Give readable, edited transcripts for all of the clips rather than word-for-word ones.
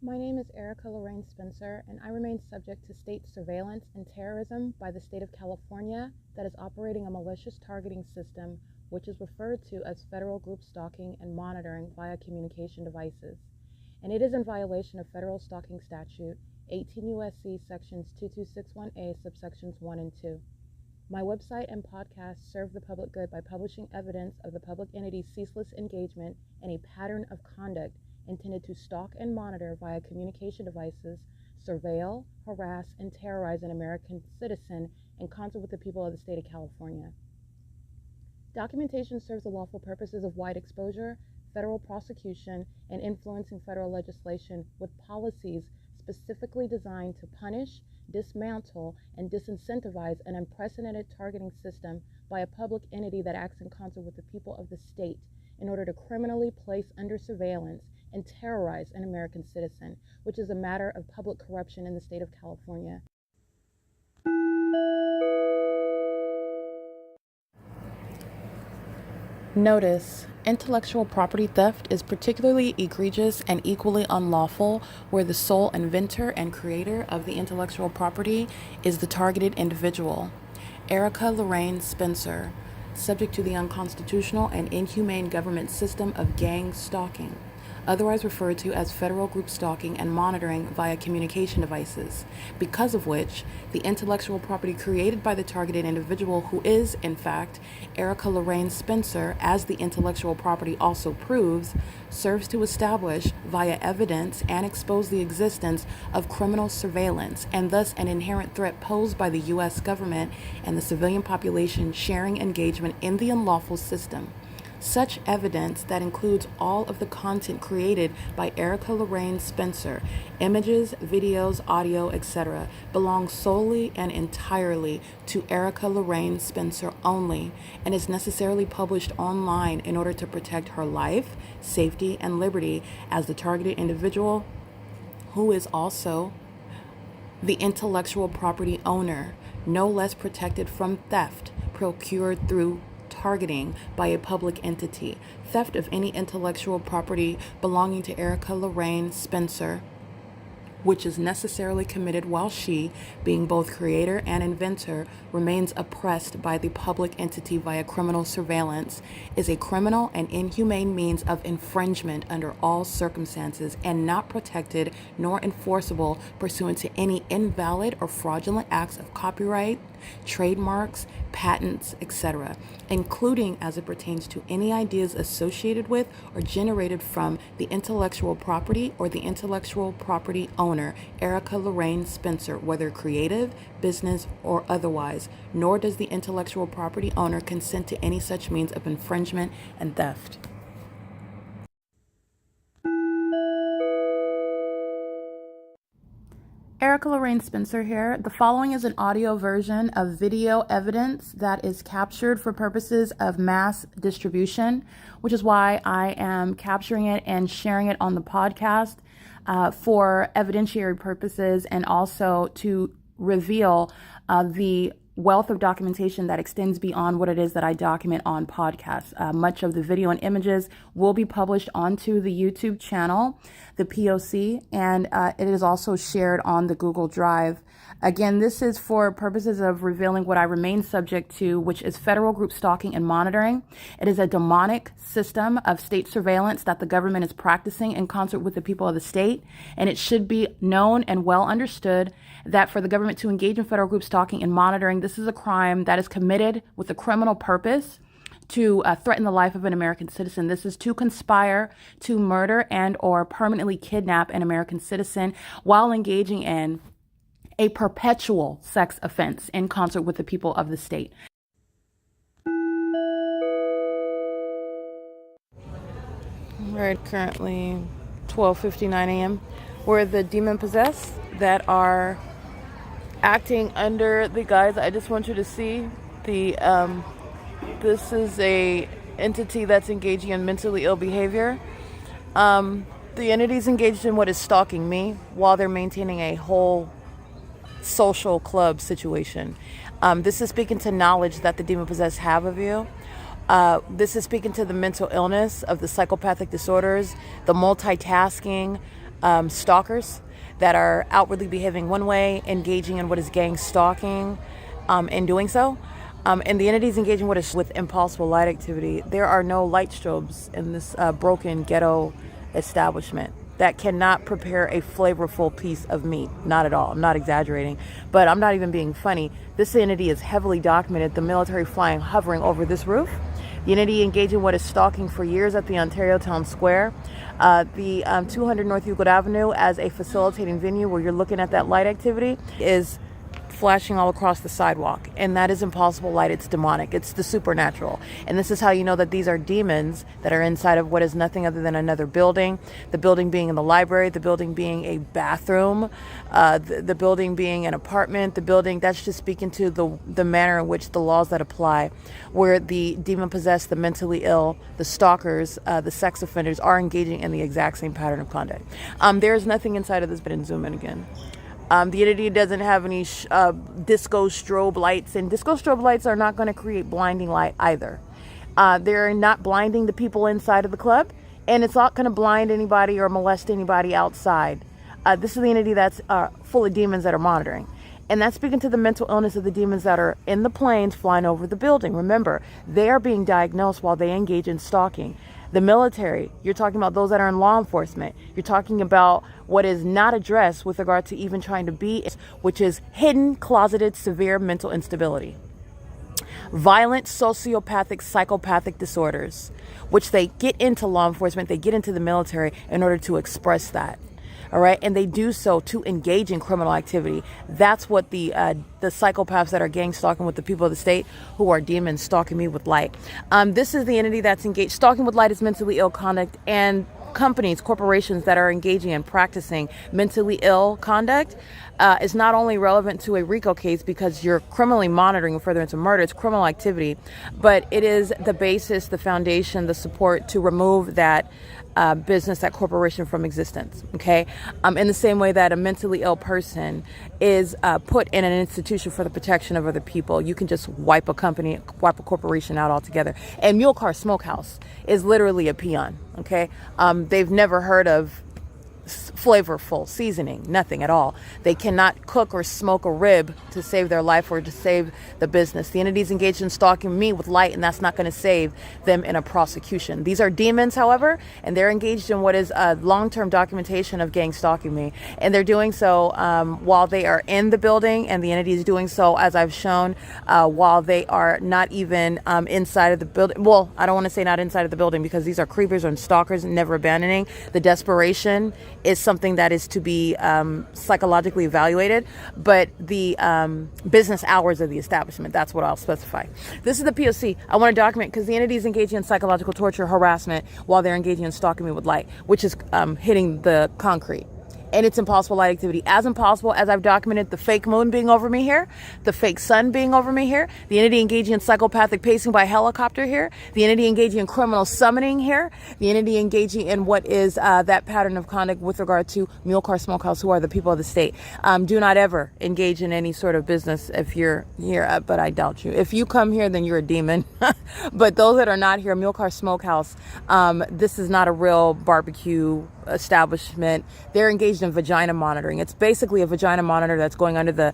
My name is Erica Lorraine Spencer, and I remain subject to state surveillance and terrorism by the state of California that is operating a malicious targeting system which is referred to as federal group stalking and monitoring via communication devices. And it is in violation of federal stalking statute 18 U.S.C. sections 2261A subsections 1 and 2. My website and podcast serve the public good by publishing evidence of the public entity's ceaseless engagement in a pattern of conduct intended to stalk and monitor via communication devices, surveil, harass, and terrorize an American citizen in concert with the people of the state of California. Documentation serves the lawful purposes of wide exposure, federal prosecution, and influencing federal legislation with policies specifically designed to punish, dismantle, and disincentivize an unprecedented targeting system by a public entity that acts in concert with the people of the state in order to criminally place under surveillance and terrorize an American citizen, which is a matter of public corruption in the state of California. Notice: intellectual property theft is particularly egregious and equally unlawful where the sole inventor and creator of the intellectual property is the targeted individual. Erica Lorraine Spencer, subject to the unconstitutional and inhumane government system of gang stalking, otherwise referred to as federal group stalking and monitoring via communication devices, because of which the intellectual property created by the targeted individual, who is, in fact, Erica Lorraine Spencer, as the intellectual property also proves, serves to establish via evidence and expose the existence of criminal surveillance and thus an inherent threat posed by the U.S. government and the civilian population sharing engagement in the unlawful system. Such evidence, that includes all of the content created by Erica Lorraine Spencer, images, videos, audio, etc., belongs solely and entirely to Erica Lorraine Spencer only and is necessarily published online in order to protect her life, safety, and liberty as the targeted individual, who is also the intellectual property owner, no less protected from theft procured through targeting by a public entity. Theft of any intellectual property belonging to Erica Lorraine Spencer, which is necessarily committed while she, being both creator and inventor, remains oppressed by the public entity via criminal surveillance, is a criminal and inhumane means of infringement under all circumstances and not protected nor enforceable pursuant to any invalid or fraudulent acts of copyright, trademarks, patents, etc., including as it pertains to any ideas associated with or generated from the intellectual property or the intellectual property owner, Erica Lorraine Spencer, whether creative, business, or otherwise, nor does the intellectual property owner consent to any such means of infringement and theft. Erica Lorraine Spencer here. The following is an audio version of video evidence that is captured for purposes of mass distribution, which is why I am capturing it and sharing it on the podcast for evidentiary purposes and also to reveal the wealth of documentation that extends beyond what it is that I document on podcasts. Much of the video and images will be published onto the YouTube channel, the P.O.C, and it is also shared on the Google Drive. Again, this is for purposes of revealing what I remain subject to, which is federal group stalking and monitoring. It is a demonic system of state surveillance that the government is practicing in concert with the people of the state, and it should be known and well understood that for the government to engage in federal group stalking and monitoring, this is a crime that is committed with a criminal purpose to threaten the life of an American citizen. This is to conspire to murder and or permanently kidnap an American citizen while engaging in a perpetual sex offense in concert with the people of the state. We're at currently 12:59 a.m. We're the demon-possessed that are acting under the guise. I just want you to see the this is a entity that's engaging in mentally ill behavior. The entity's engaged in what is stalking me while they're maintaining a whole social club situation. This is speaking to knowledge that the demon-possessed have of you. This is speaking to the mental illness of the psychopathic disorders, the multitasking, stalkers that are outwardly behaving one way, engaging in what is gang stalking, in doing so. And the entities engaging with impulsive light activity. There are no light strobes in this broken ghetto establishment that cannot prepare a flavorful piece of meat. Not at all. I'm not exaggerating, but I'm not even being funny. This entity is heavily documented. The military flying, hovering over this roof. The entity engaging what is stalking for years at the Ontario Town Square. The 200 North Euclid Avenue as a facilitating venue where you're looking at that light activity is flashing all across the sidewalk, and that is impossible light. It's demonic. It's the supernatural. And this is how you know that these are demons that are inside of what is nothing other than another building. The building being in the library, the building being a bathroom, the building being an apartment, the building that's just speaking to the manner in which the laws that apply, where the demon possessed, the mentally ill, the stalkers, the sex offenders are engaging in the exact same pattern of conduct. There is nothing inside of this, but in zoom in again. The entity doesn't have any disco strobe lights, and disco strobe lights are not going to create blinding light either. They're not blinding the people inside of the club, and it's not going to blind anybody or molest anybody outside. This is the entity that's full of demons that are monitoring. And that's speaking to the mental illness of the demons that are in the planes flying over the building. Remember, they are being diagnosed while they engage in stalking. The military, you're talking about those that are in law enforcement. You're talking about what is not addressed with regard to even trying to be, which is hidden, closeted, severe mental instability. Violent, sociopathic, psychopathic disorders, which they get into law enforcement, they get into the military in order to express that. All right, and they do so to engage in criminal activity. That's what the psychopaths that are gang stalking with the people of the state, who are demons stalking me with light. This is the entity that's engaged. Stalking with light is mentally ill conduct, and companies, corporations that are engaging and practicing mentally ill conduct is not only relevant to a RICO case because you're criminally monitoring and further into murder, it's criminal activity, but it is the basis, the foundation, the support to remove that business, that corporation from existence, okay? In the same way that a mentally ill person is put in an institution for the protection of other people. You can just wipe a company, wipe a corporation out altogether. And Mule Car Smokehouse is literally a peon, okay? They've never heard of flavorful seasoning, nothing at all. They cannot cook or smoke a rib to save their life or to save the business. The entity's engaged in stalking me with light, and that's not going to save them in a prosecution. These are demons, however, and they're engaged in what is a long-term documentation of gang stalking me, and they're doing so while they are in the building, and the entity is doing so, as I've shown, while they are not even inside of the building. Well, I don't want to say not inside of the building because these are creepers and stalkers, never abandoning. The desperation is something that is to be psychologically evaluated, but the business hours of the establishment, that's what I'll specify. This is the P.O.C. I want to document because the entity is engaging in psychological torture, harassment, while they're engaging in stalking me with light, which is hitting the concrete. And it's impossible light activity. As impossible as I've documented the fake moon being over me here, the fake sun being over me here, the entity engaging in psychopathic pacing by helicopter here, the entity engaging in criminal summoning here, the entity engaging in what is that pattern of conduct with regard to Mule Car Smokehouse, who are the people of the state. Do not ever engage in any sort of business if you're here, but I doubt you. If you come here, then you're a demon. But those that are not here, Mule Car Smokehouse, this is not a real barbecue establishment. They're engaged in vagina monitoring. It's basically a vagina monitor that's going under the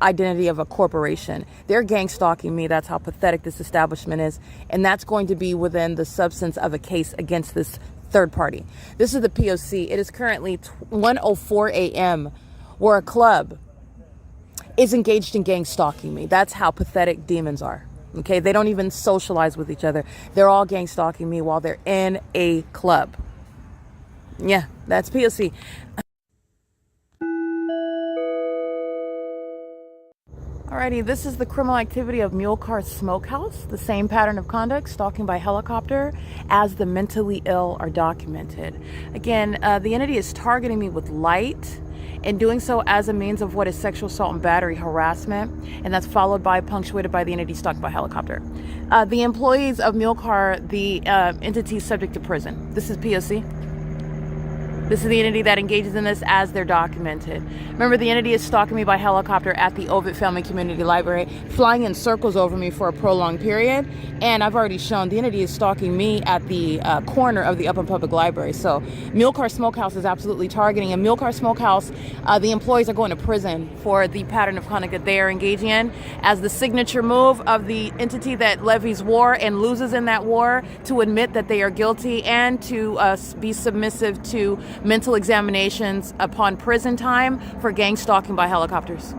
identity of a corporation. They're gang stalking me. That's how pathetic this establishment is. And that's going to be within the substance of a case against this third party. This is the P.O.C. It is currently 1:04 a.m. where a club is engaged in gang stalking me. That's how pathetic demons are. Okay, they don't even socialize with each other. They're all gang stalking me while they're in a club. Yeah, that's P.O.C. Alrighty, this is the criminal activity of Mule Car Smokehouse, the same pattern of conduct, stalking by helicopter, as the mentally ill are documented. Again, the entity is targeting me with light, and doing so as a means of what is sexual assault and battery harassment, and that's followed by, punctuated by the entity stalked by helicopter. The employees of Mule Car, the entity subject to prison. This is P.O.C. This is the entity that engages in this as they're documented. Remember, the entity is stalking me by helicopter at the OVITT Family Community Library, flying in circles over me for a prolonged period. And I've already shown the entity is stalking me at the corner of the Upland Public Library. So Mule Car Smokehouse is absolutely targeting. And Mule Car Smokehouse, the employees are going to prison for the pattern of conduct that they are engaging in as the signature move of the entity that levies war and loses in that war to admit that they are guilty and to be submissive to mental examinations upon prison time for gang stalking by helicopters.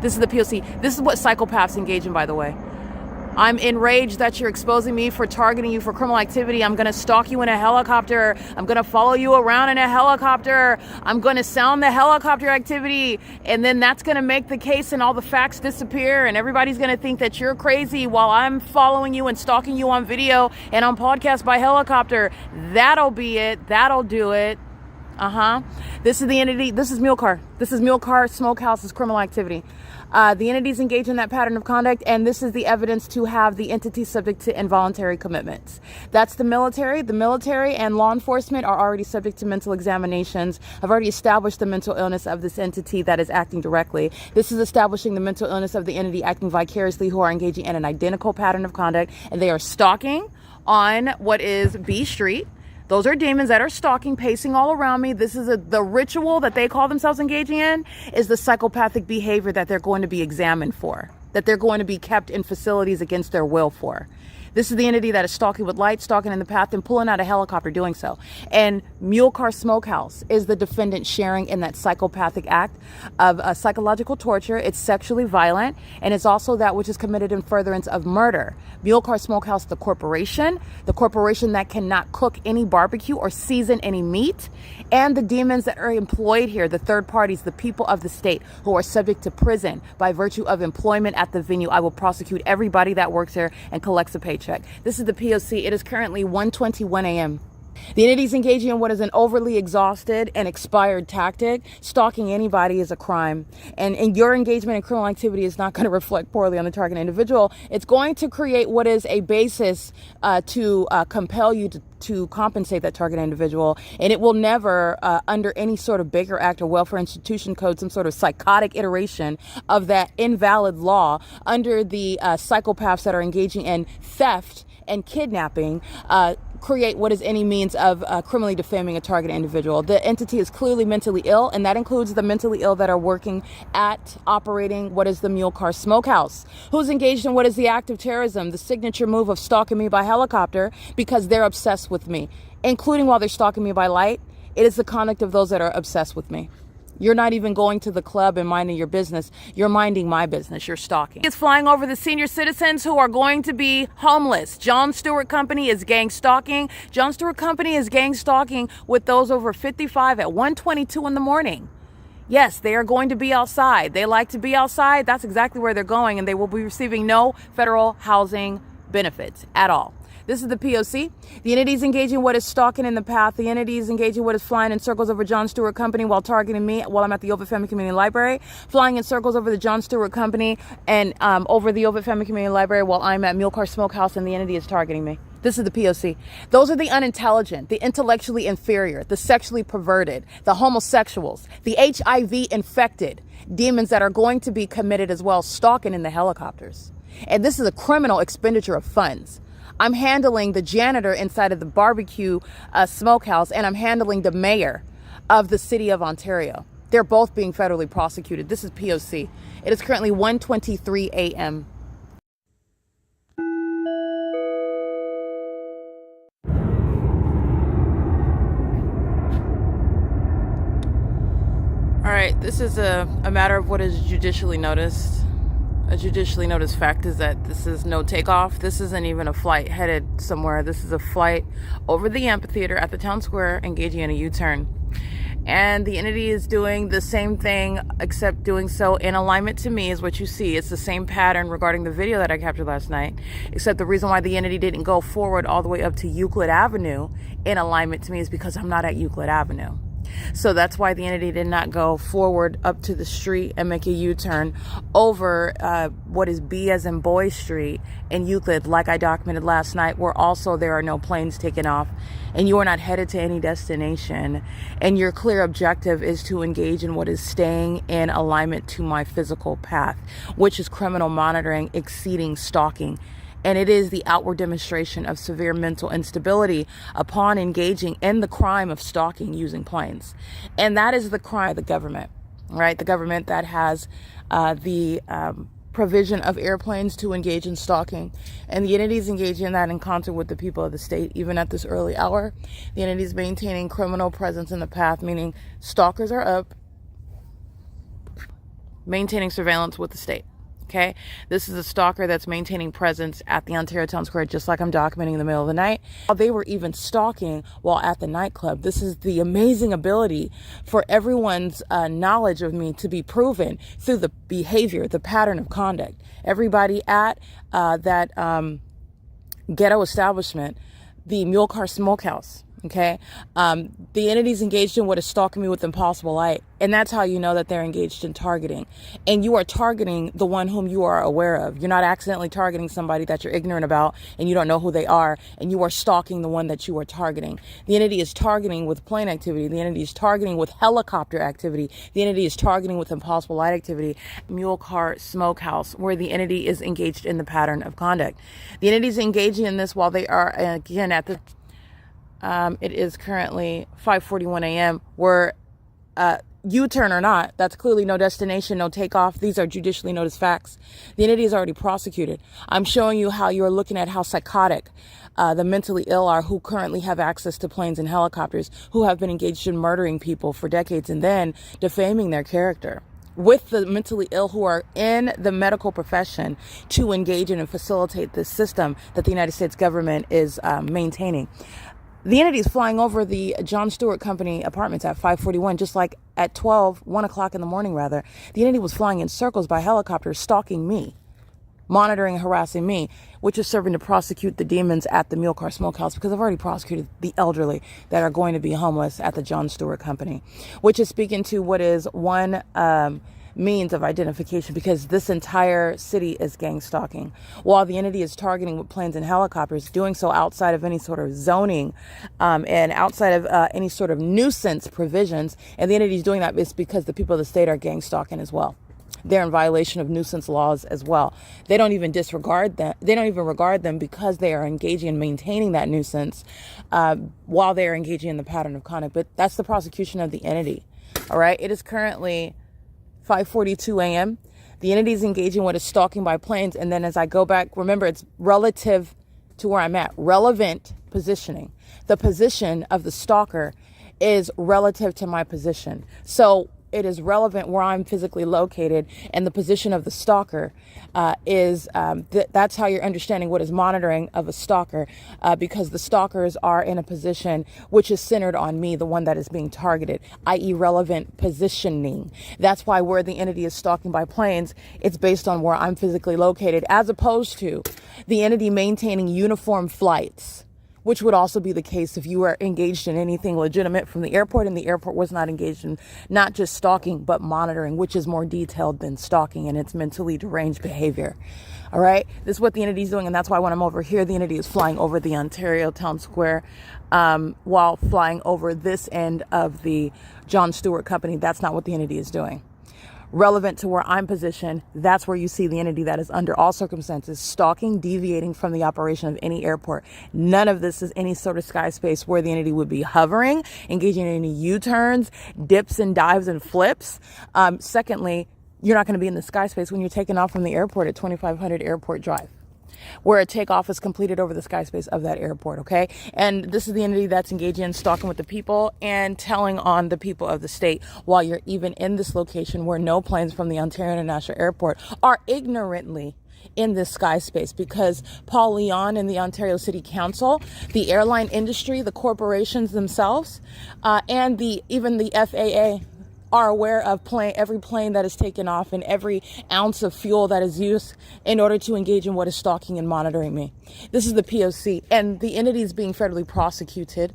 This is the P.O.C. This is what psychopaths engage in, by the way. I'm enraged that you're exposing me for targeting you for criminal activity. I'm going to stalk you in a helicopter. I'm going to follow you around in a helicopter. I'm going to sound the helicopter activity. And then that's going to make the case and all the facts disappear. And everybody's going to think that you're crazy while I'm following you and stalking you on video and on podcast by helicopter. That'll be it. That'll do it. This is the entity. This is Mule Car. This is Mule Car Smokehouse's criminal activity. The entities engage in that pattern of conduct, and this is the evidence to have the entity subject to involuntary commitments. That's the military. The military and law enforcement are already subject to mental examinations. I've already established the mental illness of this entity that is acting directly. This is establishing the mental illness of the entity acting vicariously, who are engaging in an identical pattern of conduct, and they are stalking on what is B Street. Those are demons that are stalking, pacing all around me. This is the ritual that they call themselves engaging in is the psychopathic behavior that they're going to be examined for, that they're going to be kept in facilities against their will for. This is the entity that is stalking with light, stalking in the path, and pulling out a helicopter doing so. And Mule Car Smokehouse is the defendant sharing in that psychopathic act of psychological torture. It's sexually violent, and it's also that which is committed in furtherance of murder. Mule Car Smokehouse, the corporation that cannot cook any barbecue or season any meat, and the demons that are employed here, the third parties, the people of the state who are subject to prison by virtue of employment at the venue. I will prosecute everybody that works here and collects a paycheck. This is the P.O.C. It is currently 1:21 a.m. The entities engaging in what is an overly exhausted and expired tactic. Stalking anybody is a crime. And your engagement in criminal activity is not going to reflect poorly on the target individual. It's going to create what is a basis to compel you to compensate that target individual. And it will never, under any sort of Baker Act or Welfare Institution Code, some sort of psychotic iteration of that invalid law under the psychopaths that are engaging in theft and kidnapping, create what is any means of criminally defaming a target individual. The entity is clearly mentally ill, and that includes the mentally ill that are working at operating what is the Mule Car Smokehouse, who's engaged in what is the act of terrorism, the signature move of stalking me by helicopter because they're obsessed with me, including while they're stalking me by light. It is the conduct of those that are obsessed with me. You're not even going to the club and minding your business. You're minding my business. You're stalking. It's flying over the senior citizens who are going to be homeless. John Stewart Company is gang stalking. John Stewart Company is gang stalking with those over 55 at 1:22 in the morning. Yes, they are going to be outside. They like to be outside. That's exactly where they're going, and they will be receiving no federal housing benefits at all. This is the P.O.C. The entities engaging what is stalking in the path. The entities engaging what is flying in circles over John Stewart Company while targeting me while I'm at the OVITT Family Community Library. Flying in circles over the John Stewart Company and over the OVITT Family Community Library while I'm at Mule Car Smokehouse and the entity is targeting me. This is the P.O.C. Those are the unintelligent, the intellectually inferior, the sexually perverted, the homosexuals, the HIV infected demons that are going to be committed as well, stalking in the helicopters. And this is a criminal expenditure of funds. I'm handling the janitor inside of the barbecue smokehouse, and I'm handling the mayor of the city of Ontario. They're both being federally prosecuted. This is P.O.C. It is currently 1:23 a.m. All right, this is a matter of what is judicially noticed. A judicially noticed fact is that this is no takeoff. This isn't even a flight headed somewhere. This is a flight over the amphitheater at the town square engaging in a U-turn. And the entity is doing the same thing, except doing so in alignment to me is what you see. It's the same pattern regarding the video that I captured last night, except the reason why the entity didn't go forward all the way up to Euclid Avenue in alignment to me is because I'm not at Euclid Avenue. So that's why the entity did not go forward up to the street and make a U-turn over what is B as in Boy Street in Euclid, like I documented last night, where also there are no planes taken off and you are not headed to any destination. And your clear objective is to engage in what is staying in alignment to my physical path, which is criminal monitoring exceeding stalking. And it is the outward demonstration of severe mental instability upon engaging in the crime of stalking using planes. And that is the crime of the government, right? The government that has the provision of airplanes to engage in stalking. And the entities engaging in that in concert with the people of the state, even at this early hour. The entities maintaining criminal presence in the path, meaning stalkers are up, maintaining surveillance with the state. Okay, this is a stalker that's maintaining presence at the Ontario Town Square, just like I'm documenting in the middle of the night. They were even stalking while at the nightclub. This is the amazing ability for everyone's knowledge of me to be proven through the behavior, the pattern of conduct. Everybody at that ghetto establishment, the Mule Car Smokehouse. Okay, the entities engaged in what is stalking me with impossible light. And that's how you know that they're engaged in targeting. And you are targeting the one whom you are aware of. You're not accidentally targeting somebody that you're ignorant about and you don't know who they are. And you are stalking the one that you are targeting. The entity is targeting with plane activity. The entity is targeting with helicopter activity. The entity is targeting with impossible light activity. Mule Car Smokehouse, where the entity is engaged in the pattern of conduct. The entity is engaging in this while they are, again, at the it is currently 5:41 a.m. where U-turn or not, that's clearly no destination, no takeoff. These are judicially noticed facts. The entity is already prosecuted. I'm showing you how you're looking at how psychotic the mentally ill are who currently have access to planes and helicopters, who have been engaged in murdering people for decades and then defaming their character. With the mentally ill who are in the medical profession to engage in and facilitate this system that the United States government is maintaining. The entity is flying over the John Stewart Company apartments at 5:41, just like at 1 o'clock in the morning, rather. The entity was flying in circles by helicopter, stalking me, monitoring and harassing me, which is serving to prosecute the demons at the Mule Car Smokehouse, because I've already prosecuted the elderly that are going to be homeless at the John Stewart Company, which is speaking to what is one means of identification, because this entire city is gang stalking. While the entity is targeting with planes and helicopters, doing so outside of any sort of zoning and outside of any sort of nuisance provisions, and the entity is doing that is because the people of the state are gang stalking as well. They're in violation of nuisance laws as well. They don't even disregard them. They don't even regard them because they are engaging in maintaining that nuisance while they are engaging in the pattern of conduct. But that's the prosecution of the entity. All right. It is currently 5:42 a.m. The entity is engaging what is stalking by planes. And then as I go back, remember, it's relative to where I'm at. Relevant positioning. The position of the stalker is relative to my position. So it is relevant where I'm physically located, and the position of the stalker is that's how you're understanding what is monitoring of a stalker, because the stalkers are in a position which is centered on me, the one that is being targeted, i.e. relevant positioning. That's why where the entity is stalking by planes, it's based on where I'm physically located, as opposed to the entity maintaining uniform flights, which would also be the case if you were engaged in anything legitimate from the airport, and the airport was not engaged in not just stalking, but monitoring, which is more detailed than stalking, and it's mentally deranged behavior. All right. This is what the entity is doing. And that's why when I'm over here, the entity is flying over the Ontario Town Square while flying over this end of the John Stewart Company. That's not what the entity is doing. Relevant to where I'm positioned, that's where you see the entity that is under all circumstances stalking, deviating from the operation of any airport. None of this is any sort of sky space where the entity would be hovering, engaging in any U-turns, dips and dives and flips. Secondly, you're not going to be in the sky space when you're taking off from the airport at 2500 Airport Drive, where a takeoff is completed over the sky space of that airport, okay? And this is the entity that's engaging in stalking with the people and telling on the people of the state while you're even in this location where no planes from the Ontario International Airport are ignorantly in this sky space, because Paul Leon and the Ontario City Council, the airline industry, the corporations themselves, and even the FAA are aware of every plane that is taken off and every ounce of fuel that is used in order to engage in what is stalking and monitoring me. This is the P.O.C. and the entity is being federally prosecuted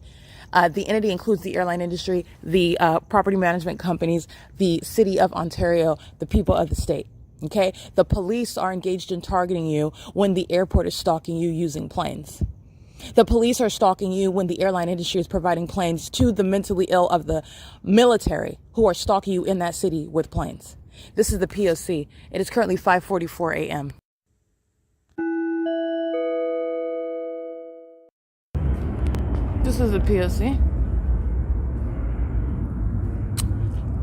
The entity includes the airline industry, the property management companies, the city of Ontario, the people of the state. Okay, the police are engaged in targeting you when the airport is stalking you using planes. The police are stalking you when the airline industry is providing planes to the mentally ill of the military who are stalking you in that city with planes. This is the P.O.C. It is currently 5:44 a.m. This is the P.O.C.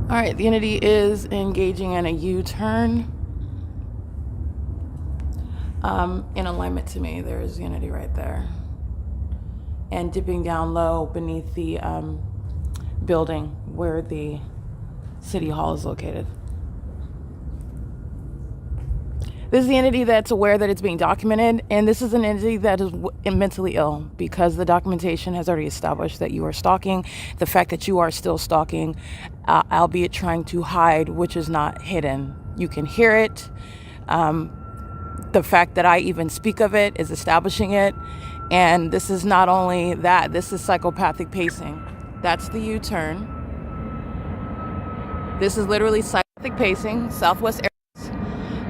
All right, the entity is engaging in a U-turn. In alignment to me, there is the entity right there. And dipping down low beneath the building where the city hall is located. This is the entity that's aware that it's being documented, and this is an entity that is mentally ill because the documentation has already established that you are stalking. The fact that you are still stalking, albeit trying to hide, which is not hidden. You can hear it. The fact that I even speak of it is establishing it. And this is not only that, this is psychopathic pacing. That's the U-turn. This is literally psychopathic pacing, Southwest Airlines.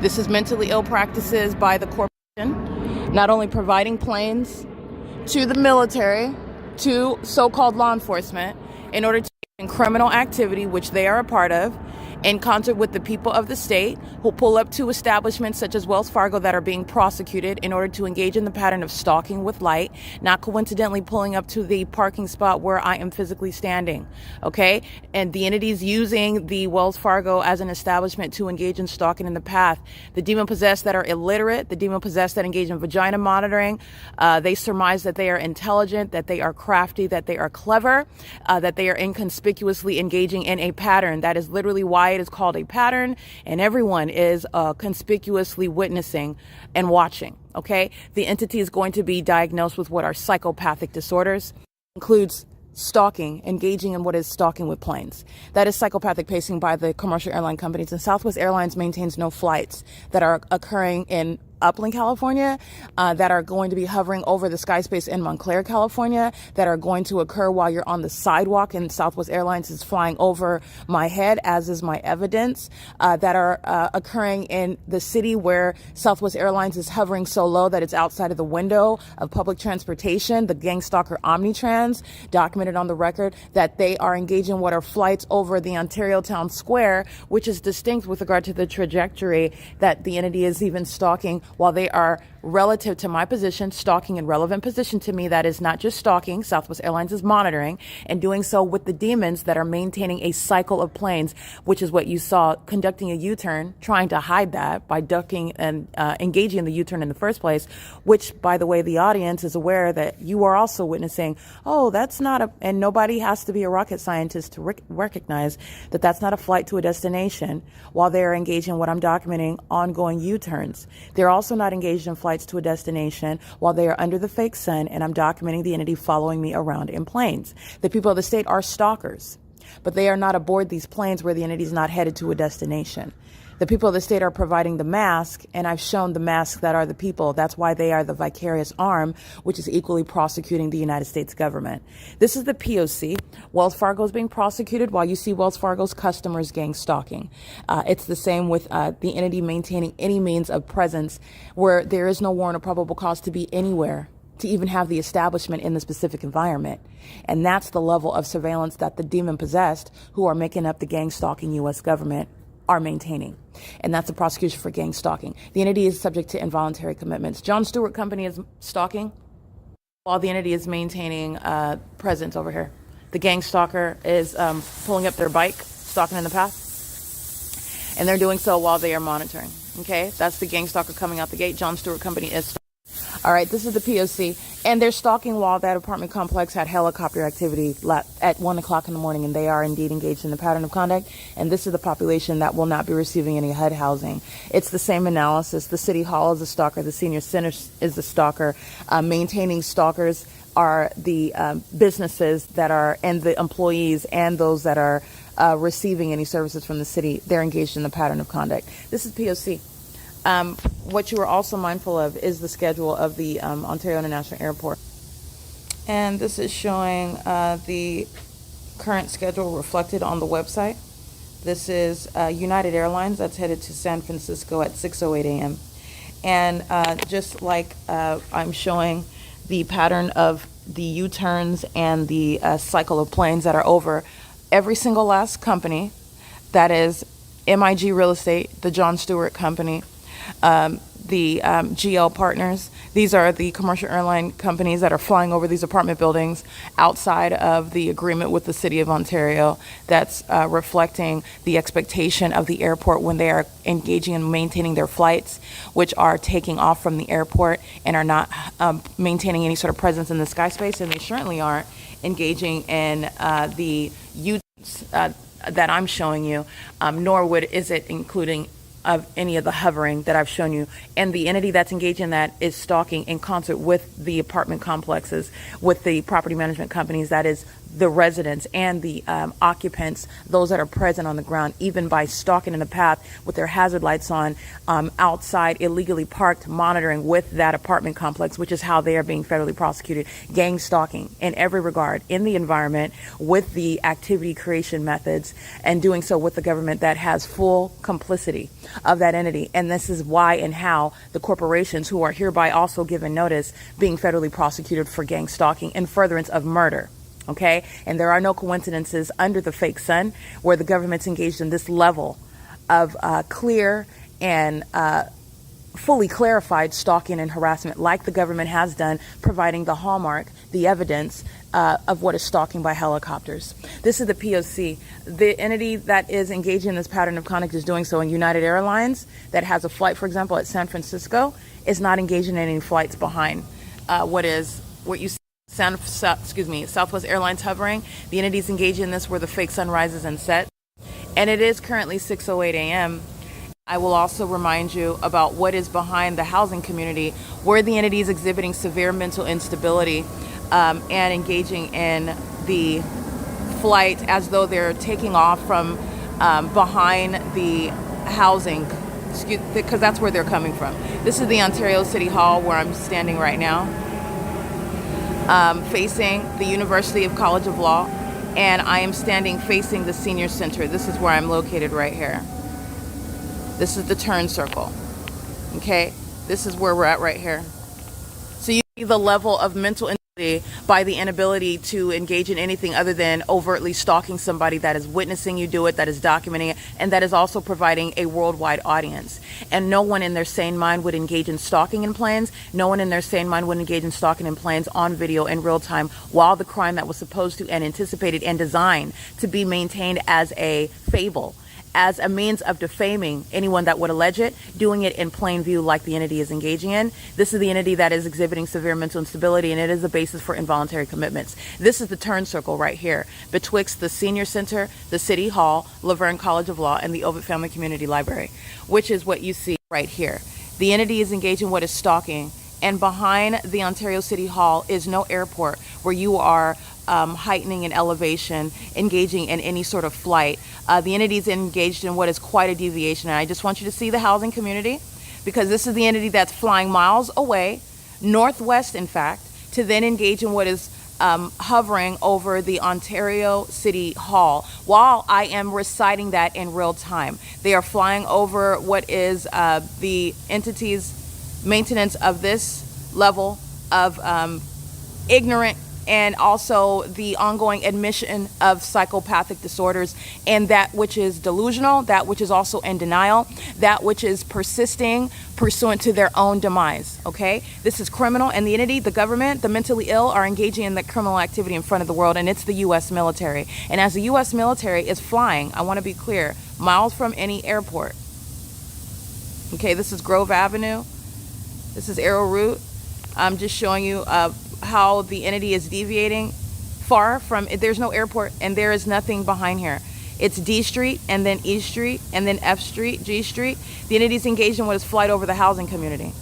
This is mentally ill practices by the corporation, not only providing planes to the military, to so-called law enforcement, in order to engage in criminal activity, which they are a part of, in concert with the people of the state who pull up to establishments such as Wells Fargo that are being prosecuted in order to engage in the pattern of stalking with light, not coincidentally pulling up to the parking spot where I am physically standing, okay? And the entities using the Wells Fargo as an establishment to engage in stalking in the path. The demon-possessed that are illiterate, the demon-possessed that engage in vagina monitoring, they surmise that they are intelligent, that they are crafty, that they are clever, that they are inconspicuously engaging in a pattern. That is literally why it is called a pattern, and everyone is conspicuously witnessing and watching, okay? The entity is going to be diagnosed with what are psychopathic disorders, includes stalking, engaging in what is stalking with planes. That is psychopathic pacing by the commercial airline companies, and Southwest Airlines maintains no flights that are occurring in Upland, California, that are going to be hovering over the sky space in Montclair, California, that are going to occur while you're on the sidewalk and Southwest Airlines is flying over my head, as is my evidence, that are occurring in the city where Southwest Airlines is hovering so low that it's outside of the window of public transportation. The gang stalker Omnitrans documented on the record that they are engaging what are flights over the Ontario Town Square, which is distinct with regard to the trajectory that the entity is even stalking, while they are relative to my position, stalking in relevant position to me. That is not just stalking. Southwest Airlines is monitoring and doing so with the demons that are maintaining a cycle of planes, which is what you saw conducting a U-turn, trying to hide that by ducking and engaging in the U-turn in the first place, which, by the way, the audience is aware that you are also witnessing. Oh, that's not a, and nobody has to be a rocket scientist to recognize that that's not a flight to a destination, while they are engaged in what I'm documenting, ongoing U-turns. They're also not engaged in flights to a destination while they are under the fake sun, and I'm documenting the entity following me around in planes. The people of the state are stalkers, but they are not aboard these planes where the entity is not headed to a destination. The people of the state are providing the mask, and I've shown the masks that are the people. That's why they are the vicarious arm, which is equally prosecuting the United States government. This is the P.O.C. Wells Fargo is being prosecuted while you see Wells Fargo's customers gang stalking. It's the same with the entity maintaining any means of presence where there is no warrant or probable cause to be anywhere, to even have the establishment in the specific environment. And that's the level of surveillance that the demon-possessed, who are making up the gang-stalking U.S. government, are maintaining. And that's the prosecution for gang stalking. The entity is subject to involuntary commitments. John Stewart Company is stalking while the entity is maintaining presence over here. The gang stalker is pulling up their bike, stalking in the path, and they're doing so while they are monitoring. Okay, that's the gang stalker coming out the gate. John Stewart Company is stalking. All right, this is the P.O.C. And they're stalking while that apartment complex had helicopter activity at 1 o'clock in the morning, and they are indeed engaged in the pattern of conduct. And this is the population that will not be receiving any HUD housing. It's the same analysis. The city hall is a stalker. The senior center is the stalker. Maintaining stalkers are the businesses that are, and the employees and those that are receiving any services from the city. They're engaged in the pattern of conduct. This is P.O.C. What you are also mindful of is the schedule of the Ontario International Airport. And this is showing the current schedule reflected on the website. This is United Airlines that's headed to San Francisco at 6:08 a.m. And just like I'm showing the pattern of the U-turns and the cycle of planes that are over every single last company, that is MIG Real Estate, the John Stewart Company, the GL Partners. These are the commercial airline companies that are flying over these apartment buildings outside of the agreement with the City of Ontario that's reflecting the expectation of the airport when they are engaging in maintaining their flights, which are taking off from the airport and are not maintaining any sort of presence in the sky space, and they certainly aren't engaging in the that I'm showing you, nor is it including of any of the hovering that I've shown you. And the entity that's engaged in that is stalking in concert with the apartment complexes, with the property management companies, that is the residents and the occupants, those that are present on the ground, even by stalking in the path with their hazard lights on, outside, illegally parked, monitoring with that apartment complex, which is how they are being federally prosecuted. Gang stalking in every regard in the environment with the activity creation methods, and doing so with the government that has full complicity of that entity. And this is why and how the corporations, who are hereby also given notice, being federally prosecuted for gang stalking in furtherance of murder. Okay, and there are no coincidences under the fake sun where the government's engaged in this level of clear and fully clarified stalking and harassment, like the government has done, providing the hallmark, the evidence of what is stalking by helicopters. This is the P.O.C. The entity that is engaging in this pattern of conduct is doing so in United Airlines, that has a flight, for example, at San Francisco, is not engaging in any flights behind what you see. Southwest Airlines hovering. The entities engaged in this where the fake sun rises and sets. And it is currently 6:08 a.m. I will also remind you about what is behind the housing community, where the entity is exhibiting severe mental instability and engaging in the flight as though they're taking off from behind the housing, because that's where they're coming from. This is the Ontario City Hall where I'm standing right now. Facing the University of College of Law, and I am standing facing the Senior Center. This is where I'm located right here. This is the turn circle. Okay, this is where we're at right here. So you see the level of mental instability by the inability to engage in anything other than overtly stalking somebody that is witnessing you do it, that is documenting it, and that is also providing a worldwide audience. And no one in their sane mind would engage in stalking in planes. No one in their sane mind would engage in stalking in planes on video in real time, while the crime that was supposed to and anticipated and designed to be maintained as a fable, as a means of defaming anyone that would allege it, doing it in plain view like the entity is engaging in. This is the entity that is exhibiting severe mental instability, and it is the basis for involuntary commitments. This is the turn circle right here betwixt the Senior Center, the City Hall, Laverne College of Law, and the OVITT Family Community Library, which is what you see right here. The entity is engaged in what is stalking, and behind the Ontario City Hall is no airport where you are heightening in elevation, engaging in any sort of flight. The entity is engaged in what is quite a deviation. And I just want you to see the housing community, because this is the entity that's flying miles away, northwest in fact, to then engage in what is hovering over the Ontario City Hall while I am reciting that in real time. They are flying over what is the entity's maintenance of this level of ignorant, and also the ongoing admission of psychopathic disorders, and that which is delusional, that which is also in denial, that which is persisting pursuant to their own demise. Okay, this is criminal, and the entity, the government, the mentally ill are engaging in that criminal activity in front of the world, and it's the U.S. military. And as the U.S. military is flying, I want to be clear, miles from any airport. Okay, this is Grove Avenue. This is Arrow Route. I'm just showing you how the entity is deviating far from, there's no airport and there is nothing behind here. It's D Street and then E Street and then F Street, G Street. The entity is engaged in what is flight over the housing community.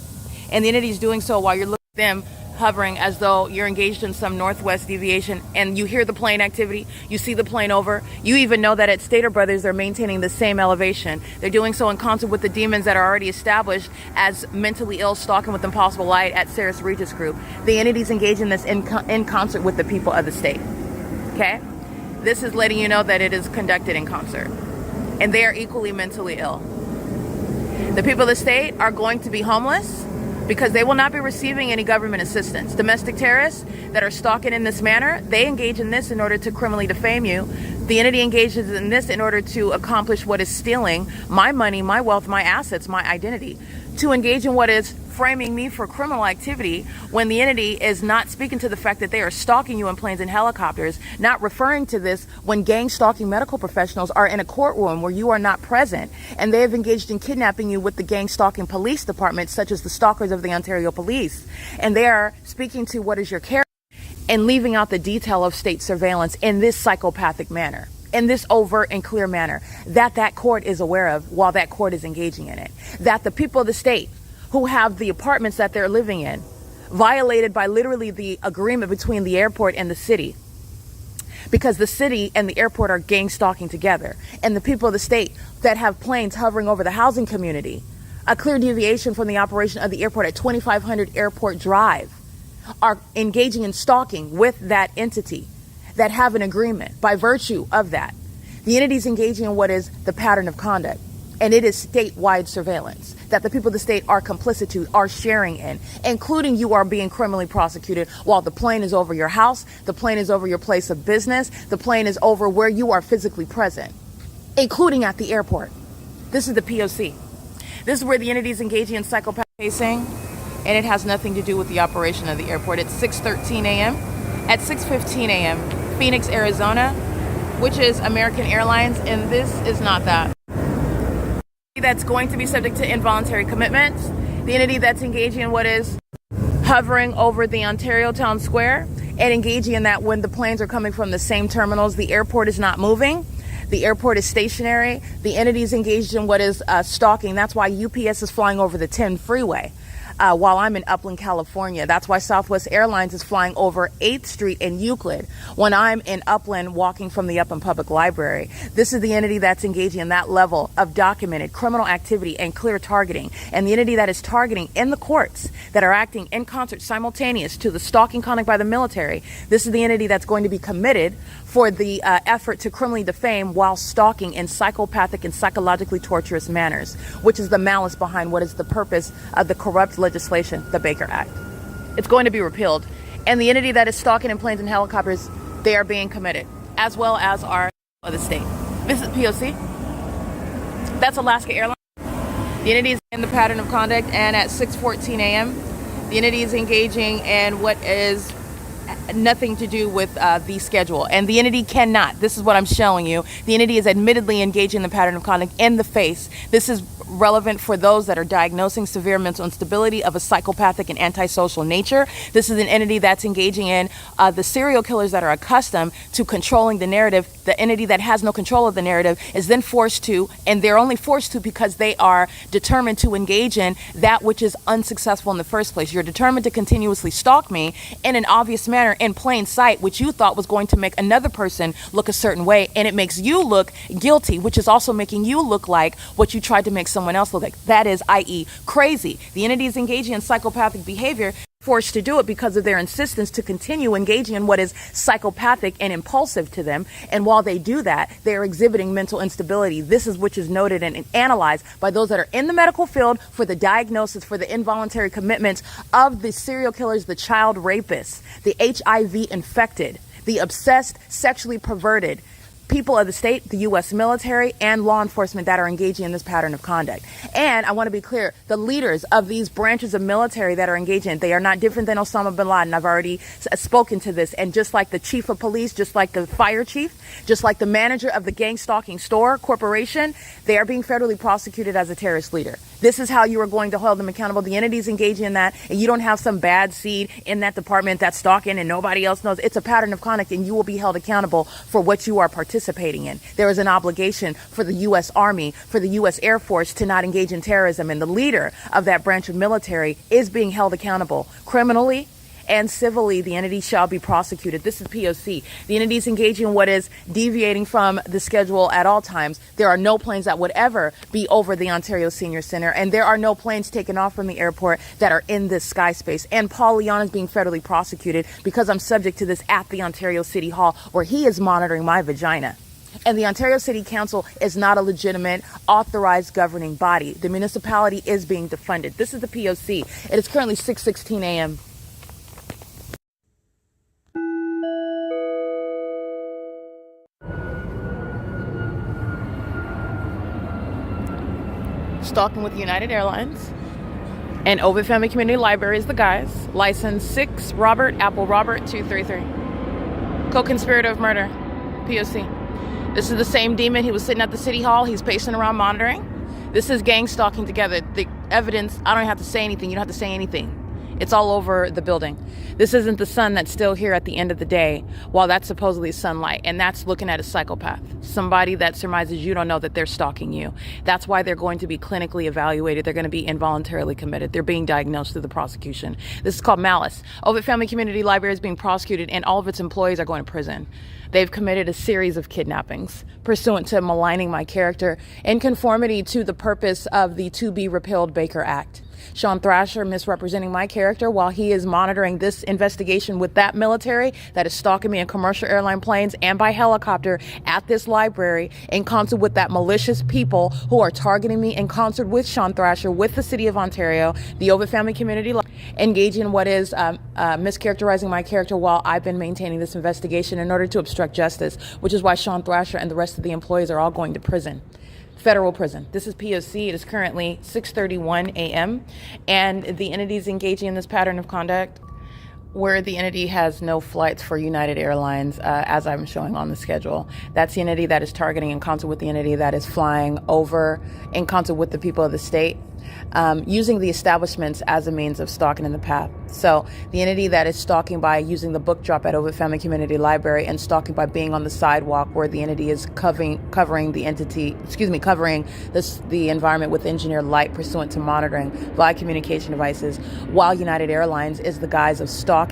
And the entity is doing so while you're looking at them hovering as though you're engaged in some northwest deviation, and you hear the plane activity, you see the plane over, you even know that at Stater Brothers they're maintaining the same elevation. They're doing so in concert with the demons that are already established as mentally ill stalking with impossible light at Ceres Regis Group. The entities engage in this in concert with the people of the state. Okay? This is letting you know that it is conducted in concert. And they are equally mentally ill. The people of the state are going to be homeless because they will not be receiving any government assistance. Domestic terrorists that are stalking in this manner, they engage in this in order to criminally defame you. The entity engages in this in order to accomplish what is stealing my money, my wealth, my assets, my identity. To engage in what is framing me for criminal activity when the entity is not speaking to the fact that they are stalking you in planes and helicopters, not referring to this when gang stalking medical professionals are in a courtroom where you are not present, and they have engaged in kidnapping you with the gang stalking police department, such as the stalkers of the Ontario Police, and they are speaking to what is your character and leaving out the detail of state surveillance in this psychopathic manner, in this overt and clear manner, that court is aware of while that court is engaging in it. That the people of the state who have the apartments that they're living in violated by literally the agreement between the airport and the city, because the city and the airport are gang stalking together, and the people of the state that have planes hovering over the housing community, a clear deviation from the operation of the airport at 2500 Airport Drive, are engaging in stalking with that entity that have an agreement. By virtue of that, the entities engaging in what is the pattern of conduct, and it is statewide surveillance that the people of the state are complicit to, are sharing in, including you are being criminally prosecuted while the plane is over your house, the plane is over your place of business, the plane is over where you are physically present, including at the airport. This is the P.O.C. This is where the entities engaging in psychopath pacing, and it has nothing to do with the operation of the airport. It's 6:13 a.m. At 6:15 a.m., Phoenix, Arizona, which is American Airlines, and this is not that. That's going to be subject to involuntary commitments. The entity that's engaging in what is hovering over the Ontario Town Square and engaging in that when the planes are coming from the same terminals, the airport is not moving. The airport is stationary. The entity is engaged in what is stalking. That's why UPS is flying over the 10 freeway. While I'm in Upland, California. That's why Southwest Airlines is flying over 8th Street in Euclid when I'm in Upland walking from the Upland Public Library. This is the entity that's engaging in that level of documented criminal activity and clear targeting. And the entity that is targeting in the courts that are acting in concert simultaneous to the stalking conduct by the military. This is the entity that's going to be committed for the effort to criminally defame while stalking in psychopathic and psychologically torturous manners, which is the malice behind what is the purpose of the corrupt legislation, the Baker Act. It's going to be repealed. And the entity that is stalking in planes and helicopters, they are being committed, as well as our other state. This is P.O.C. That's Alaska Airlines. The entity is in the pattern of conduct, and at 6:14 a.m., the entity is engaging in what is nothing to do with the schedule. And the entity cannot. This is what I'm showing you. The entity is admittedly engaging in the pattern of conduct in the face. This is relevant for those that are diagnosing severe mental instability of a psychopathic and antisocial nature. This is an entity that's engaging in the serial killers that are accustomed to controlling the narrative. The entity that has no control of the narrative is then forced to, and they're only forced to because they are determined to engage in that which is unsuccessful in the first place. You're determined to continuously stalk me in an obvious manner in plain sight, which you thought was going to make another person look a certain way, and it makes you look guilty, which is also making you look like what you tried to make someone else look like. That is, i.e., crazy. The entity is engaging in psychopathic behavior, forced to do it because of their insistence to continue engaging in what is psychopathic and impulsive to them. And while they do that, they are exhibiting mental instability. This is which is noted and analyzed by those that are in the medical field for the diagnosis, for the involuntary commitments of the serial killers, the child rapists, the HIV infected, the obsessed, sexually perverted people of the state, the U.S. military, and law enforcement that are engaging in this pattern of conduct. And I want to be clear, the leaders of these branches of military that are engaging, they are not different than Osama bin Laden. I've already spoken to this. And just like the chief of police, just like the fire chief, just like the manager of the gang stalking store corporation, they are being federally prosecuted as a terrorist leader. This is how you are going to hold them accountable. The entities engaging in that, and you don't have some bad seed in that department that's stalking and nobody else knows. It's a pattern of conduct, and you will be held accountable for what you are participating in. There is an obligation for the U.S. Army, for the U.S. Air Force to not engage in terrorism, and the leader of that branch of military is being held accountable criminally and civilly the entity shall be prosecuted. This is P.O.C. The entity is engaging in what is deviating from the schedule at all times. There are no planes that would ever be over the Ontario Senior Center, and there are no planes taken off from the airport that are in this sky space. And Paul Leon is being federally prosecuted because I'm subject to this at the Ontario City Hall, where he is monitoring my vagina. And the Ontario City Council is not a legitimate, authorized governing body. The municipality is being defunded. This is the P.O.C. It is currently 6:16 a.m. Stalking with United Airlines. And OVITT Family Community Library is the guys. License 6 Robert Apple Robert 233. Co-conspirator of murder. P.O.C. This is the same demon. He was sitting at the city hall. He's pacing around monitoring. This is gang stalking together. The evidence, I don't have to say anything. You don't have to say anything. It's all over the building. This isn't the sun that's still here at the end of the day, while that's supposedly sunlight. And that's looking at a psychopath. Somebody that surmises you don't know that they're stalking you. That's why they're going to be clinically evaluated. They're going to be involuntarily committed. They're being diagnosed through the prosecution. This is called malice. OVITT Family Community Library is being prosecuted, and all of its employees are going to prison. They've committed a series of kidnappings pursuant to maligning my character in conformity to the purpose of the To Be Repealed Baker Act. Sean Thrasher misrepresenting my character while he is monitoring this investigation with that military that is stalking me in commercial airline planes and by helicopter at this library, in concert with that malicious people who are targeting me, in concert with Sean Thrasher, with the City of Ontario, the OVITT Family Community, engaging in what is mischaracterizing my character while I've been maintaining this investigation in order to obstruct justice, which is why Sean Thrasher and the rest of the employees are all going to prison. Federal prison. This is P.O.C. It is currently 6:31 a.m. and the entity is engaging in this pattern of conduct where the entity has no flights for United Airlines, as I'm showing on the schedule. That's the entity that is targeting in concert with the entity that is flying over in concert with the people of the state, using the establishments as a means of stalking in the path. So the entity that is stalking by using the book drop at OVITT Family Community Library, and stalking by being on the sidewalk where the entity is covering the environment with engineered light pursuant to monitoring via communication devices, while United Airlines is the guise of stalking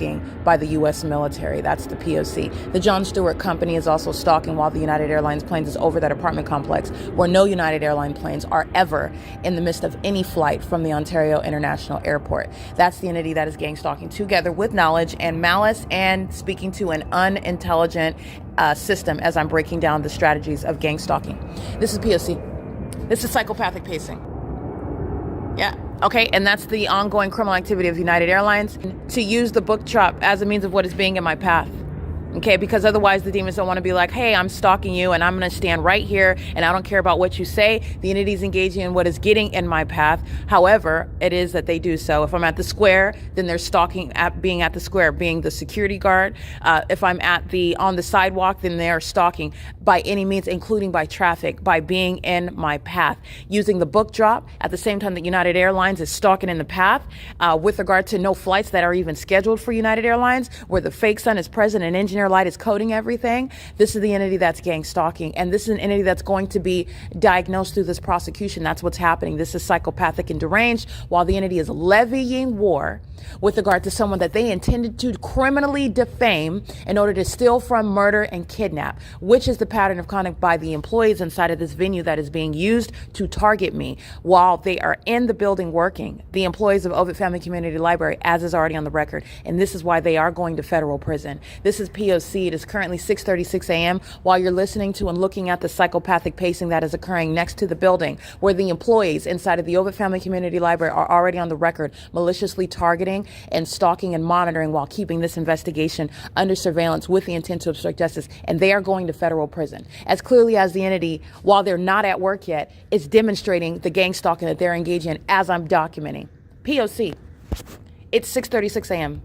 by the U.S. military. That's the P.O.C. The John Stewart Company is also stalking while the United Airlines planes is over that apartment complex where no United Airline planes are ever in the midst of any flight from the Ontario International Airport. That's the entity that is gang stalking together with knowledge and malice and speaking to an unintelligent system as I'm breaking down the strategies of gang stalking. This is P.O.C. This is psychopathic pacing. Yeah. Okay. And that's the ongoing criminal activity of United Airlines to use the book drop as a means of what is being in my path. Okay, because otherwise the demons don't want to be like, hey, I'm stalking you and I'm going to stand right here and I don't care about what you say. The entity is engaging in what is getting in my path. However, it is that they do so. If I'm at the square, then they're stalking at being at the square, being the security guard. If I'm on the sidewalk, then they're stalking by any means, including by traffic, by being in my path. Using the book drop at the same time that United Airlines is stalking in the path with regard to no flights that are even scheduled for United Airlines, where the fake sun is present and engineer light is coding everything. This is the entity that's gang stalking, and this is an entity that's going to be diagnosed through this prosecution. That's what's happening. This is psychopathic and deranged, while the entity is levying war with regard to someone that they intended to criminally defame in order to steal from, murder, and kidnap, which is the pattern of conduct by the employees inside of this venue that is being used to target me while they are in the building working, the employees of OVITT Family Community Library, as is already on the record. And this is why they are going to federal prison. This is P.O.C. It is currently 6:36 a.m. while you're listening to and looking at the psychopathic pacing that is occurring next to the building, where the employees inside of the OVITT Family Community Library are already on the record maliciously targeting and stalking and monitoring while keeping this investigation under surveillance with the intent to obstruct justice. And they are going to federal prison. As clearly as the entity, while they're not at work yet, is demonstrating the gang stalking that they're engaging in as I'm documenting. P.O.C. It's 6:36 a.m.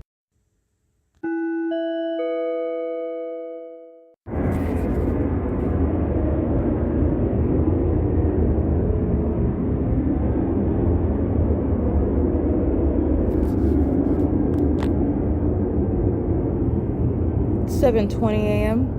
It's 7:20 a.m.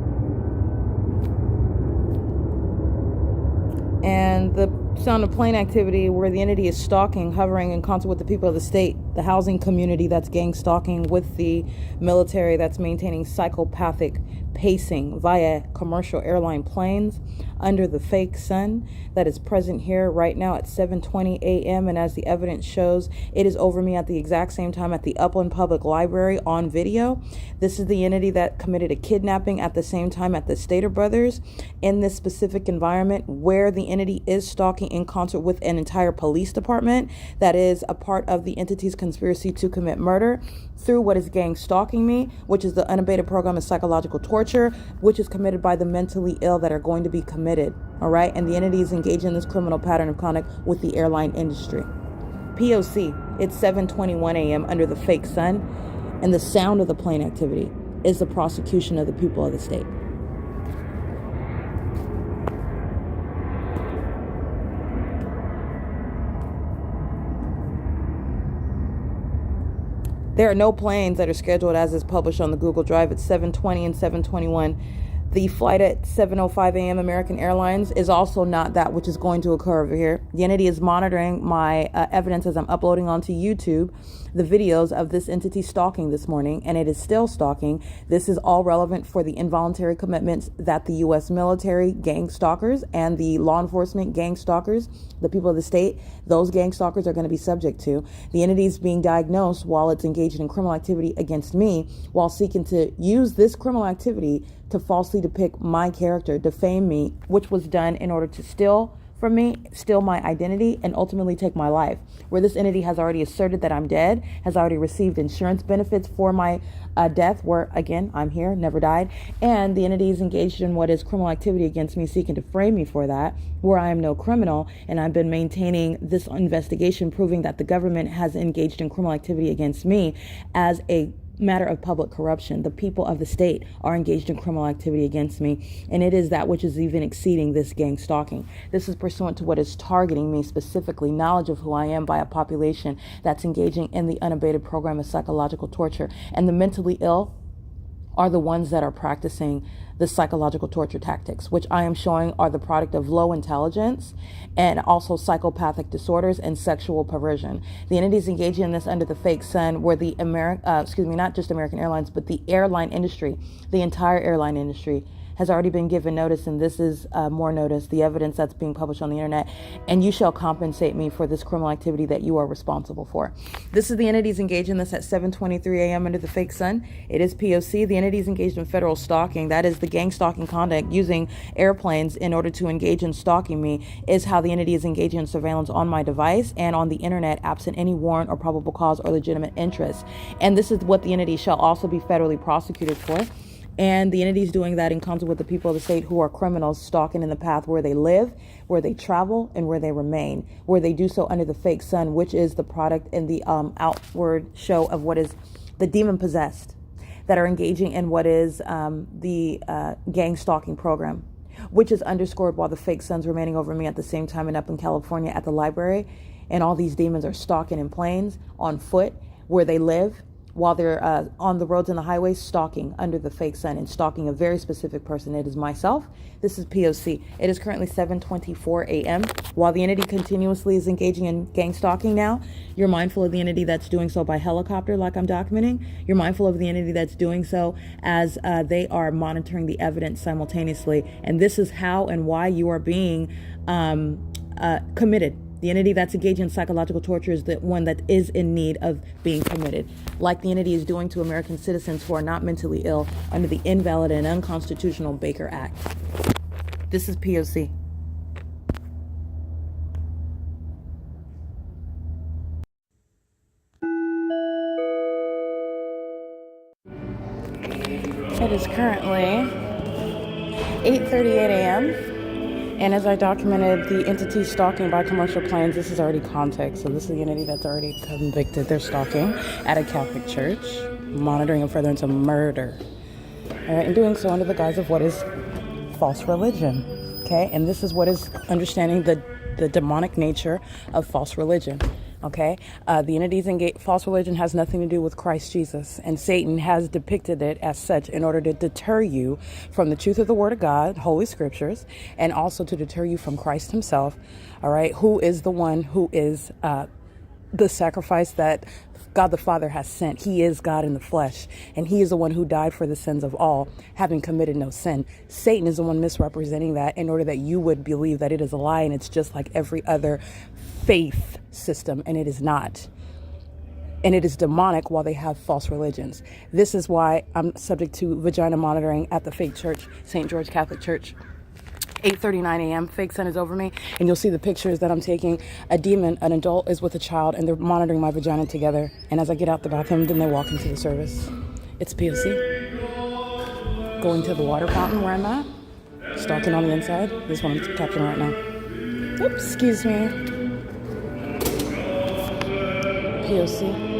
And the sound of plane activity where the entity is stalking, hovering in concert with the people of the state, the housing community that's gang stalking with the military that's maintaining psychopathic pacing via commercial airline planes under the fake sun that is present here right now at 7:20 a.m. And as the evidence shows, it is over me at the exact same time at the Upland Public Library on video. This is the entity that committed a kidnapping at the same time at the Stater Brothers in this specific environment where the entity is stalking in concert with an entire police department that is a part of the entity's conspiracy to commit murder through what is gang stalking me, which is the unabated program of psychological torture, which is committed by the mentally ill that are going to be committed, all right? And the entity is engaged in this criminal pattern of conduct with the airline industry. P.O.C, it's 7:21 a.m. under the fake sun, and the sound of the plane activity is the prosecution of the people of the state. There are no planes that are scheduled as is published on the Google Drive at 7:20 and 7:21. The flight at 7:05 a.m. American Airlines is also not that which is going to occur over here. The entity is monitoring my evidence as I'm uploading onto YouTube the videos of this entity stalking this morning, and it is still stalking. This is all relevant for the involuntary commitments that the U.S. military gang stalkers and the law enforcement gang stalkers, the people of the state, those gang stalkers are going to be subject to. The entity is being diagnosed while it's engaged in criminal activity against me while seeking to use this criminal activity to falsely depict my character, defame me, which was done in order to steal from me, steal my identity, and ultimately take my life. Where this entity has already asserted that I'm dead, has already received insurance benefits for my death, where, again, I'm here, never died, and the entity is engaged in what is criminal activity against me, seeking to frame me for that, where I am no criminal, and I've been maintaining this investigation proving that the government has engaged in criminal activity against me as a matter of public corruption. The people of the state are engaged in criminal activity against me, and it is that which is even exceeding this gang stalking. This is pursuant to what is targeting me specifically, knowledge of who I am by a population that's engaging in the unabated program of psychological torture. And the mentally ill are the ones that are practicing the psychological torture tactics, which I am showing are the product of low intelligence and also psychopathic disorders and sexual perversion. The entities engaging in this under the fake sun were the not just American Airlines, but the airline industry, the entire airline industry has already been given notice, and this is more notice, the evidence that's being published on the internet, and you shall compensate me for this criminal activity that you are responsible for. This is the entities engaged in this at 7:23 a.m. under the fake sun. It is P.O.C. The entities engaged in federal stalking, that is the gang stalking conduct using airplanes in order to engage in stalking me, is how the entity is engaging in surveillance on my device and on the internet absent any warrant or probable cause or legitimate interest. And this is what the entity shall also be federally prosecuted for. And the entities doing that in concert with the people of the state who are criminals, stalking in the path where they live, where they travel, and where they remain, where they do so under the fake sun, which is the product and the outward show of what is the demon possessed that are engaging in what is the gang stalking program, which is underscored while the fake sun's remaining over me at the same time and up in California at the library. And all these demons are stalking in planes, on foot, where they live, while they're on the roads and the highways, stalking under the fake sun and stalking a very specific person. It is myself. This is P.O.C. It is currently 7:24 a.m. While the entity continuously is engaging in gang stalking now, you're mindful of the entity that's doing so by helicopter, like I'm documenting. You're mindful of the entity that's doing so as they are monitoring the evidence simultaneously. And this is how and why you are being committed. The entity that's engaging in psychological torture is the one that is in need of being committed, like the entity is doing to American citizens who are not mentally ill under the invalid and unconstitutional Baker Act. This is P.O.C. It is currently 8:38 a.m. And as I documented the entity stalking by commercial planes, this is already context. So this is the entity that's already convicted. They're stalking at a Catholic church, monitoring and furtherance of murder. All right, and doing so under the guise of what is false religion. Okay, and this is what is understanding the demonic nature of false religion. Okay, the entities and false religion has nothing to do with Christ Jesus, and Satan has depicted it as such in order to deter you from the truth of the Word of God, Holy Scriptures, and also to deter you from Christ Himself. All right, who is the one who is the sacrifice that God the Father has sent. He is God in the flesh, and He is the one who died for the sins of all, having committed no sin. Satan is the one misrepresenting that in order that you would believe that it is a lie and it's just like every other faith system, and it is not. And it is demonic while they have false religions. This is why I'm subject to vagina monitoring at the fake church, St. George Catholic Church. 8:39 a.m. Fake sun is over me, and you'll see the pictures that I'm taking. A demon, an adult, is with a child, and they're monitoring my vagina together. And as I get out the bathroom, then they walk into the service. It's P.O.C. Going to the water fountain where I'm at. Stalking on the inside. This is what I'm capturing right now. Oops, excuse me. P.O.C.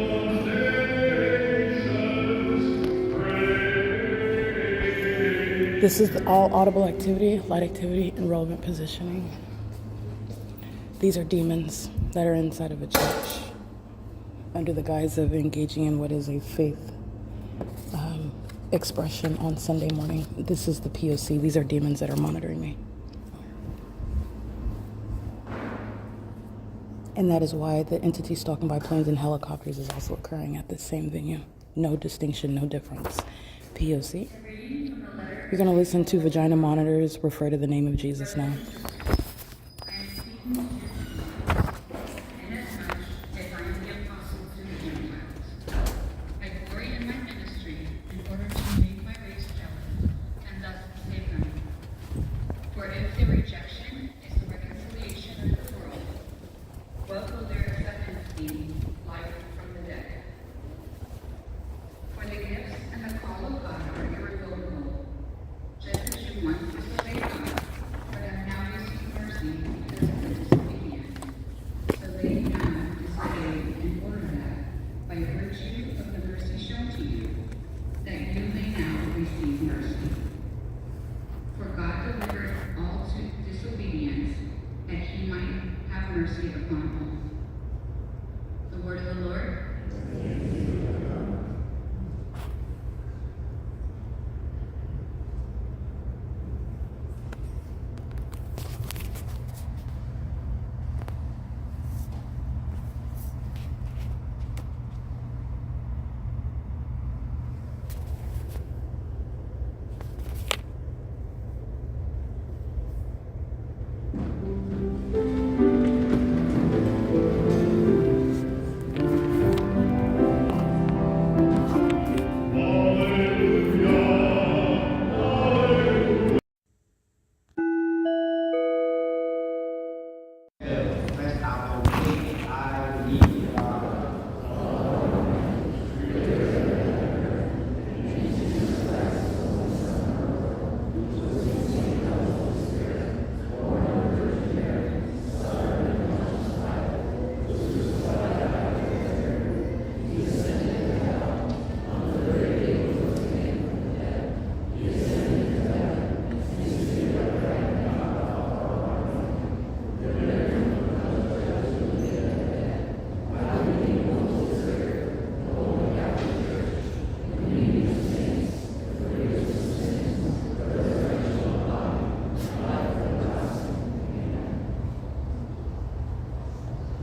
This is all audible activity, light activity, and relevant positioning. These are demons that are inside of a church under the guise of engaging in what is a faith expression on Sunday morning. This is the P.O.C. These are demons that are monitoring me. And that is why the entity stalking by planes and helicopters is also occurring at the same venue. No distinction, no difference. P.O.C. You're going to listen to vagina monitors refer to the name of Jesus now.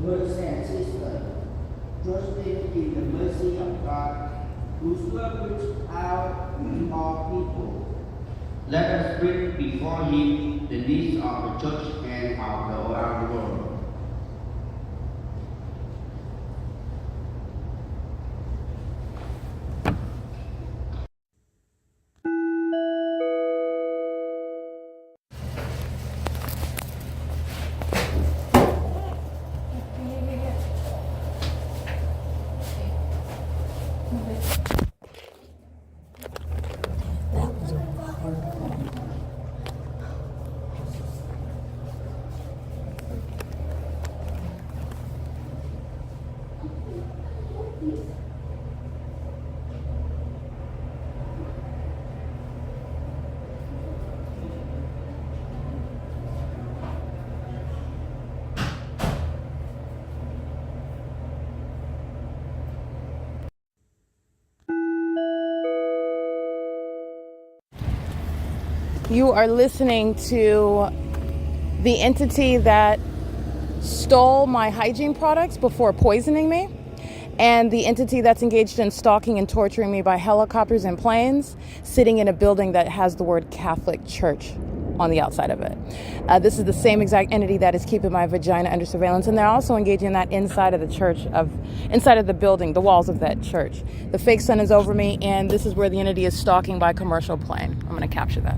Brothers and sisters, trusting in the mercy of God, who reached out to all people. Let us bring before Him the needs of the church and of the world. You are listening to the entity that stole my hygiene products before poisoning me, and the entity that's engaged in stalking and torturing me by helicopters and planes, sitting in a building that has the word Catholic Church on the outside of it. This is the same exact entity that is keeping my vagina under surveillance, and they're also engaging in that inside of the church, inside of the building, the walls of that church. The fake sun is over me, and this is where the entity is stalking by commercial plane. I'm going to capture that.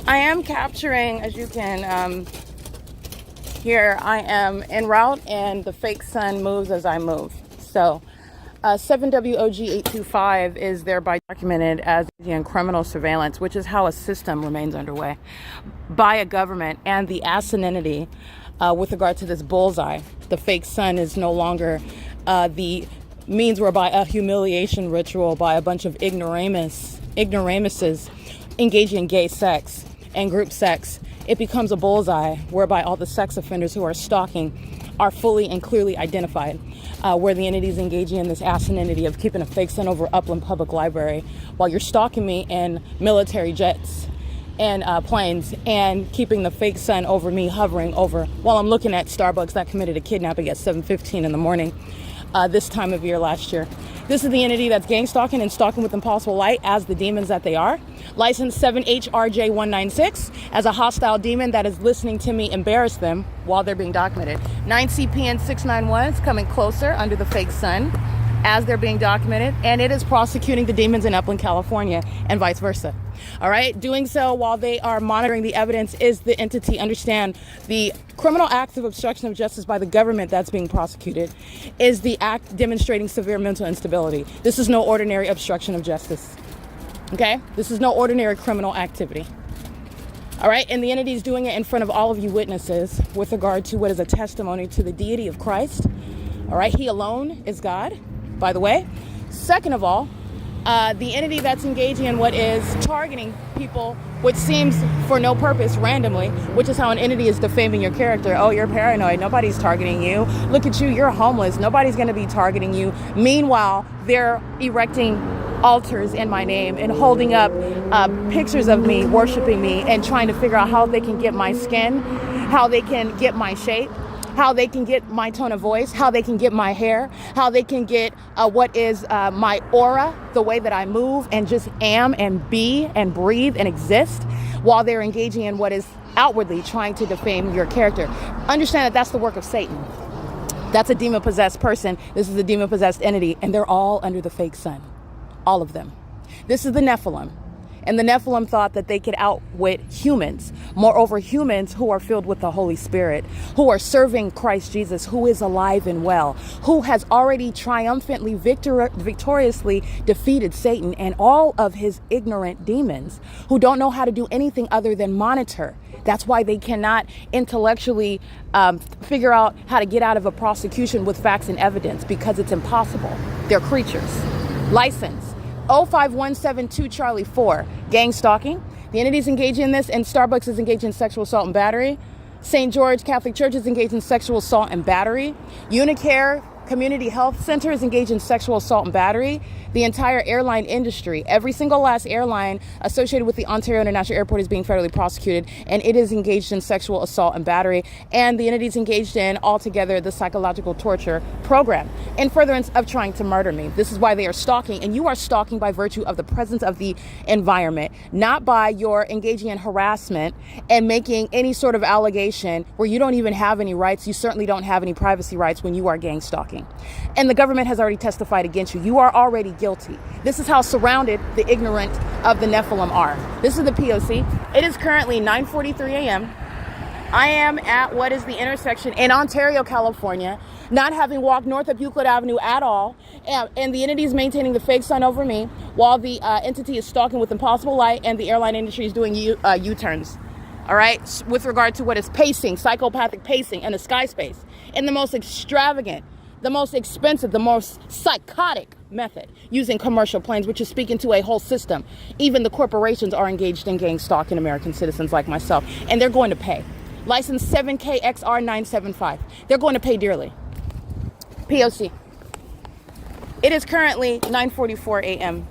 I am capturing, as you can hear, I am en route and the fake sun moves as I move. So 7WOG825 is thereby documented as in criminal surveillance, which is how a system remains underway by a government, and the asininity with regard to this bullseye. The fake sun is no longer the means whereby a humiliation ritual by a bunch of ignoramuses engaging in gay sex and group sex. It becomes a bullseye whereby all the sex offenders who are stalking are fully and clearly identified, where the entity is engaging in this asininity of keeping a fake sun over Upland Public Library while you're stalking me in military jets and planes, and keeping the fake sun over me hovering over while I'm looking at Starbucks that committed a kidnapping at 7:15 in the morning this time of year last year. This is the entity that's gang stalking and stalking with impossible light as the demons that they are. License 7HRJ196 as a hostile demon that is listening to me embarrass them while they're being documented. 9CPN 691 is coming closer under the fake sun as they're being documented, and it is prosecuting the demons in Upland, California, and vice versa. All right, doing so while they are monitoring the evidence is the entity. Understand, the criminal act of obstruction of justice by the government that's being prosecuted is the act demonstrating severe mental instability. This is no ordinary obstruction of justice. Okay, this is no ordinary criminal activity. All right, and the entity is doing it in front of all of you witnesses with regard to what is a testimony to the deity of Christ. All right, he alone is God, by the way. Second of all, the entity that's engaging in what is targeting people, which seems for no purpose, randomly, which is how an entity is defaming your character. Oh, you're paranoid. Nobody's targeting you. Look at you. You're homeless. Nobody's going to be targeting you. Meanwhile, they're erecting altars in my name and holding up pictures of me, worshiping me, and trying to figure out how they can get my skin, how they can get my shape, how they can get my tone of voice, how they can get my hair, how they can get what is my aura, the way that I move and just am and be and breathe and exist, while they're engaging in what is outwardly trying to defame your character. Understand that that's the work of Satan. That's a demon-possessed person. This is a demon-possessed entity, and they're all under the fake sun. All of them. This is the Nephilim. And the Nephilim thought that they could outwit humans. Moreover, humans who are filled with the Holy Spirit, who are serving Christ Jesus, who is alive and well, who has already triumphantly, victoriously defeated Satan and all of his ignorant demons, who don't know how to do anything other than monitor. That's why they cannot intellectually figure out how to get out of a prosecution with facts and evidence, because it's impossible. They're creatures. License 05172 Charlie 4, gang stalking. The entity is engaging in this, and Starbucks is engaged in sexual assault and battery. St. George Catholic Church is engaged in sexual assault and battery. Unicare Community Health Center is engaged in sexual assault and battery. The entire airline industry, every single last airline associated with the Ontario International Airport, is being federally prosecuted, and it is engaged in sexual assault and battery. And the entity is engaged in altogether the psychological torture program in furtherance of trying to murder me. This is why they are stalking, and you are stalking by virtue of the presence of the environment, not by your engaging in harassment and making any sort of allegation where you don't even have any rights. You certainly don't have any privacy rights when you are gang stalking. And the government has already testified against you. You are already guilty. This is how surrounded the ignorant of the Nephilim are. This is the P.O.C. It is currently 9:43 a.m. I am at what is the intersection in Ontario, California, not having walked north of Euclid Avenue at all, and the entity is maintaining the fake sun over me while the entity is stalking with impossible light, and the airline industry is doing U-turns. All right, with regard to what is pacing, psychopathic pacing in the sky space, in the most extravagant, the most expensive, the most psychotic method, using commercial planes, which is speaking to a whole system. Even the corporations are engaged in gang stalking American citizens like myself, and they're going to pay. License 7KXR975. They're going to pay dearly. P.O.C. It is currently 9:44 a.m.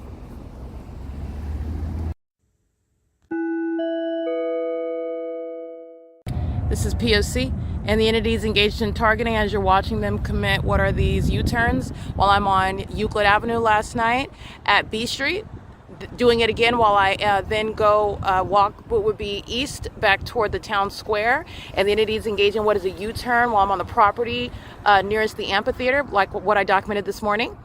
This is P.O.C. and the entity is engaged in targeting as you're watching them commit what are these U-turns while I'm on Euclid Avenue last night at B Street, doing it again while I then go walk what would be east back toward the town square, and the entity is engaged in what is a U-turn while I'm on the property nearest the amphitheater, like what I documented this morning.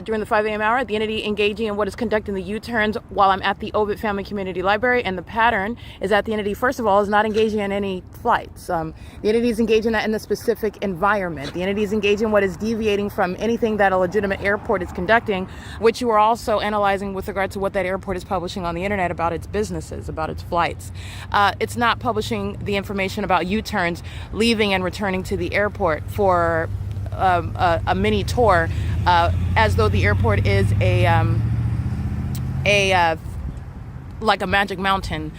During the 5 a.m. hour, the entity engaging in what is conducting the U-turns while I'm at the OVITT Family Community Library, and the pattern is that the entity, first of all, is not engaging in any flights. The entity is engaging that in the specific environment. The entity is engaging in what is deviating from anything that a legitimate airport is conducting, which you are also analyzing with regard to what that airport is publishing on the internet about its businesses, about its flights. It's not publishing the information about U-turns leaving and returning to the airport for a mini tour, as though the airport is like a Magic Mountain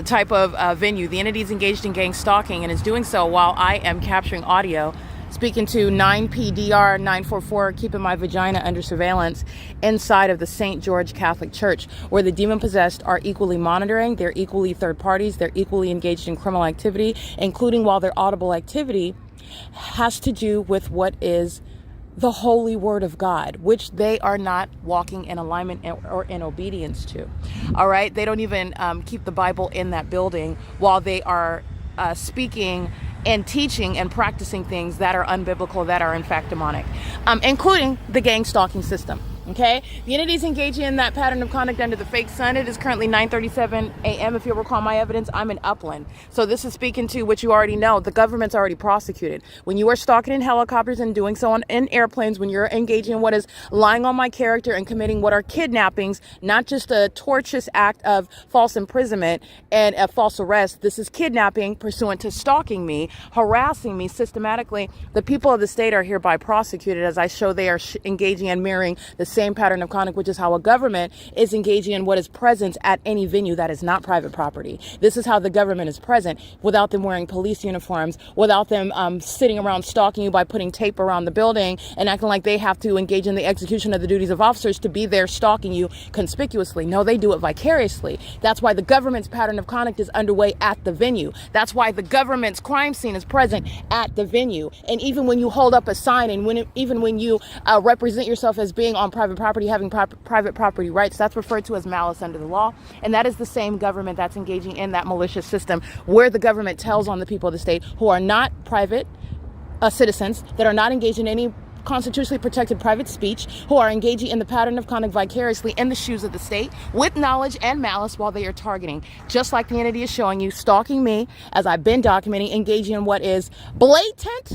type of venue. The entity is engaged in gang stalking and is doing so while I am capturing audio speaking to 9PDR 944, keeping my vagina under surveillance inside of the St. George Catholic Church, where the demon-possessed are equally monitoring, they're equally third parties, they're equally engaged in criminal activity, including while their audible activity has to do with what is the holy word of God, which they are not walking in alignment or in obedience to. All right. They don't even keep the Bible in that building while they are speaking and teaching and practicing things that are unbiblical, that are in fact demonic, including the gang stalking system. Okay, the entity is engaging in that pattern of conduct under the fake sun. It is currently 9:37 a.m. If you'll recall my evidence, I'm in Upland. So this is speaking to what you already know. The government's already prosecuted. When you are stalking in helicopters and doing so in airplanes, when you're engaging in what is lying on my character and committing what are kidnappings, not just a tortious act of false imprisonment and a false arrest. This is kidnapping pursuant to stalking me, harassing me systematically. The people of the state are hereby prosecuted, as I show they are engaging and mirroring the same pattern of conduct, which is how a government is engaging in what is present at any venue that is not private property. This is how the government is present without them wearing police uniforms, without them sitting around stalking you by putting tape around the building and acting like they have to engage in the execution of the duties of officers to be there stalking you conspicuously. No, they do it vicariously. That's why the government's pattern of conduct is underway at the venue. That's why the government's crime scene is present at the venue. And even when you hold up a sign and even when you represent yourself as being on private property, having private property rights, that's referred to as malice under the law. And that is the same government that's engaging in that malicious system where the government tells on the people of the state who are not private citizens, that are not engaged in any constitutionally protected private speech, who are engaging in the pattern of conduct vicariously in the shoes of the state with knowledge and malice while they are targeting, just like the entity is showing you, stalking me as I've been documenting, engaging in what is blatant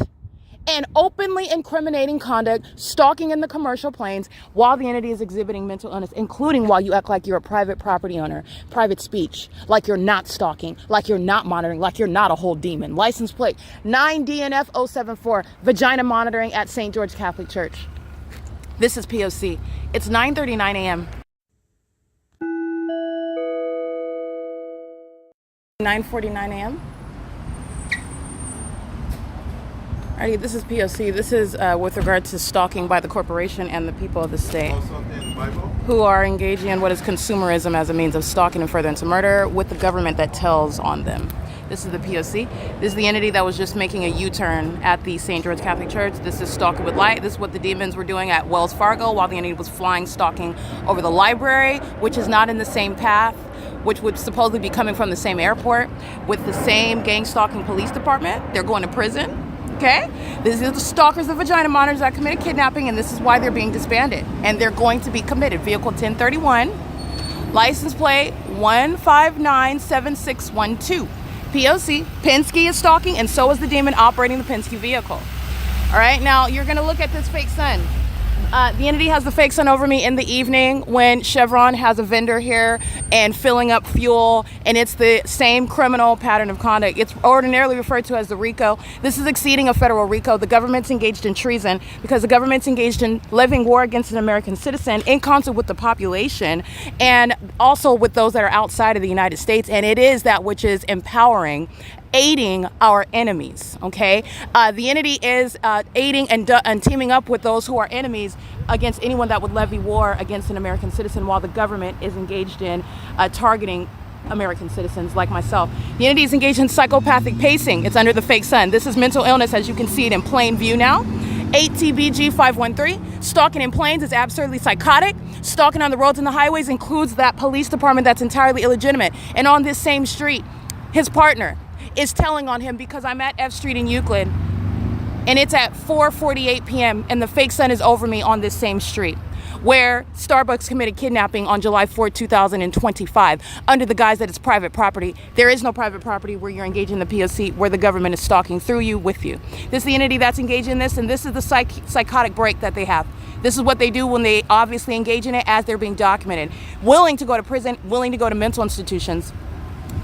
and openly incriminating conduct, stalking in the commercial planes while the entity is exhibiting mental illness, including while you act like you're a private property owner, private speech, like you're not stalking, like you're not monitoring, like you're not a whole demon. License plate 9DNF 074, vagina monitoring at St. George Catholic Church. This is P.O.C. It's 9:39 a.m. 9:49 a.m. Alrighty, this is P.O.C. This is with regard to stalking by the corporation and the people of the state who are engaging in what is consumerism as a means of stalking and furtherance of murder with the government that tells on them. This is the P.O.C. This is the entity that was just making a U-turn at the St. George Catholic Church. This is Stalking with Light. This is what the demons were doing at Wells Fargo while the entity was flying, stalking over the library, which is not in the same path, which would supposedly be coming from the same airport with the same gang stalking police department. They're going to prison. Okay, this is the stalkers, the vagina monitors that committed kidnapping, and this is why they're being disbanded. And they're going to be committed. Vehicle 1031, license plate 1597612. P.O.C. Penske is stalking, and so is the demon operating the Penske vehicle. All right, now you're going to look at this fake sun. The entity has the fake sun over me in the evening when Chevron has a vendor here and filling up fuel, and it's the same criminal pattern of conduct. It's ordinarily referred to as the RICO. This is exceeding a federal RICO. The government's engaged in treason because the government's engaged in levying war against an American citizen in concert with the population and also with those that are outside of the United States, and it is that which is empowering, aiding our enemies. Okay, the entity is aiding and teaming up with those who are enemies against anyone that would levy war against an American citizen, while the government is engaged in targeting American citizens like myself. The entity is engaged in psychopathic pacing. It's under the fake sun. This is mental illness, as you can see it in plain view now. 8TBG 513. Stalking in planes is absurdly psychotic. Stalking on the roads and the highways includes that police department that's entirely illegitimate. And on this same street, his partner is telling on him because I'm at F Street in Euclid and it's at 4:48 p.m. and the fake sun is over me on this same street where Starbucks committed kidnapping on July 4, 2025 under the guise that it's private property. There is no private property where you're engaging in the P.O.C. where the government is stalking through you, with you. This is the entity that's engaged in this, and this is the psychotic break that they have. This is what they do when they obviously engage in it as they're being documented. Willing to go to prison, willing to go to mental institutions.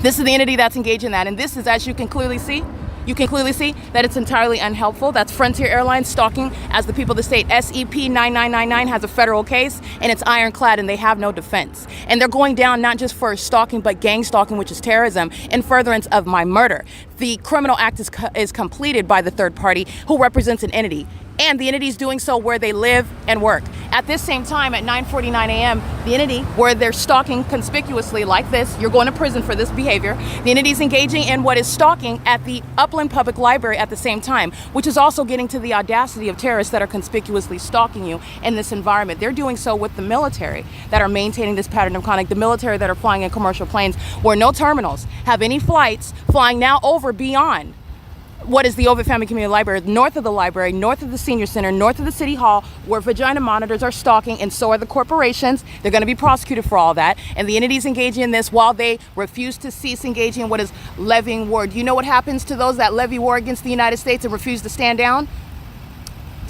This is the entity that's engaged in that. And this is, as you can clearly see, You can clearly see that it's entirely unhelpful. That's Frontier Airlines stalking as the people of the state. SEP 9999 has a federal case, and it's ironclad, and they have no defense. And they're going down not just for stalking, but gang stalking, which is terrorism, in furtherance of my murder. The criminal act is completed by the third party who represents an entity. And the entity is doing so where they live and work. At this same time, at 9:49 a.m., the entity where they're stalking conspicuously like this, you're going to prison for this behavior. The entity is engaging in what is stalking at the Upland Public Library at the same time, which is also getting to the audacity of terrorists that are conspicuously stalking you in this environment. They're doing so with the military that are maintaining this pattern of conduct, the military that are flying in commercial planes where no terminals have any flights flying now over beyond what is the OVITT Family Community Library, north of the library, north of the senior center, north of the city hall, where vagina monitors are stalking, and so are the corporations. They're going to be prosecuted for all that. And the entities engaging in this while they refuse to cease engaging in what is levying war. Do you know what happens to those that levy war against the United States and refuse to stand down?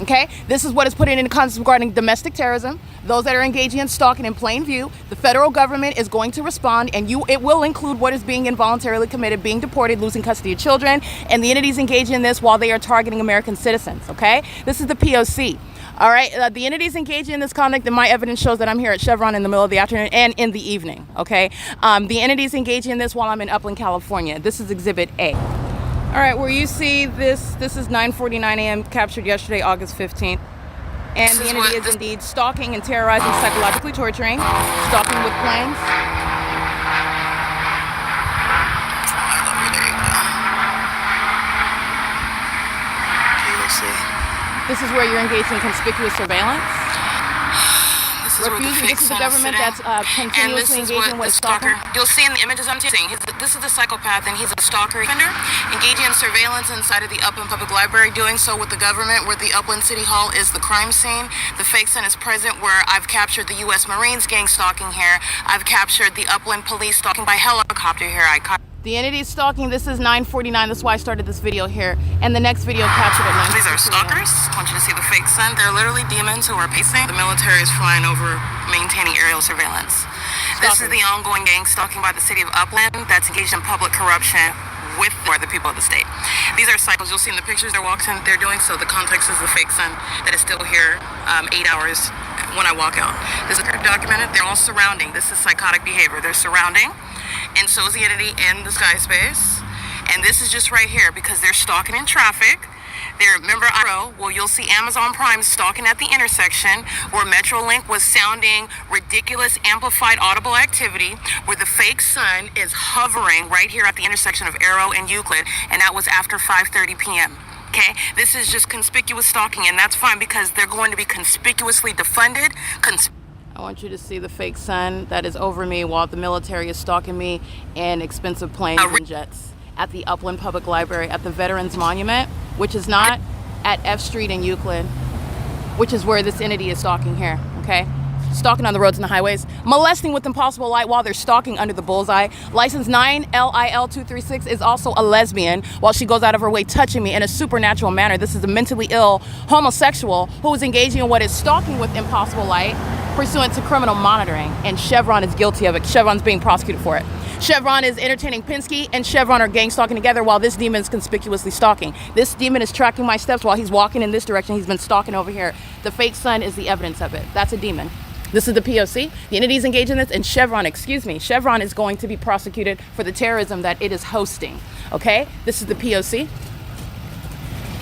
Okay, this is what is put in context regarding domestic terrorism. Those that are engaging in stalking in plain view, the federal government is going to respond, and it will include what is being involuntarily committed, being deported, losing custody of children, and the entities engaging in this while they are targeting American citizens. Okay, this is the P.O.C. All right, the entities engaging in this conduct, and my evidence shows that I'm here at Chevron in the middle of the afternoon and in the evening. Okay, the entities engaging in this while I'm in Upland, California. This is Exhibit A. All right, where you see this is 9:49 a.m. captured yesterday, August 15th. And the entity is indeed stalking and terrorizing, psychologically torturing, stalking with planes. This is where you're engaged in conspicuous surveillance. This is the government that's continuously engaging with stalker. You'll see in the images I'm taking, this is the psychopath, and he's a stalker offender, engaging in surveillance inside of the Upland Public Library, doing so with the government, where the Upland City Hall is the crime scene. The fake son is present, where I've captured the U.S. Marines gang stalking here. I've captured the Upland Police stalking by helicopter here. The entity is stalking. This is 9:49. That's why I started this video here. And the next video captured at 9:49. These are stalkers. I want you to see the fake son. They're literally demons who are pacing. The military is flying over, maintaining aerial surveillance. This is the ongoing gang stalking by the city of Upland that's engaged in public corruption with the people of the state. These are cycles. You'll see in the pictures they're doing so. The context is the fake son that is still here 8 hours when I walk out. This is documented. They're all surrounding. This is psychotic behavior. They're surrounding. And so is the entity in the sky space. And this is just right here because they're stalking in traffic. Remember I.I.S? Well, you'll see Amazon Prime stalking at the intersection where Metrolink was sounding ridiculous, amplified, audible activity, where the fake sun is hovering right here at the intersection of Arrow and Euclid, and that was after 5:30 p.m. Okay, this is just conspicuous stalking, and that's fine because they're going to be conspicuously defunded. I want you to see the fake sun that is over me while the military is stalking me in expensive planes and jets at the Upland Public Library, at the Veterans Monument, which is not at F Street in Euclid, which is where this entity is stalking here, okay? Stalking on the roads and the highways, molesting with impossible light while they're stalking under the bullseye. License 9LIL236 is also a lesbian while she goes out of her way touching me in a supernatural manner. This is a mentally ill homosexual who is engaging in what is stalking with impossible light pursuant to criminal monitoring, and Chevron is guilty of it. Chevron's being prosecuted for it. Chevron is entertaining P.O.C, and Chevron are gang stalking together while this demon is conspicuously stalking. This demon is tracking my steps while he's walking in this direction. He's been stalking over here. The fake sun is the evidence of it. That's a demon. This is the P.O.C. The entities engaged in this, and Chevron is going to be prosecuted for the terrorism that it is hosting. Okay? This is the P.O.C.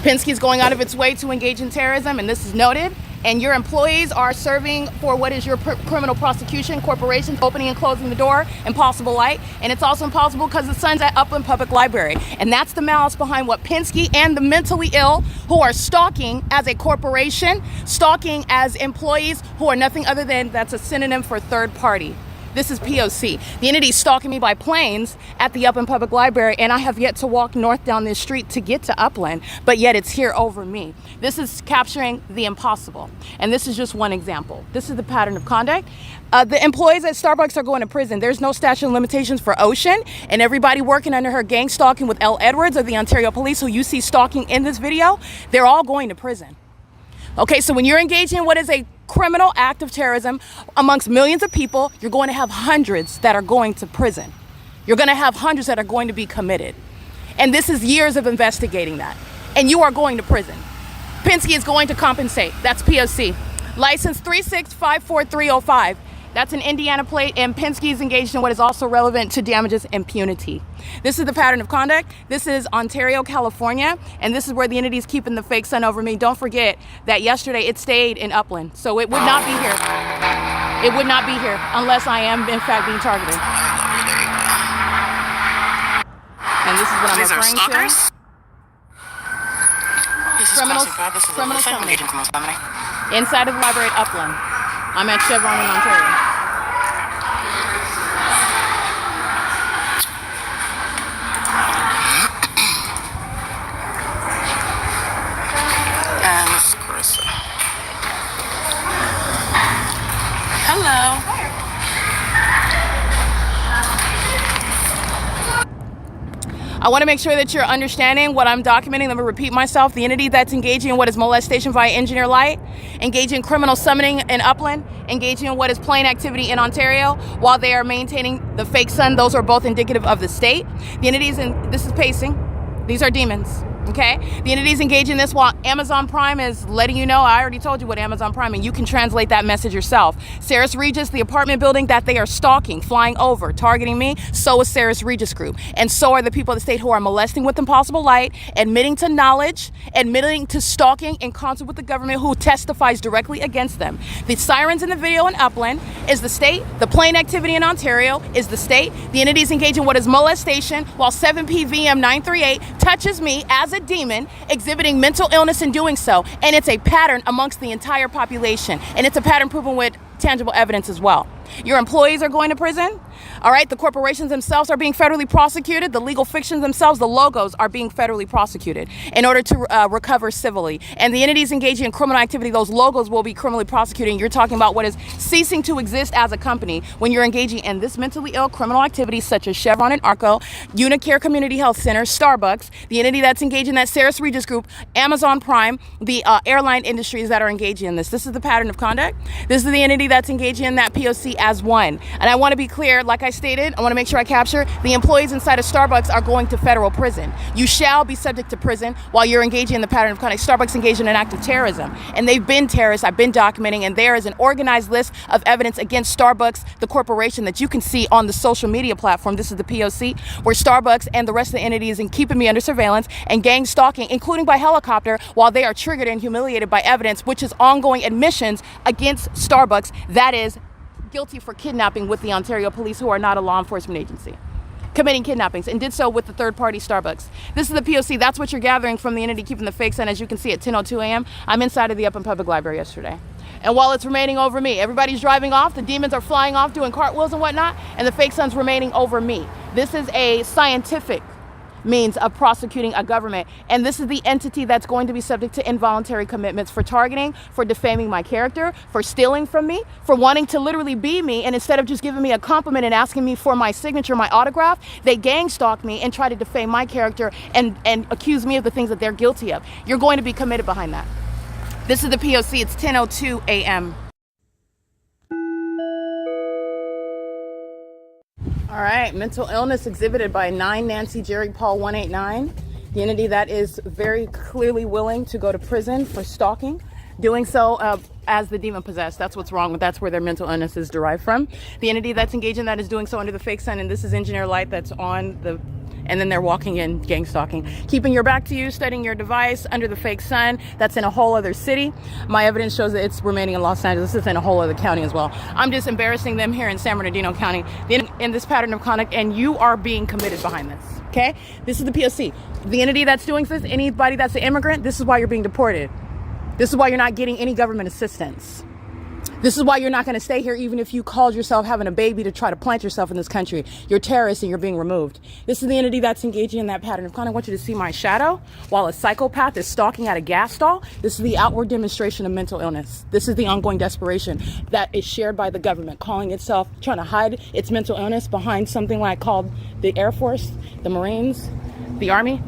P.O.C is going out of its way to engage in terrorism, and this is noted. And your employees are serving for what is your criminal prosecution, corporations opening and closing the door, impossible light. And it's also impossible because the sun's at Upland Public Library. And that's the malice behind what P.O.C and the mentally ill who are stalking as a corporation, stalking as employees who are nothing other than, that's a synonym for third party. This is P.O.C. The entity is stalking me by planes at the Upland Public Library, and I have yet to walk north down this street to get to Upland, but yet it's here over me. This is capturing the impossible, and this is just one example. This is the pattern of conduct. The employees at Starbucks are going to prison. There's no statute of limitations for Ocean, and everybody working under her gang stalking with L. Edwards of the Ontario Police, who you see stalking in this video, they're all going to prison. Okay, so when you're engaging in what is a criminal act of terrorism amongst millions of people, you're going to have hundreds that are going to prison. You're going to have hundreds that are going to be committed. And this is years of investigating that. And you are going to prison. Penske is going to compensate. That's P.O.C. License 3654305. That's an Indiana plate, and Penske is engaged in what is also relevant to damages impunity. This is the pattern of conduct. This is Ontario, California, and this is where the entity is keeping the fake sun over me. Don't forget that yesterday it stayed in Upland, so it would not be here. It would not be here unless I am, in fact, being targeted. And this is what I'm referring to. Criminal summoning. Inside of the library at Upland. I'm at Chevron in Ontario. And Miss Carissa. Hello. I want to make sure that you're understanding what I'm documenting. Let me repeat myself. The entity that's engaging in what is molestation via engineer light, engaging in criminal summoning in Upland, engaging in what is plain activity in Ontario, while they are maintaining the fake sun. Those are both indicative of the state. The entities, and this is pacing. These are demons. Okay, the entities engaging in this while Amazon Prime is letting you know. I already told you what Amazon Prime, and you can translate that message yourself. Saris Regis, the apartment building that they are stalking, flying over, targeting me, so is Saris Regis Group. And so are the people of the state who are molesting with impossible light, admitting to knowledge, admitting to stalking in concert with the government who testifies directly against them. The sirens in the video in Upland is the state. The plain activity in Ontario is the state. The entities engaging in what is molestation while 7PVM 938 touches me as a demon exhibiting mental illness in doing so, and it's a pattern amongst the entire population, and it's a pattern proven with tangible evidence as well. Your employees are going to prison. All right, the corporations themselves are being federally prosecuted. The legal fictions themselves, the logos, are being federally prosecuted in order to recover civilly. And the entities engaging in criminal activity, those logos will be criminally prosecuted. You're talking about what is ceasing to exist as a company when you're engaging in this mentally ill criminal activity such as Chevron and ARCO, Unicare Community Health Center, Starbucks, the entity that's engaging in that Saris Regis Group, Amazon Prime, the airline industries that are engaging in this. This is the pattern of conduct. This is the entity that's engaging in that P.O.C. as one. And I want to be clear, like I stated, I want to make sure I capture the employees inside of Starbucks are going to federal prison. You shall be subject to prison while you're engaging in the pattern of conduct. Starbucks engaged in an act of terrorism, and they've been terrorists. I've been documenting, and there is an organized list of evidence against Starbucks, the corporation, that you can see on the social media platform. This is the P.O.C., where Starbucks and the rest of the entities are keeping me under surveillance and gang stalking, including by helicopter, while they are triggered and humiliated by evidence, which is ongoing admissions against Starbucks that is guilty for kidnapping with the Ontario police, who are not a law enforcement agency, committing kidnappings, and did so with the third-party Starbucks. This is the P.O.C. That's what you're gathering from the entity keeping the fake sun. As you can see, at 10:02 a.m., I'm inside of the Upland Public Library yesterday. And while it's remaining over me, everybody's driving off, the demons are flying off, doing cartwheels and whatnot, and the fake sun's remaining over me. This is a scientific means of prosecuting a government, and this is the entity that's going to be subject to involuntary commitments for targeting, for defaming my character, for stealing from me, for wanting to literally be me, and instead of just giving me a compliment and asking me for my signature, my autograph, they gang stalk me and try to defame my character and accuse me of the things that they're guilty of. You're going to be committed behind that. This is the P.O.C. It's 10:02 a.m. All right, mental illness exhibited by 9 Nancy Jerry Paul 189, the entity that is very clearly willing to go to prison for stalking, doing so as the demon possessed. That's what's wrong. That's where their mental illness is derived from. The entity that's engaged in that is doing so under the fake sun, and this is engineer light that's on the, and then they're walking in gang stalking, keeping your back to you, studying your device under the fake sun. That's in a whole other city. My evidence shows that it's remaining in Los Angeles. It's in a whole other county as well. I'm just embarrassing them here in San Bernardino County in this pattern of conduct, and you are being committed behind this. Okay, this is the P.O.C. The entity that's doing this, anybody that's an immigrant, this is why you're being deported. This is why you're not getting any government assistance. This is why you're not going to stay here even if you called yourself having a baby to try to plant yourself in this country. You're terrorists and you're being removed. This is the entity that's engaging in that pattern of conduct. I want you to see my shadow while a psychopath is stalking at a gas stall. This is the outward demonstration of mental illness. This is the ongoing desperation that is shared by the government, calling itself, trying to hide its mental illness behind something like called the Air Force, the Marines, the Army.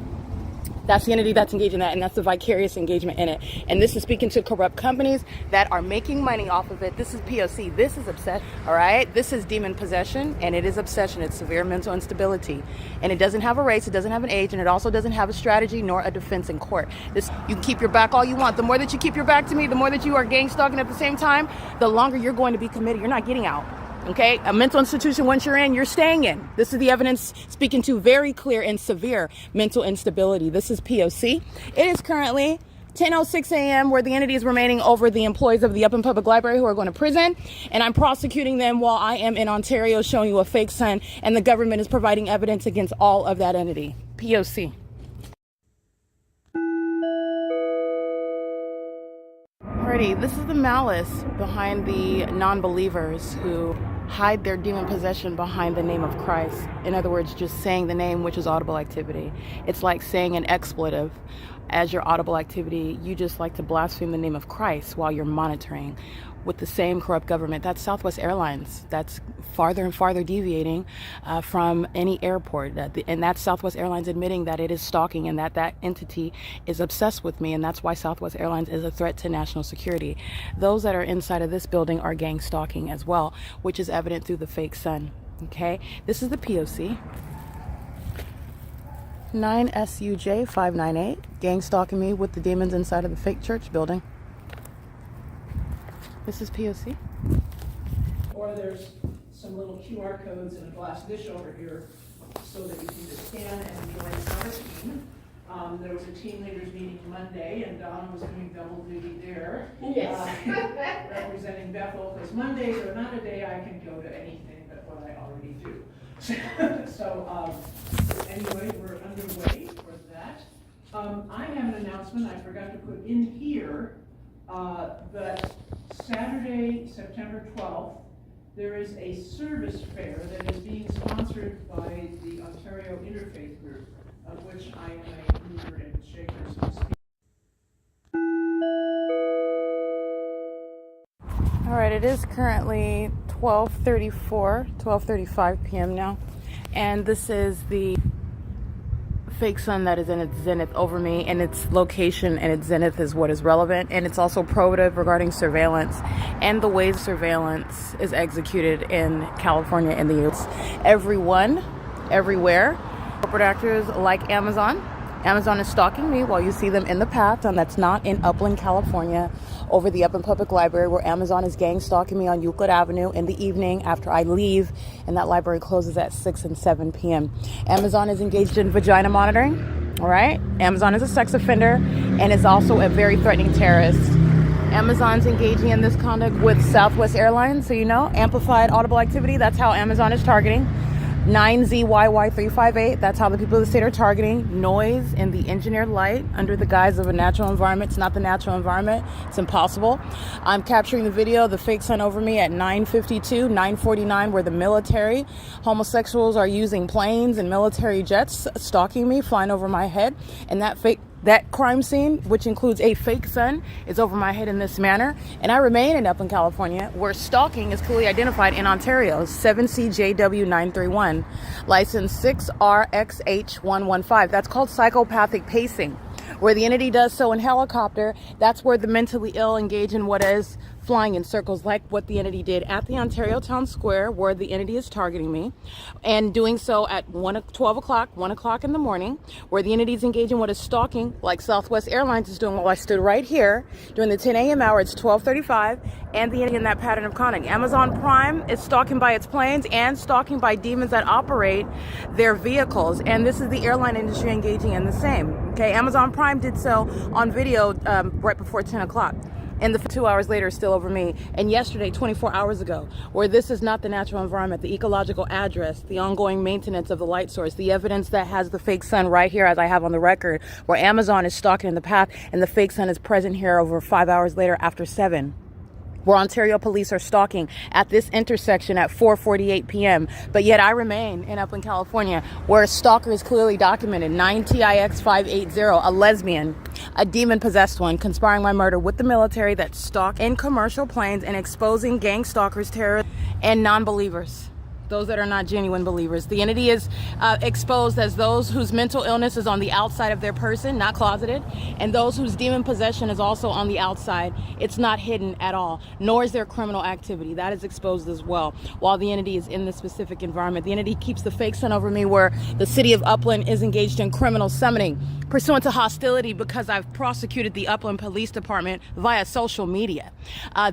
That's the entity that's engaged in that, and that's the vicarious engagement in it. And this is speaking to corrupt companies that are making money off of it. This is P.O.C. This is obsession, all right? This is demon possession, and it is obsession. It's severe mental instability. And it doesn't have a race, it doesn't have an age, and it also doesn't have a strategy nor a defense in court. This, you can keep your back all you want. The more that you keep your back to me, the more that you are gang stalking at the same time, the longer you're going to be committed. You're not getting out. Okay, a mental institution, once you're in, you're staying in. This is the evidence speaking to very clear and severe mental instability. This is P.O.C. It is currently 10:06 a.m. where the entity is remaining over the employees of the Upland Public Library who are going to prison, and I'm prosecuting them while I am in Ontario showing you a fake son, and the government is providing evidence against all of that entity. P.O.C. Alrighty, this is the malice behind the non-believers who hide their demon possession behind the name of Christ. In other words, just saying the name, which is audible activity. It's like saying an expletive as your audible activity. You just like to blaspheme the name of Christ while you're monitoring with the same corrupt government. That's Southwest Airlines. That's farther and farther deviating from any airport. And that's Southwest Airlines admitting that it is stalking and that entity is obsessed with me. And that's why Southwest Airlines is a threat to national security. Those that are inside of this building are gang stalking as well, which is evident through the fake sun. Okay, this is the P.O.C. 9SUJ598, gang stalking me with the demons inside of the fake church building. This is P.O.C. Or there's some little QR codes in a glass dish over here so that you can just scan and join our team. There was a team leaders meeting Monday, and Donna was doing double duty there. Yes. Representing Bethel, because Mondays are not a day I can go to anything but what I already do. So anyway, we're underway for that. I have an announcement I forgot to put in here, but Saturday, September 12th, there is a service fair that is being sponsored by the Ontario Interfaith Group, of which I am a mover and shaker, so to speak. All right, it is currently 12:35 p.m. now, and this is the fake sun that is in its zenith over me, and its location and its zenith is what is relevant, and it's also probative regarding surveillance and the ways surveillance is executed in California and the U.S. Everyone, everywhere, corporate actors like Amazon is stalking me while you see them in the path, and that's not in Upland, California, over the Upland Public Library, where Amazon is gang stalking me on Euclid Avenue in the evening after I leave, and that library closes at 6 and 7 p.m. Amazon is engaged in vagina monitoring, all right? Amazon is a sex offender and is also a very threatening terrorist. Amazon's engaging in this conduct with Southwest Airlines, so you know, amplified audible activity, that's how Amazon is targeting. 9ZYY358, that's how the people of the state are targeting. Noise in the engineered light under the guise of a natural environment. It's not the natural environment. It's impossible. I'm capturing the video, the fake sun over me at 9:52, 9:49, where the military, homosexuals are using planes and military jets stalking me, flying over my head. And that crime scene, which includes a fake sun, is over my head in this manner. And I remain in Upland, California, where stalking is clearly identified in Ontario, 7CJW931, license 6RXH115. That's called psychopathic pacing. Where the entity does so in helicopter, that's where the mentally ill engage in what is flying in circles, like what the entity did at the Ontario Town Square, where the entity is targeting me, and doing so at 1 o'clock in the morning, where the entity is engaging what is stalking, like Southwest Airlines is doing while I stood right here during the 10 a.m. hour. It's 12:35, and the entity in that pattern of conduct. Amazon Prime is stalking by its planes and stalking by demons that operate their vehicles, and this is the airline industry engaging in the same. Okay, Amazon Prime did so on video right before 10 o'clock. And the 2 hours later is still over me. And yesterday, 24 hours ago, where this is not the natural environment, the ecological address, the ongoing maintenance of the light source, the evidence that has the fake sun right here, as I have on the record, where Amazon is stalking in the path, and the fake sun is present here over 5 hours later after 7. Where Ontario police are stalking at this intersection at 4:48 p.m. But yet I remain in Upland, California, where a stalker is clearly documented, 9TIX580, a lesbian, a demon-possessed one, conspiring my murder with the military that stalk in commercial planes and exposing gang stalkers, terrorists, and non-believers. those that are not genuine believers. The entity is exposed as those whose mental illness is on the outside of their person, not closeted, and those whose demon possession is also on the outside. It's not hidden at all, nor is there criminal activity. That is exposed as well, while the entity is in the specific environment. The entity keeps the fake sun over me where the city of Upland is engaged in criminal summoning pursuant to hostility because I've prosecuted the Upland Police Department via social media.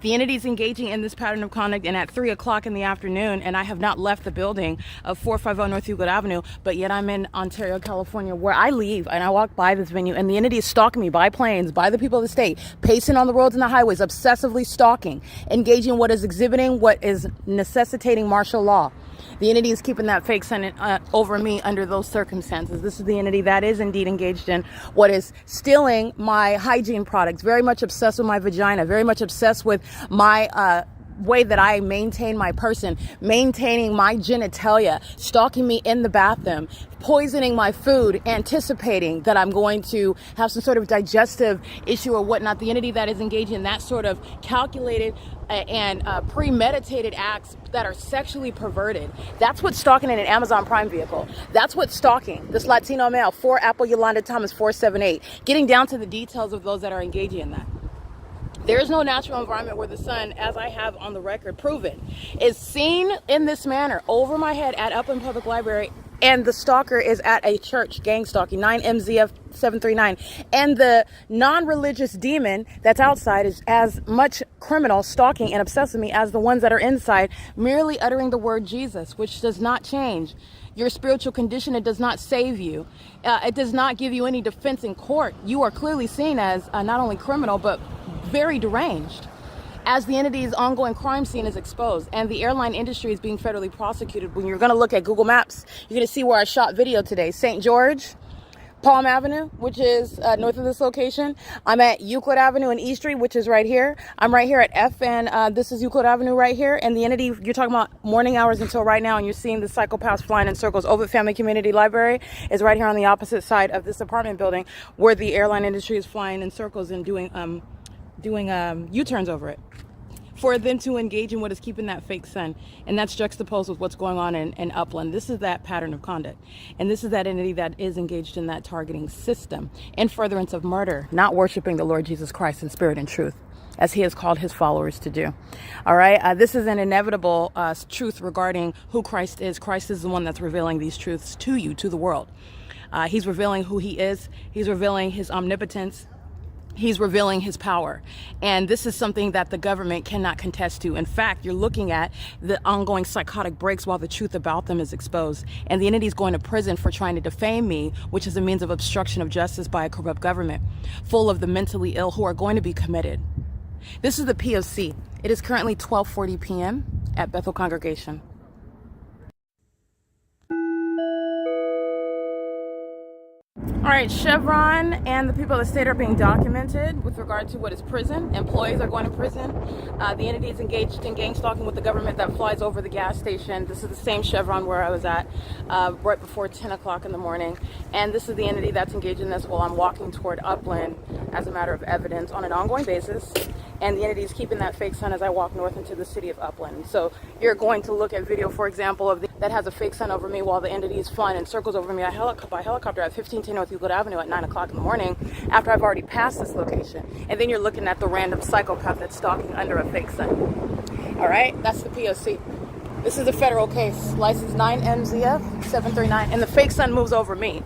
The entity is engaging in this pattern of conduct, and at 3 o'clock in the afternoon, and I have not left the building of 450 North Euclid Avenue, but yet I'm in Ontario, California, where I leave and I walk by this venue, and the entity is stalking me by planes, by the people of the state, pacing on the roads and the highways, obsessively stalking, engaging what is exhibiting, what is necessitating martial law. The entity is keeping that fake sun over me under those circumstances. This is the entity that is indeed engaged in what is stealing my hygiene products, very much obsessed with my vagina, very much obsessed with my way that I maintain my person, maintaining my genitalia, stalking me in the bathroom, poisoning my food, anticipating that I'm going to have some sort of digestive issue or whatnot. The entity that is engaged in that sort of calculated and premeditated acts that are sexually perverted. That's what's stalking in an Amazon Prime vehicle. That's what's stalking this Latino male, 4 Apple Yolanda Thomas 478, getting down to the details of those that are engaging in that. There is no natural environment where the sun, as I have on the record proven, is seen in this manner over my head at Upland Public Library, and the stalker is at a church, gang stalking, 9 MZF 739. And the non-religious demon that's outside is as much criminal, stalking and obsessing me as the ones that are inside, merely uttering the word Jesus, which does not change your spiritual condition. It does not save you. It does not give you any defense in court. You are clearly seen as not only criminal, but very deranged, as the entity's ongoing crime scene is exposed, and the airline industry is being federally prosecuted. When you're going to look at Google Maps, you're going to see where I shot video today. St. George, Palm Avenue, which is north of this location. I'm at Euclid Avenue and E Street, which is right here. I'm right here at F, and this is Euclid Avenue right here. And the entity, you're talking about morning hours until right now, and you're seeing the psychopaths flying in circles. OVITT Family Community Library is right here on the opposite side of this apartment building, where the airline industry is flying in circles and doing U-turns over it, for them to engage in what is keeping that fake sun. And that's juxtaposed with what's going on in Upland. This is that pattern of conduct. And this is that entity that is engaged in that targeting system in furtherance of murder, not worshiping the Lord Jesus Christ in spirit and truth, as he has called his followers to do. All right. This is an inevitable truth regarding who Christ is. Christ is the one that's revealing these truths to you, to the world. He's revealing who he is. He's revealing his omnipotence. He's revealing his power. And this is something that the government cannot contest to. In fact, you're looking at the ongoing psychotic breaks while the truth about them is exposed. And the entity is going to prison for trying to defame me, which is a means of obstruction of justice by a corrupt government, full of the mentally ill who are going to be committed. This is the P.O.C. It is currently 12:40 p.m. at Bethel Congregation. All right, Chevron and the people of the state are being documented with regard to what is prison. Employees are going to prison. The entity is engaged in gang stalking with the government that flies over the gas station. This is the same Chevron where I was at right before 10 o'clock in the morning. And this is the entity that's engaged in this while I'm walking toward Upland as a matter of evidence on an ongoing basis. And the entity is keeping that fake sun as I walk north into the city of Upland. So you're going to look at video, for example, of that has a fake sun over me while the entity is flying in circles over me by helicopter at 1510 North Euclid Avenue at 9 o'clock in the morning after I've already passed this location. And then you're looking at the random psychopath that's stalking under a fake sun. All right, that's the P.O.C. This is a federal case, license 9 MZF 739, and the fake sun moves over me.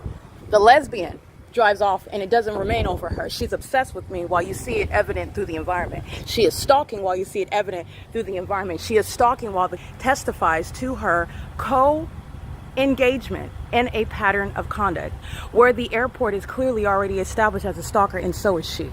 The lesbian drives off and it doesn't remain over her. She's obsessed with me while you see it evident through the environment. She is stalking while you see it evident through the environment. She is stalking while it testifies to her co-engagement in a pattern of conduct where the airport is clearly already established as a stalker, and so is she.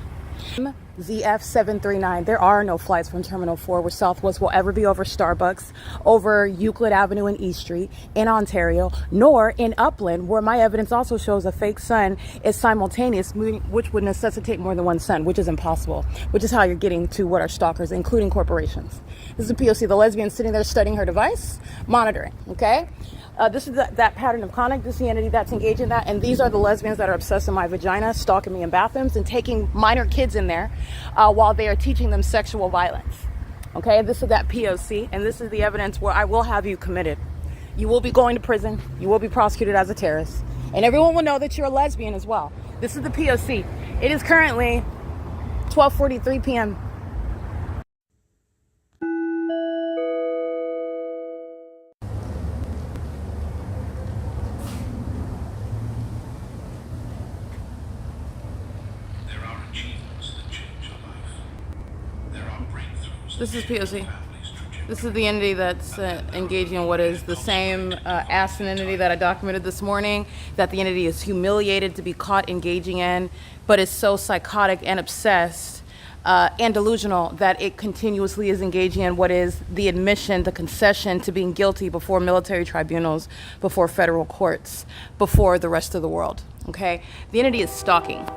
ZF 739. There are no flights from Terminal 4 where Southwest will ever be over Starbucks, over Euclid Avenue and E Street in Ontario, nor in Upland, where my evidence also shows a fake sun is simultaneous, which would necessitate more than one sun, which is impossible, which is how you're getting to what are stalkers, including corporations. This is a P.O.C. The lesbian sitting there studying her device, monitoring, okay? This is that pattern of conduct. This is the entity that's engaged in that. And these are the lesbians that are obsessed with my vagina, stalking me in bathrooms, and taking minor kids in there while they are teaching them sexual violence. Okay, this is that P.O.C. And this is the evidence where I will have you committed You will be going to prison. You will be prosecuted as a terrorist. And everyone will know that you're a lesbian as well. This is the P.O.C. It is currently 12:43 p.m. There are achievements that change your life. There are breakthroughs. This is P.O.C. Family's trajectory. This is the entity that's engaging in what is the same ASIN entity that I documented this morning, that the entity is humiliated to be caught engaging in, but is so psychotic and obsessed and delusional that it continuously is engaging in what is the admission, the concession to being guilty before military tribunals, before federal courts, before the rest of the world, okay? The entity is stalking.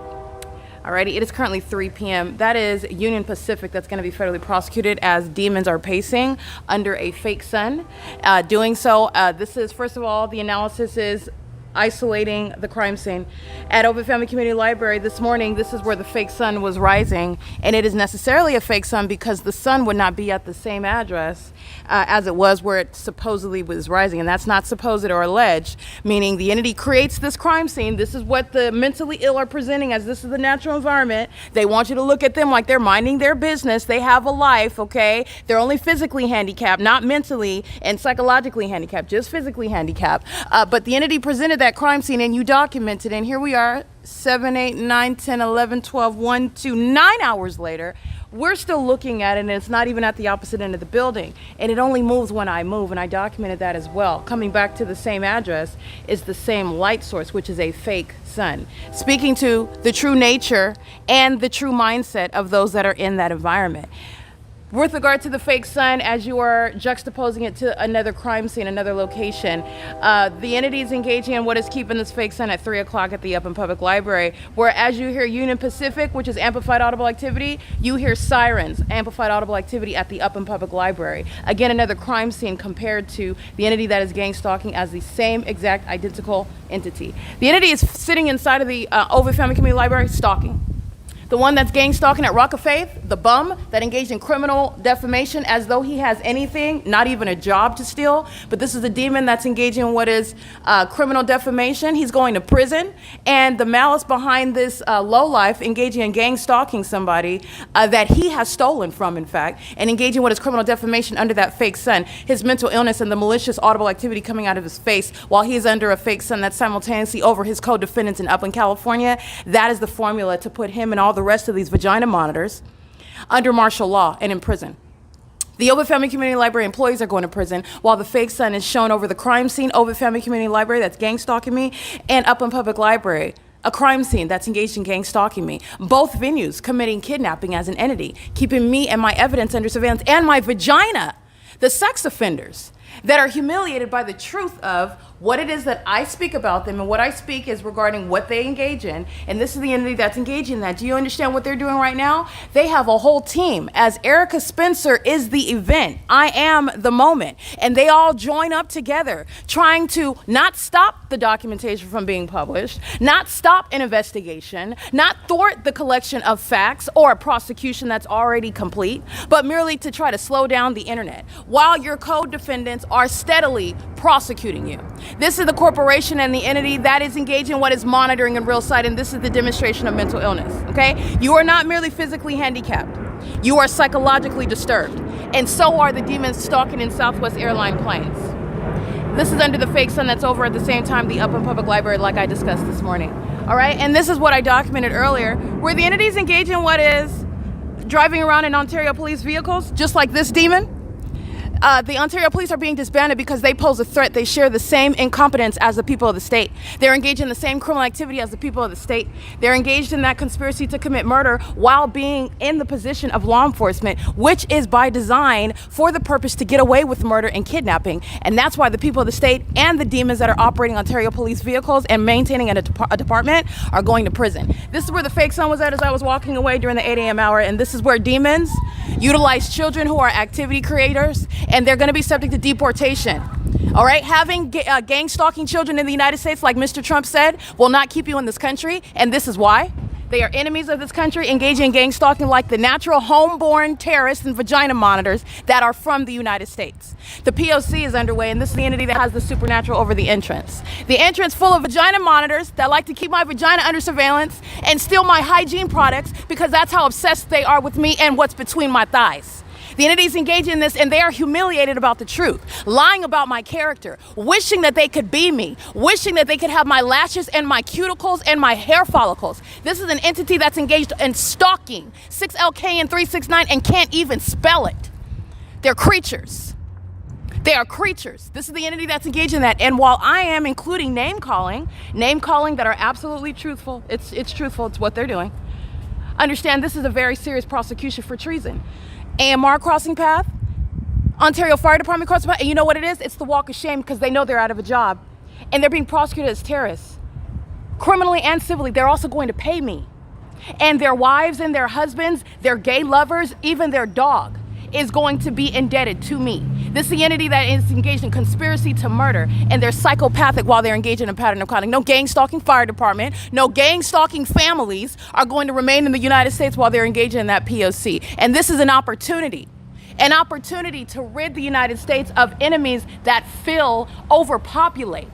Alrighty, it is currently 3 p.m. That is Union Pacific that's going to be federally prosecuted as demons are pacing under a fake sun. Doing so, this is, first of all, the analysis is isolating the crime scene. At OVITT Family Community Library this morning, this is where the fake sun was rising, and it is necessarily a fake sun because the sun would not be at the same address as it was where it supposedly was rising, and that's not supposed or alleged, meaning the entity creates this crime scene. This is what the mentally ill are presenting as this is the natural environment. They want you to look at them like they're minding their business. They have a life, okay? They're only physically handicapped, not mentally and psychologically handicapped, just physically handicapped. But the entity presented that crime scene and you documented, and here we are 7, 8, 9, 10, 11, 12, 1, 2, 9 hours later. We're still looking at it, and it's not even at the opposite end of the building, and it only moves when I move, and I documented that as well. Coming back to the same address is the same light source, which is a fake sun, speaking to the true nature and the true mindset of those that are in that environment. With regard to the fake sun, as you are juxtaposing it to another crime scene, another location, the entity is engaging in what is keeping this fake sun at 3 o'clock at the Upland Public Library, where as you hear Union Pacific, which is amplified audible activity, you hear sirens, amplified audible activity at the Upland Public Library. Again, another crime scene compared to the entity that is gang stalking as the same exact identical entity. The entity is sitting inside of the OVITT Family Community Library stalking. The one that's gang stalking at Rock of Faith, the bum that engaged in criminal defamation as though he has anything, not even a job to steal. But this is a demon that's engaging in what is criminal defamation. He's going to prison. And the malice behind this lowlife engaging in gang stalking somebody that he has stolen from, in fact, and engaging in what is criminal defamation under that fake sun. His mental illness and the malicious audible activity coming out of his face while he is under a fake sun that's simultaneously over his co-defendants in Upland, California. That is the formula to put him and all the rest of these vagina monitors under martial law and in prison. The OVITT Family Community Library employees are going to prison while the fake sun is shown over the crime scene, OVITT Family Community Library that's gang stalking me, and Upland Public Library, a crime scene that's engaged in gang stalking me. Both venues committing kidnapping as an entity, keeping me and my evidence under surveillance, and my vagina, the sex offenders that are humiliated by the truth of what it is that I speak about them, and what I speak is regarding what they engage in, and this is the entity that's engaging in that. Do you understand what they're doing right now? They have a whole team. As Erica Spencer is the event, I am the moment, and they all join up together, trying to not stop the documentation from being published, not stop an investigation, not thwart the collection of facts or a prosecution that's already complete, but merely to try to slow down the internet, while your co-defendants are steadily prosecuting you. This is the corporation and the entity that is engaged in what is monitoring in real sight, and this is the demonstration of mental illness, okay? You are not merely physically handicapped. You are psychologically disturbed, and so are the demons stalking in Southwest airline planes. This is under the fake sun that's over at the same time the Upland Public Library, like I discussed this morning, all right? And this is what I documented earlier, where the entities engage in what is driving around in Ontario police vehicles, just like this demon. The Ontario police are being disbanded because they pose a threat. They share the same incompetence as the people of the state. They're engaged in the same criminal activity as the people of the state. They're engaged in that conspiracy to commit murder while being in the position of law enforcement, which is by design for the purpose to get away with murder and kidnapping. And that's why the people of the state and the demons that are operating Ontario police vehicles and maintaining a department are going to prison. This is where the fake sun was at as I was walking away during the 8 a.m. hour, and this is where demons utilize children who are activity creators, and they're going to be subject to deportation. All right, having gang stalking children in the United States, like Mr. Trump said, will not keep you in this country, and this is why. They are enemies of this country, engaging in gang stalking like the natural homeborn terrorists and vagina monitors that are from the United States. The P.O.C. is underway, and this is the entity that has the supernatural over the entrance. The entrance full of vagina monitors that like to keep my vagina under surveillance and steal my hygiene products because that's how obsessed they are with me and what's between my thighs. The entities engage in this, and they are humiliated about the truth, lying about my character, wishing that they could be me, wishing that they could have my lashes and my cuticles and my hair follicles. This is an entity that's engaged in stalking 6LK and 369 and can't even spell it. They're creatures. They are creatures. This is the entity that's engaged in that. And while I am including name calling that are absolutely truthful, it's truthful, it's what they're doing. Understand this is a very serious prosecution for treason. AMR crossing path, Ontario Fire Department crossing path, and you know what it is? It's the walk of shame because they know they're out of a job and they're being prosecuted as terrorists. Criminally and civilly, they're also going to pay me. And their wives and their husbands, their gay lovers, even their dog is going to be indebted to me. This is the entity that is engaged in conspiracy to murder, and they're psychopathic while they're engaged in a pattern of conduct. No gang stalking fire department, no gang stalking families are going to remain in the United States while they're engaged in that P.O.C. And this is an opportunity to rid the United States of enemies that overpopulate,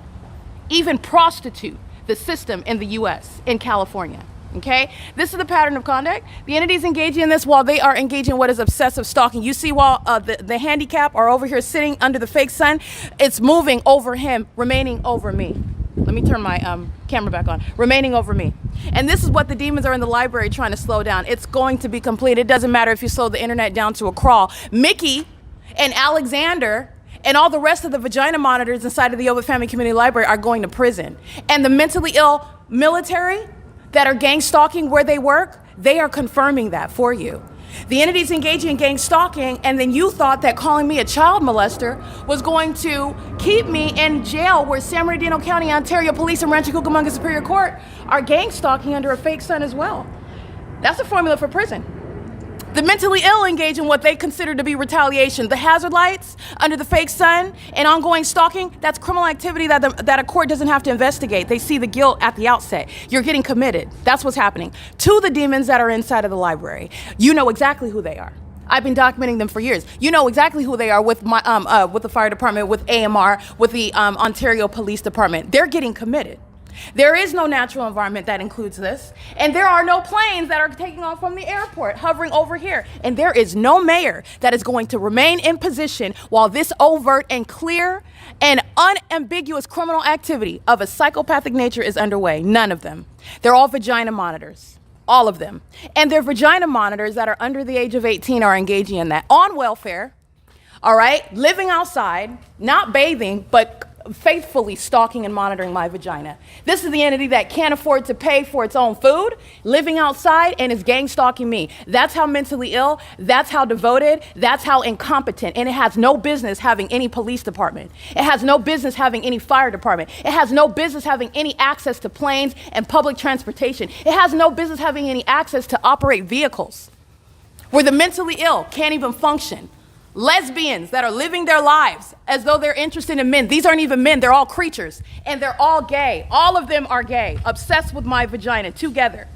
even prostitute the system in the U.S., in California. Okay, this is the pattern of conduct. The entities engaging in this while they are engaging in what is obsessive stalking. You see, while the handicap are over here sitting under the fake sun, it's moving over him, remaining over me. Let me turn my camera back on. Remaining over me. And this is what the demons are in the library trying to slow down. It's going to be complete. It doesn't matter if you slow the internet down to a crawl. Mickey and Alexander and all the rest of the vagina monitors inside of the OVITT Family Community Library are going to prison. And the mentally ill military that are gang stalking where they work, they are confirming that for you. The entities engaging in gang stalking, and then you thought that calling me a child molester was going to keep me in jail where San Bernardino County, Ontario Police, and Rancho Cucamonga Superior Court are gang stalking under a fake sun as well. That's a formula for prison. The mentally ill engage in what they consider to be retaliation. The hazard lights under the fake sun and ongoing stalking, that's criminal activity that a court doesn't have to investigate. They see the guilt at the outset. You're getting committed. That's what's happening. To the demons that are inside of the library, you know exactly who they are. I've been documenting them for years. You know exactly who they are with with the fire department, with AMR, with the Ontario Police Department. They're getting committed. There is no natural environment that includes this, and there are no planes that are taking off from the airport hovering over here, and there is no mayor that is going to remain in position while this overt and clear and unambiguous criminal activity of a psychopathic nature is underway. None of them. They're all vagina monitors. All of them. And their vagina monitors that are under the age of 18 are engaging in that on welfare, all right, living outside, not bathing, but faithfully stalking and monitoring my vagina. This is the entity that can't afford to pay for its own food, living outside, and is gang stalking me. That's how mentally ill, that's how devoted, that's how incompetent, and it has no business having any police department. It has no business having any fire department. It has no business having any access to planes and public transportation. It has no business having any access to operate vehicles. Where the mentally ill can't even function. Lesbians that are living their lives as though they're interested in men. These aren't even men, they're all creatures. And they're all gay. All of them are gay, obsessed with my vagina together.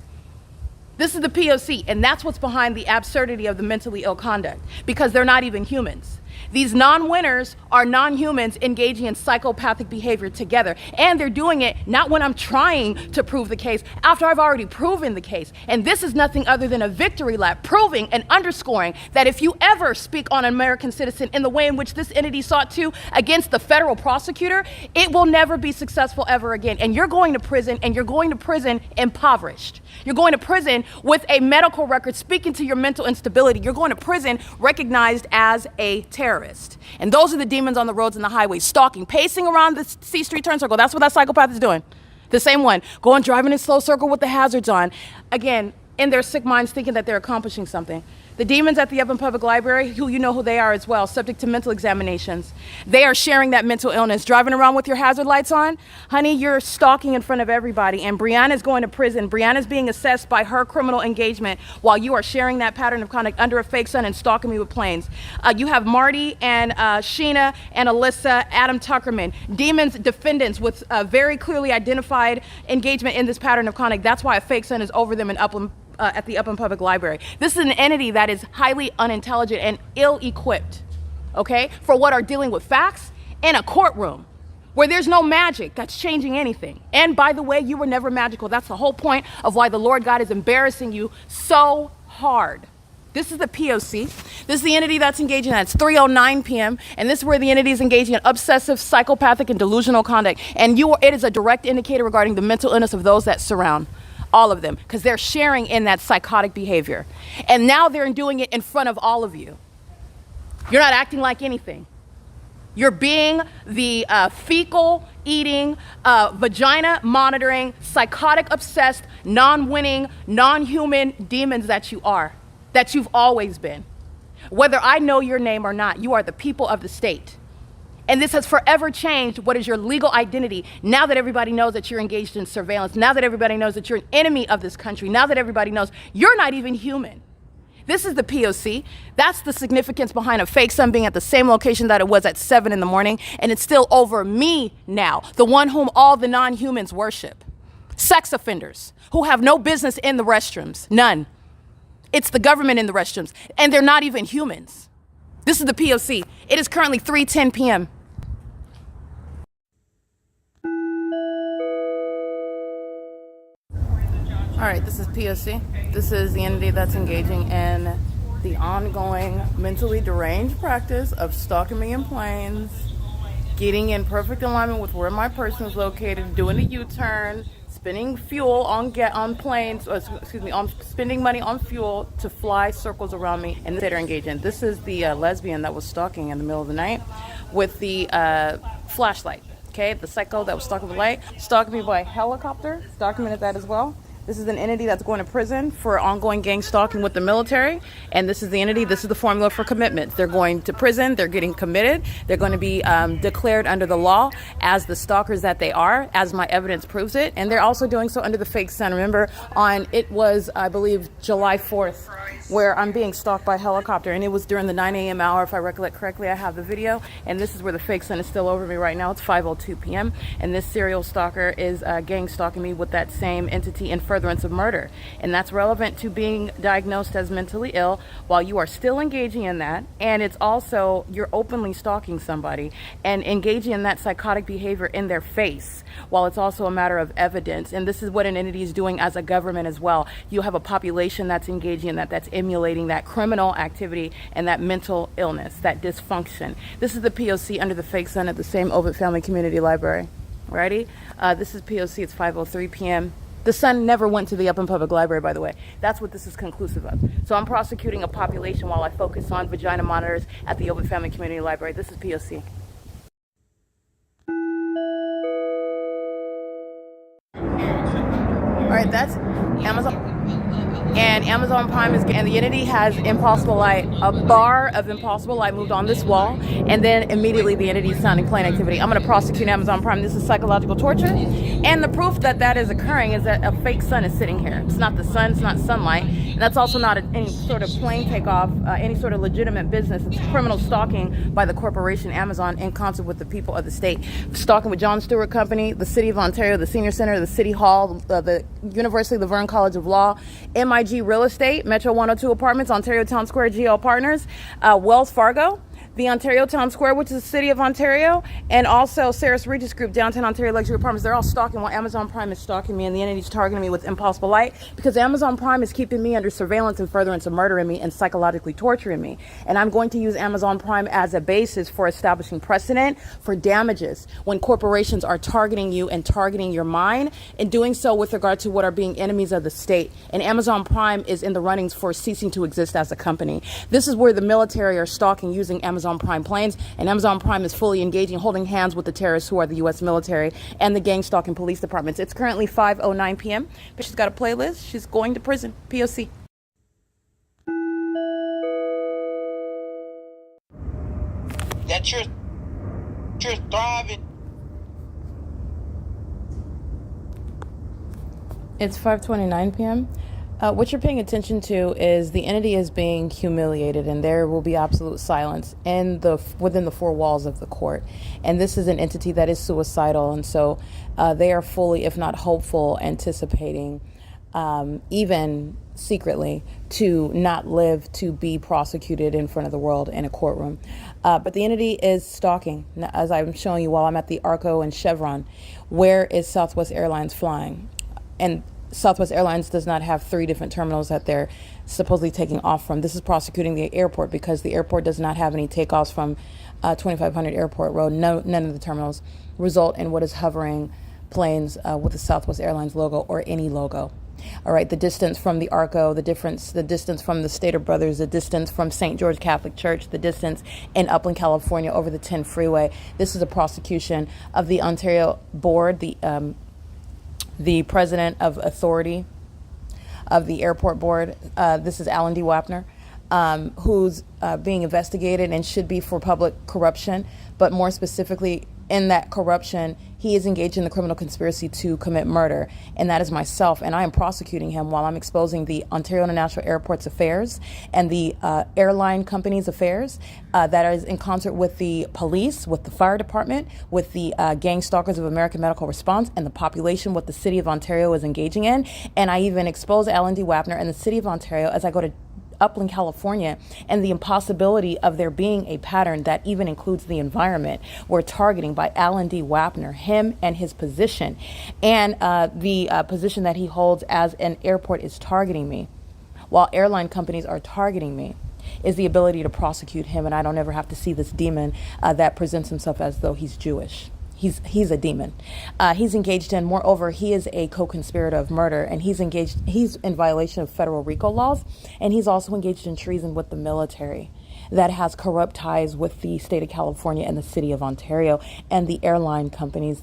This is the P.O.C., and that's what's behind the absurdity of the mentally ill conduct, because they're not even humans. These non-winners are non-humans engaging in psychopathic behavior together. And they're doing it not when I'm trying to prove the case, after I've already proven the case. And this is nothing other than a victory lap, proving and underscoring that if you ever speak on an American citizen in the way in which this entity sought to against the federal prosecutor, it will never be successful ever again. And you're going to prison, and you're going to prison impoverished. You're going to prison with a medical record speaking to your mental instability. You're going to prison recognized as a terrorist. And those are the demons on the roads and the highways, stalking, pacing around the C Street turn circle. That's what that psychopath is doing. The same one, driving in slow circle with the hazards on. Again, in their sick minds thinking that they're accomplishing something. The demons at the Upland Public Library, who you know who they are as well, subject to mental examinations. They are sharing that mental illness. Driving around with your hazard lights on, honey, you're stalking in front of everybody. And Brianna's going to prison. Brianna's being assessed by her criminal engagement while you are sharing that pattern of conduct under a fake sun and stalking me with planes. You have Marty and Sheena and Alyssa, Adam Tuckerman, demons, defendants with very clearly identified engagement in this pattern of conduct. That's why a fake sun is over them in Upland. At the Upland Public Library. This is an entity that is highly unintelligent and ill-equipped, okay, for what are dealing with facts in a courtroom where there's no magic that's changing anything. And by the way, you were never magical. That's the whole point of why the Lord God is embarrassing you so hard. This is the P.O.C. This is the entity that's engaging in that. It's 3:09 p.m. And this is where the entity is engaging in obsessive, psychopathic, and delusional conduct. And it is a direct indicator regarding the mental illness of those that surround. All of them, because they're sharing in that psychotic behavior. And now they're doing it in front of all of you. You're not acting like anything. You're being the fecal eating, vagina monitoring, psychotic obsessed, non-winning, non-human demons that you are, that you've always been. Whether I know your name or not, you are the people of the state. And this has forever changed what is your legal identity. Now that everybody knows that you're engaged in surveillance, now that everybody knows that you're an enemy of this country, now that everybody knows you're not even human. This is the P.O.C. That's the significance behind a fake sun being at the same location that it was at 7 in the morning. And it's still over me now, the one whom all the non-humans worship. Sex offenders who have no business in the restrooms, none. It's the government in the restrooms, and they're not even humans. This is the P.O.C. It is currently 3:10 p.m. All right, this is P.O.C. This is the entity that's engaging in the ongoing mentally deranged practice of stalking me in planes, getting in perfect alignment with where my person is located, doing a U-turn, spending fuel on planes, spending money on fuel to fly circles around me, and they're engaging. This is the lesbian that was stalking in the middle of the night with the flashlight. Okay, the psycho that was stalking the light, stalking me by helicopter. It's documented that as well. This is an entity that's going to prison for ongoing gang stalking with the military. And this is the entity, this is the formula for commitment. They're going to prison, they're getting committed, they're going to be declared under the law as the stalkers that they are, as my evidence proves it. And they're also doing so under the fake sun. Remember, it was, I believe, July 4th, where I'm being stalked by helicopter. And it was during the 9 a.m. hour, if I recollect correctly. I have the video. And this is where the fake sun is still over me right now. It's 5:02 p.m. And this serial stalker is gang stalking me with that same entity in furtherance of murder. And that's relevant to being diagnosed as mentally ill while you are still engaging in that. And it's also, you're openly stalking somebody and engaging in that psychotic behavior in their face, while it's also a matter of evidence. And this is what an entity is doing as a government as well. You have a population that's engaging in that, that's emulating that criminal activity and that mental illness, that dysfunction. This is the P.O.C. under the fake sun at the same OVITT Family Community Library. Righty? This is P.O.C. It's 5:03 p.m. The sun never went to the Upland Public Library, by the way. That's what this is conclusive of. So I'm prosecuting a population while I focus on vagina monitors at the OVITT Family Community Library. This is P.O.C. All right, that's Amazon. And Amazon Prime and the entity has Impossible Light. A bar of Impossible Light moved on this wall, and then immediately the entity is sounding plane activity. I'm going to prosecute Amazon Prime. This is psychological torture. And the proof that that is occurring is that a fake sun is sitting here. It's not the sun, it's not sunlight. And that's also not any sort of plane takeoff, any sort of legitimate business. It's criminal stalking by the corporation Amazon in concert with the people of the state. Stalking with John Stewart Company, the City of Ontario, the Senior Center, the City Hall, the University of the Verne College of Law, MIG Real Estate, Metro 102 Apartments, Ontario Town Square GL Partners, Wells Fargo, the Ontario Town Square, which is the City of Ontario, and also Sarah's Regis Group, Downtown Ontario Luxury Apartments. They're all stalking while Amazon Prime is stalking me, and the entity's targeting me with Impossible Light because Amazon Prime is keeping me under surveillance and furtherance of murdering me and psychologically torturing me. And I'm going to use Amazon Prime as a basis for establishing precedent for damages when corporations are targeting you and targeting your mind, and doing so with regard to what are being enemies of the state. And Amazon Prime is in the runnings for ceasing to exist as a company. This is where the military are stalking using Amazon Prime planes, and Amazon Prime is fully engaging, holding hands with the terrorists who are the U.S. military and the gang stalking police departments. It's currently 5:09 p.m. But she's got a playlist. She's going to prison. P.O.C. that you're thriving. It's 5:29 p.m. What you're paying attention to is the entity is being humiliated, and there will be absolute silence within the four walls of the court. And this is an entity that is suicidal, and so they are fully, if not hopeful, anticipating, even secretly, to not live to be prosecuted in front of the world in a courtroom. But the entity is stalking, as I'm showing you while I'm at the ARCO and Chevron. Where is Southwest Airlines flying? And Southwest Airlines does not have three different terminals that they're supposedly taking off from. This is prosecuting the airport because the airport does not have any takeoffs from 2500 Airport Road. None of the terminals result in what is hovering planes with the Southwest Airlines logo or any logo. All right, the distance from the ARCO, the distance from the Stater Brothers, the distance from St. George Catholic Church, the distance in Upland, California over the 10 freeway. This is a prosecution of the Ontario board, the president of authority of the airport board. This is Alan D. Wapner, who's being investigated and should be for public corruption, but more specifically in that corruption, he is engaged in the criminal conspiracy to commit murder, and that is myself, and I am prosecuting him while I'm exposing the Ontario International Airport's affairs and the airline company's affairs that is in concert with the police, with the fire department, with the gang stalkers of American Medical Response, and the population, what the city of Ontario is engaging in. And I even expose Alan D. Wapner and the city of Ontario as I go to Upland, California, and the impossibility of there being a pattern that even includes the environment. We're targeting by Alan D. Wapner, him and his position, and the position that he holds as an airport is targeting me, while airline companies are targeting me, is the ability to prosecute him, and I don't ever have to see this demon that presents himself as though he's Jewish. He's a demon. He's engaged in, moreover, he is a co-conspirator of murder, and he's in violation of federal RICO laws, and he's also engaged in treason with the military that has corrupt ties with the state of California and the city of Ontario and the airline companies.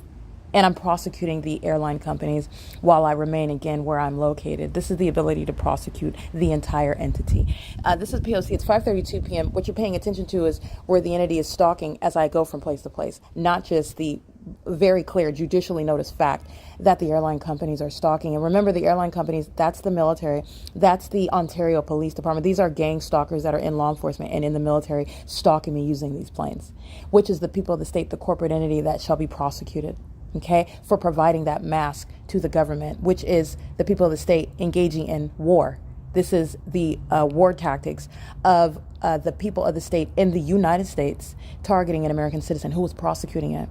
And I'm prosecuting the airline companies while I remain, again, where I'm located. This is the ability to prosecute the entire entity. This is P.O.C. It's 5:32 p.m. What you're paying attention to is where the entity is stalking as I go from place to place, not just the very clear, judicially noticed fact that the airline companies are stalking. And remember, the airline companies, that's the military, that's the Ontario Police Department. These are gang stalkers that are in law enforcement and in the military stalking me using these planes, which is the people of the state, the corporate entity that shall be prosecuted. Okay, for providing that mask to the government, which is the people of the state engaging in war. This is the war tactics of the people of the state in the United States targeting an American citizen. Who was prosecuting it?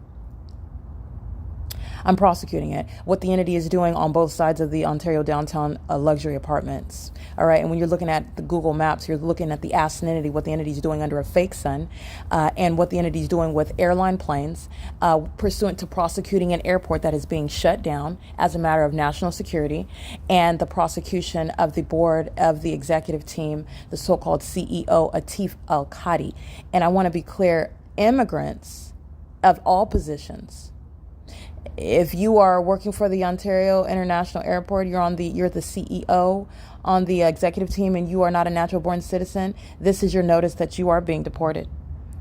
I'm prosecuting it. What the entity is doing on both sides of the Ontario downtown luxury apartments. All right. And when you're looking at the Google Maps, you're looking at the entity, what the entity is doing under a fake sun, and what the entity is doing with airline planes, pursuant to prosecuting an airport that is being shut down as a matter of national security, and the prosecution of the board of the executive team, the so-called CEO, Atif Al-Qadi. And I want to be clear, immigrants of all positions. If you are working for the Ontario International Airport, you're the CEO on the executive team, and you are not a natural-born citizen, this is your notice that you are being deported.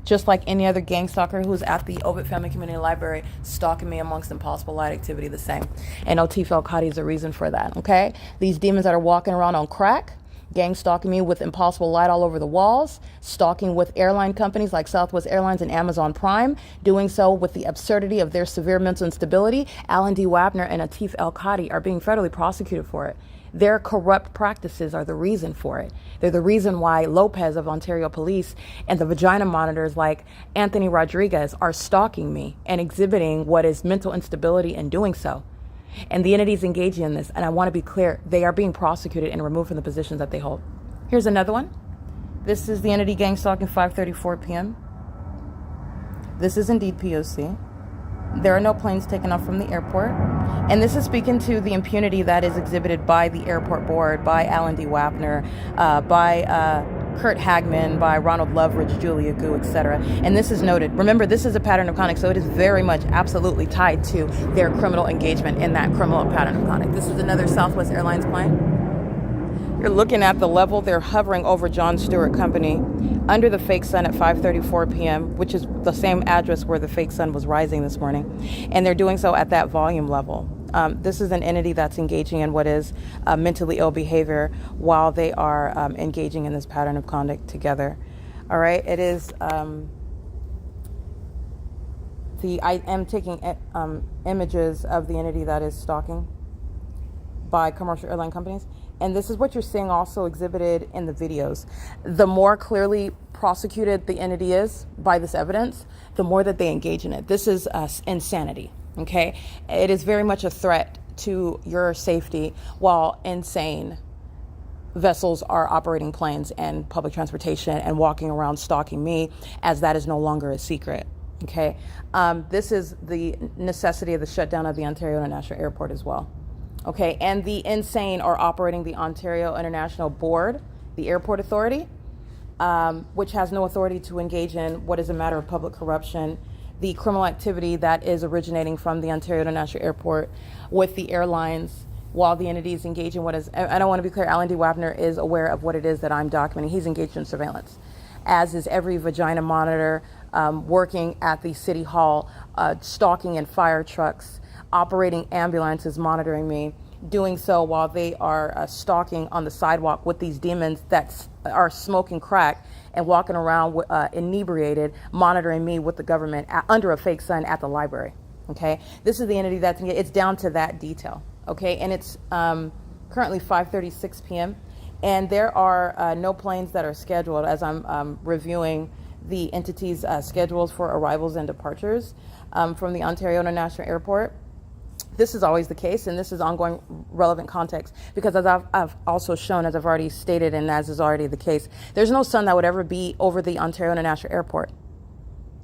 Just like any other gang stalker who's at the OVITT Family Community Library stalking me amongst impossible light activity, the same. And Atif Al-Qadi is a reason for that, okay? These demons that are walking around on crack, gang stalking me with impossible light all over the walls, stalking with airline companies like Southwest Airlines and Amazon Prime, doing so with the absurdity of their severe mental instability. Alan D. Wapner and Atif Al-Qadi are being federally prosecuted for it. Their corrupt practices are the reason for it. They're the reason why Lopez of Ontario Police and the vagina monitors like Anthony Rodriguez are stalking me and exhibiting what is mental instability in doing so. And the entities engaging in this, and I want to be clear, they are being prosecuted and removed from the positions that they hold. Here's another one. This is the entity gang stalking 5:34 p.m. This is indeed P.O.C. There are no planes taken off from the airport. And this is speaking to the impunity that is exhibited by the airport board, by Alan D. Wapner, by Kurt Hagman, by Ronald Loveridge, Julia Gu, etc. And this is noted. Remember, this is a pattern of conduct, so it is very much absolutely tied to their criminal engagement in that criminal pattern of conduct. This is another Southwest Airlines plane. You're looking at the level they're hovering over John Stewart Company under the fake sun at 5:34 p.m., which is the same address where the fake sun was rising this morning. And they're doing so at that volume level. This is an entity that's engaging in what is mentally ill behavior while they are engaging in this pattern of conduct together. All right, it is... I am taking images of the entity that is stalking by commercial airline companies. And this is what you're seeing also exhibited in the videos. The more clearly prosecuted the entity is by this evidence, the more that they engage in it. This is insanity, okay? It is very much a threat to your safety while insane vessels are operating planes and public transportation and walking around stalking me, as that is no longer a secret, okay? This is the necessity of the shutdown of the Ontario International Airport as well. Okay, and the insane are operating the Ontario International Board, the airport authority, which has no authority to engage in what is a matter of public corruption, the criminal activity that is originating from the Ontario International Airport with the airlines, while the entity is engaged in what is, I don't want to be clear, Alan D. Wapner is aware of what it is that I'm documenting. He's engaged in surveillance, as is every vagina monitor working at the City Hall, stalking in fire trucks, operating ambulances, monitoring me, doing so while they are stalking on the sidewalk with these demons that are smoking crack and walking around inebriated, monitoring me with the government under a fake sun at the library. Okay, this is the entity that's it's down to that detail. Okay, and it's currently 5:36 p.m. and there are no planes that are scheduled as I'm reviewing the entity's schedules for arrivals and departures from the Ontario International Airport. This is always the case, and this is ongoing relevant context, because as I've also shown, as I've already stated, and as is already the case, there's no sun that would ever be over the Ontario International Airport.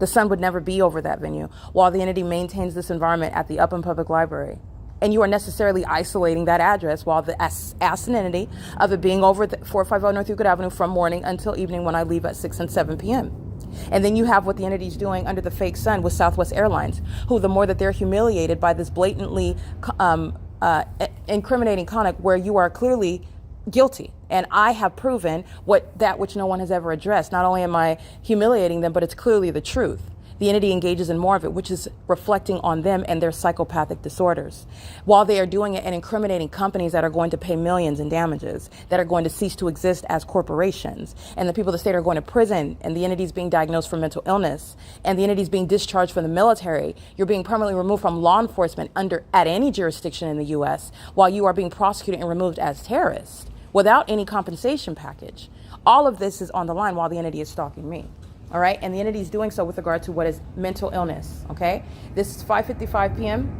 The sun would never be over that venue, while the entity maintains this environment at the Upland Public Library. And you are necessarily isolating that address while the entity of it being over the 450 North Euclid Avenue from morning until evening when I leave at 6 and 7 p.m. And then you have what the entity's doing under the fake sun with Southwest Airlines, who the more that they're humiliated by this blatantly incriminating conduct where you are clearly guilty. And I have proven that which no one has ever addressed. Not only am I humiliating them, but it's clearly the truth. The entity engages in more of it, which is reflecting on them and their psychopathic disorders, while they are doing it and incriminating companies that are going to pay millions in damages, that are going to cease to exist as corporations, and the people of the state are going to prison, and the entities being diagnosed for mental illness, and the entities being discharged from the military. You're being permanently removed from law enforcement at any jurisdiction in the U.S., while you are being prosecuted and removed as terrorists without any compensation package. All of this is on the line while the entity is stalking me. All right, and the entity is doing so with regard to what is mental illness. Okay, this is 5:55 p.m.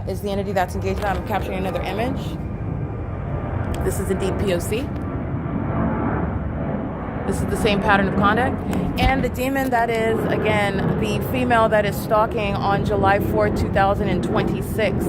Is the entity that's engaged. I'm capturing another image. This is indeed P.O.C. This is the same pattern of conduct, and the demon that is again the female that is stalking on July 4th, 2026,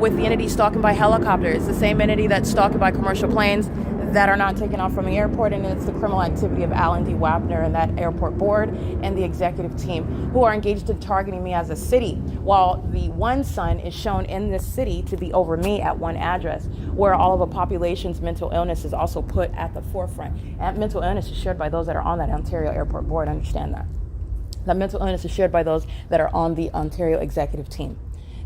with the entity stalking by helicopter. It's the same entity that's stalking by commercial planes that are not taken off from the airport, and it's the criminal activity of Alan D. Wapner and that airport board and the executive team who are engaged in targeting me as a city, while the one sun is shown in this city to be over me at one address, where all of a population's mental illness is also put at the forefront. And mental illness is shared by those that are on that Ontario airport board. Understand that. That mental illness is shared by those that are on the Ontario executive team.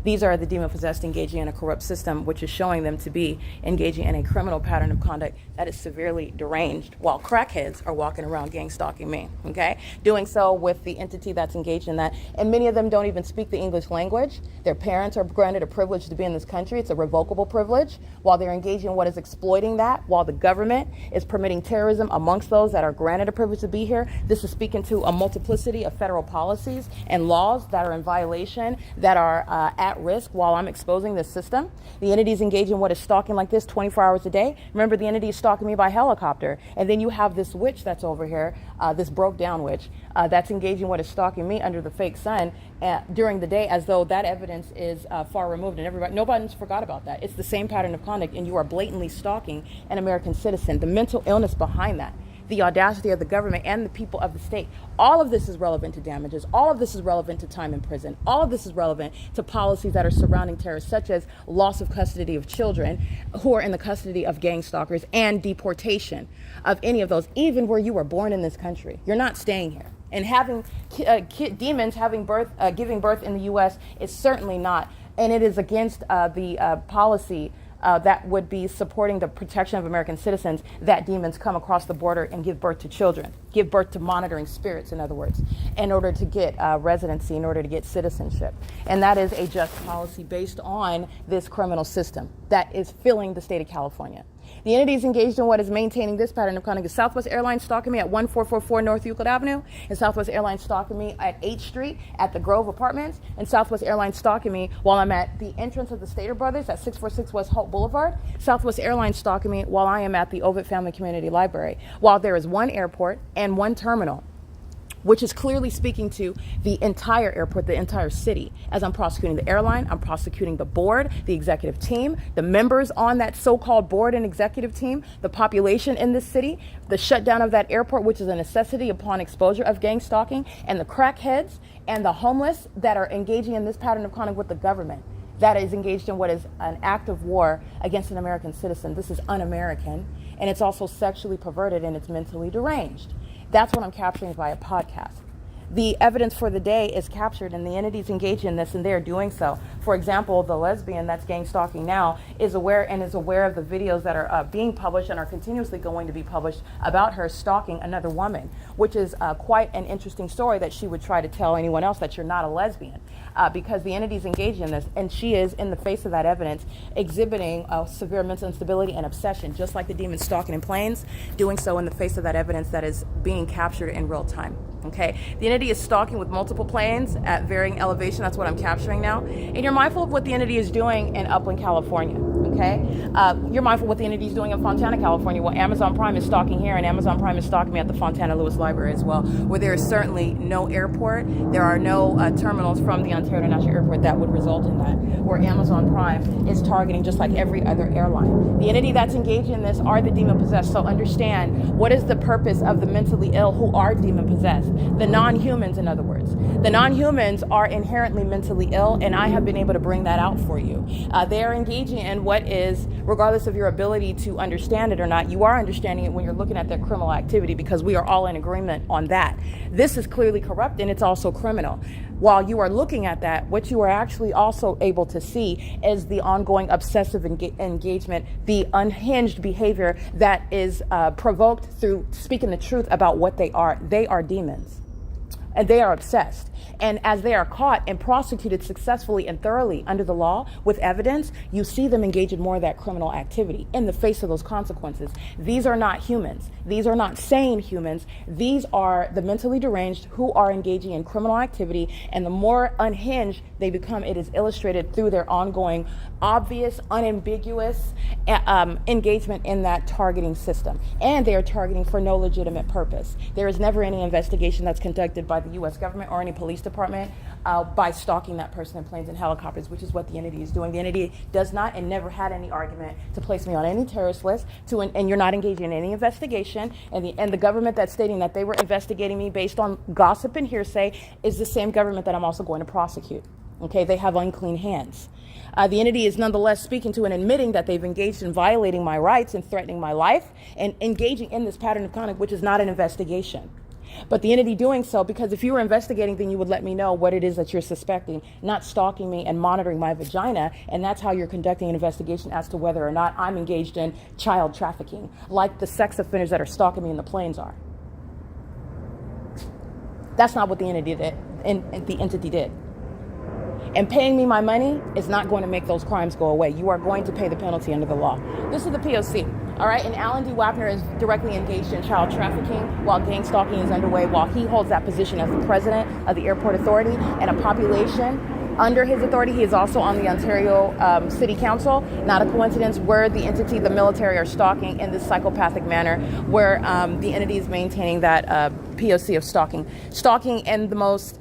These are the demon-possessed engaging in a corrupt system, which is showing them to be engaging in a criminal pattern of conduct that is severely deranged, while crackheads are walking around gang stalking me, okay? Doing so with the entity that's engaged in that. And many of them don't even speak the English language. Their parents are granted a privilege to be in this country. It's a revocable privilege, while they're engaging in what is exploiting that, while the government is permitting terrorism amongst those that are granted a privilege to be here. This is speaking to a multiplicity of federal policies and laws that are in violation, that are at risk while I'm exposing this system. The entities engaging in what is stalking like this 24 hours a day. Remember, the entity is stalking me by helicopter. And then you have this witch that's over here, this broke down witch, that's engaging what is stalking me under the fake sun during the day, as though that evidence is far removed, and nobody's forgot about that. It's the same pattern of conduct, and you are blatantly stalking an American citizen. The mental illness behind that, the audacity of the government and the people of the state. All of this is relevant to damages. All of this is relevant to time in prison. All of this is relevant to policies that are surrounding terrorists, such as loss of custody of children who are in the custody of gang stalkers and deportation of any of those, even where you were born in this country. You're not staying here. And having demons giving birth in the U.S. is certainly not, and it is against the policy that would be supporting the protection of American citizens, that demons come across the border and give birth to children, give birth to monitoring spirits, in other words, in order to get residency, in order to get citizenship. And that is a just policy based on this criminal system that is filling the state of California. The entities engaged in what is maintaining this pattern of conduct is Southwest Airlines stalking me at 1444 North Euclid Avenue, and Southwest Airlines stalking me at 8th Street at the Grove Apartments, and Southwest Airlines stalking me while I'm at the entrance of the Stater Brothers at 646 West Holt Boulevard. Southwest Airlines stalking me while I am at the OVITT Family Community Library, while there is one airport and one terminal, which is clearly speaking to the entire airport, the entire city. As I'm prosecuting the airline, I'm prosecuting the board, the executive team, the members on that so-called board and executive team, the population in this city, the shutdown of that airport, which is a necessity upon exposure of gang stalking, and the crackheads and the homeless that are engaging in this pattern of conduct with the government that is engaged in what is an act of war against an American citizen. This is un-American, and it's also sexually perverted, and it's mentally deranged. That's what I'm capturing via podcast. The evidence for the day is captured, and the entities engaged in this, and they are doing so. For example, the lesbian that's gang stalking now is aware of the videos that are being published and are continuously going to be published about her stalking another woman, which is quite an interesting story that she would try to tell anyone else that you're not a lesbian, because the entities engaged in this, and she is, in the face of that evidence, exhibiting severe mental instability and obsession, just like the demon stalking in planes, doing so in the face of that evidence that is being captured in real time. Okay, the entity is stalking with multiple planes at varying elevation. That's what I'm capturing now. And you're mindful of what the entity is doing in Upland, California. Okay, you're mindful of what the entity is doing in Fontana, California. Well, Amazon Prime is stalking here, and Amazon Prime is stalking me at the Fontana Lewis Library as well, where there is certainly no airport. There are no terminals from the Ontario International Airport that would result in that, where Amazon Prime is targeting just like every other airline. The entity that's engaged in this are the demon possessed. So understand, what is the purpose of the mentally ill who are demon possessed? The non-humans, in other words. The non-humans are inherently mentally ill, and I have been able to bring that out for you. They are engaging in what is, regardless of your ability to understand it or not, you are understanding it when you're looking at their criminal activity, because we are all in agreement on that. This is clearly corrupt, and it's also criminal. While you are looking at that, what you are actually also able to see is the ongoing obsessive engagement, the unhinged behavior that is provoked through speaking the truth about what they are. They are demons, and they are obsessed. And as they are caught and prosecuted successfully and thoroughly under the law with evidence, you see them engage in more of that criminal activity in the face of those consequences. These are not humans. These are not sane humans. These are the mentally deranged who are engaging in criminal activity, and the more unhinged they become, it is illustrated through their ongoing, obvious, unambiguous engagement in that targeting system. And they are targeting for no legitimate purpose. There is never any investigation that's conducted by the U.S. government or any police department by stalking that person in planes and helicopters, which is what the entity is doing. The entity does not and never had any argument to place me on any terrorist list, and you're not engaging in any investigation. And the government that's stating that they were investigating me based on gossip and hearsay is the same government that I'm also going to prosecute. Okay, they have unclean hands. The entity is nonetheless speaking to and admitting that they've engaged in violating my rights and threatening my life and engaging in this pattern of conduct, which is not an investigation. But the entity doing so, because if you were investigating, then you would let me know what it is that you're suspecting, not stalking me and monitoring my vagina, and that's how you're conducting an investigation as to whether or not I'm engaged in child trafficking, like the sex offenders that are stalking me in the planes are. That's not what the entity did, and the entity did. And paying me my money is not going to make those crimes go away. You are going to pay the penalty under the law. This is the P.O.C. All right, and Alan D. WAPNER is directly engaged in child trafficking while gang stalking is underway, while he holds that position as the president of the airport authority and a population under his authority. He is also on the Ontario City Council. Not a coincidence where the entity, the military, are stalking in this psychopathic manner, where the entity is maintaining that P.O.C. of stalking in the most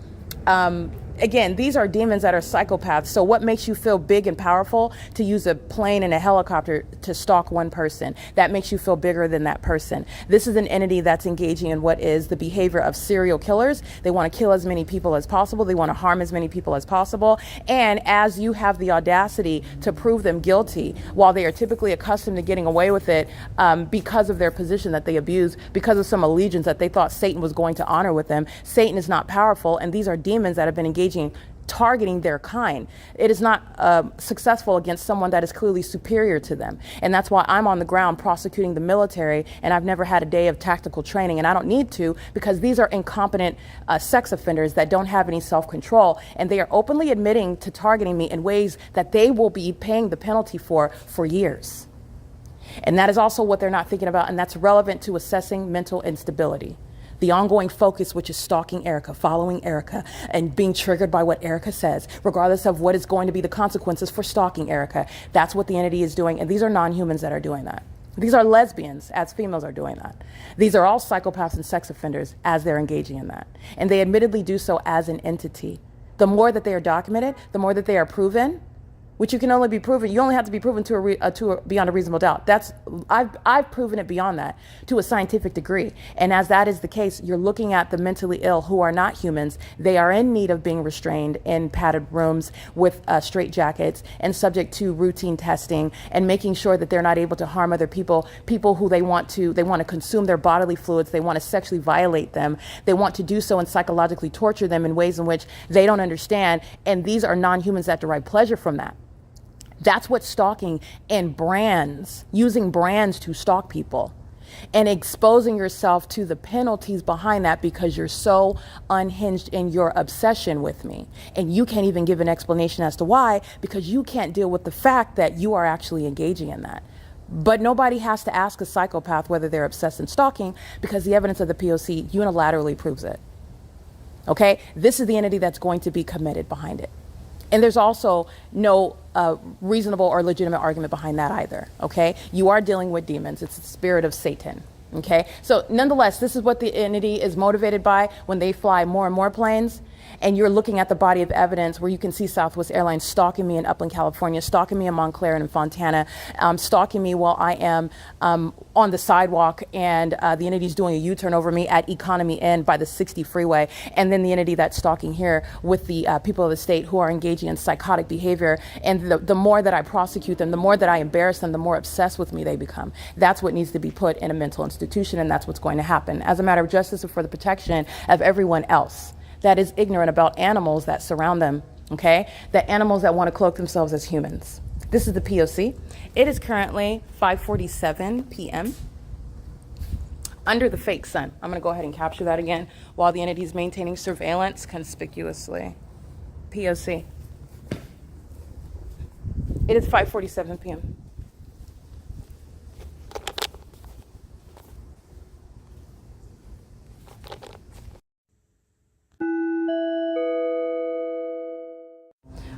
again, these are demons that are psychopaths. So what makes you feel big and powerful to use a plane and a helicopter to stalk one person? That makes you feel bigger than that person. This is an entity that's engaging in what is the behavior of serial killers. They want to kill as many people as possible. They want to harm as many people as possible. And as you have the audacity to prove them guilty, while they are typically accustomed to getting away with it because of their position that they abuse, because of some allegiance that they thought Satan was going to honor with them, Satan is not powerful, and these are demons that have been engaging, targeting their kind. It is not successful against someone that is clearly superior to them. And that's why I'm on the ground prosecuting the military, and I've never had a day of tactical training, and I don't need to, because these are incompetent sex offenders that don't have any self-control, and they are openly admitting to targeting me in ways that they will be paying the penalty for years. And that is also what they're not thinking about, and that's relevant to assessing mental instability. The ongoing focus, which is stalking Erica, following Erica, and being triggered by what Erica says, regardless of what is going to be the consequences for stalking Erica. That's what the entity is doing, and these are non-humans that are doing that. These are lesbians, as females are doing that. These are all psychopaths and sex offenders as they're engaging in that. And they admittedly do so as an entity. The more that they are documented, the more that they are proven, which you can only be proven, you only have to be proven beyond a reasonable doubt. I've proven it beyond that to a scientific degree. And as that is the case, you're looking at the mentally ill who are not humans. They are in need of being restrained in padded rooms with straitjackets and subject to routine testing and making sure that they're not able to harm other people who they want to consume their bodily fluids. They want to sexually violate them. They want to do so and psychologically torture them in ways in which they don't understand. And these are non-humans that derive pleasure from that. That's what stalking and brands, using brands to stalk people and exposing yourself to the penalties behind that because you're so unhinged in your obsession with me. And you can't even give an explanation as to why, because you can't deal with the fact that you are actually engaging in that. But nobody has to ask a psychopath whether they're obsessed in stalking because the evidence of the P.O.C. unilaterally proves it. Okay? This is the entity that's going to be committed behind it. And there's also no reasonable or legitimate argument behind that either, okay? You are dealing with demons. It's the spirit of Satan, okay? So nonetheless, this is what the entity is motivated by when they fly more and more planes. And you're looking at the body of evidence where you can see Southwest Airlines stalking me in Upland, California, stalking me in Montclair and in Fontana, stalking me while I am on the sidewalk, and the entity's doing a U-turn over me at Economy Inn by the 60 freeway, and then the entity that's stalking here with the people of the state who are engaging in psychotic behavior. And the more that I prosecute them, the more that I embarrass them, the more obsessed with me they become. That's what needs to be put in a mental institution, and that's what's going to happen as a matter of justice and for the protection of everyone else that is ignorant about animals that surround them, okay? The animals that want to cloak themselves as humans. This is the P.O.C. It is currently 5:47 p.m. under the fake sun. I'm going to go ahead and capture that again while the entity is maintaining surveillance conspicuously. P.O.C. It is 5:47 p.m.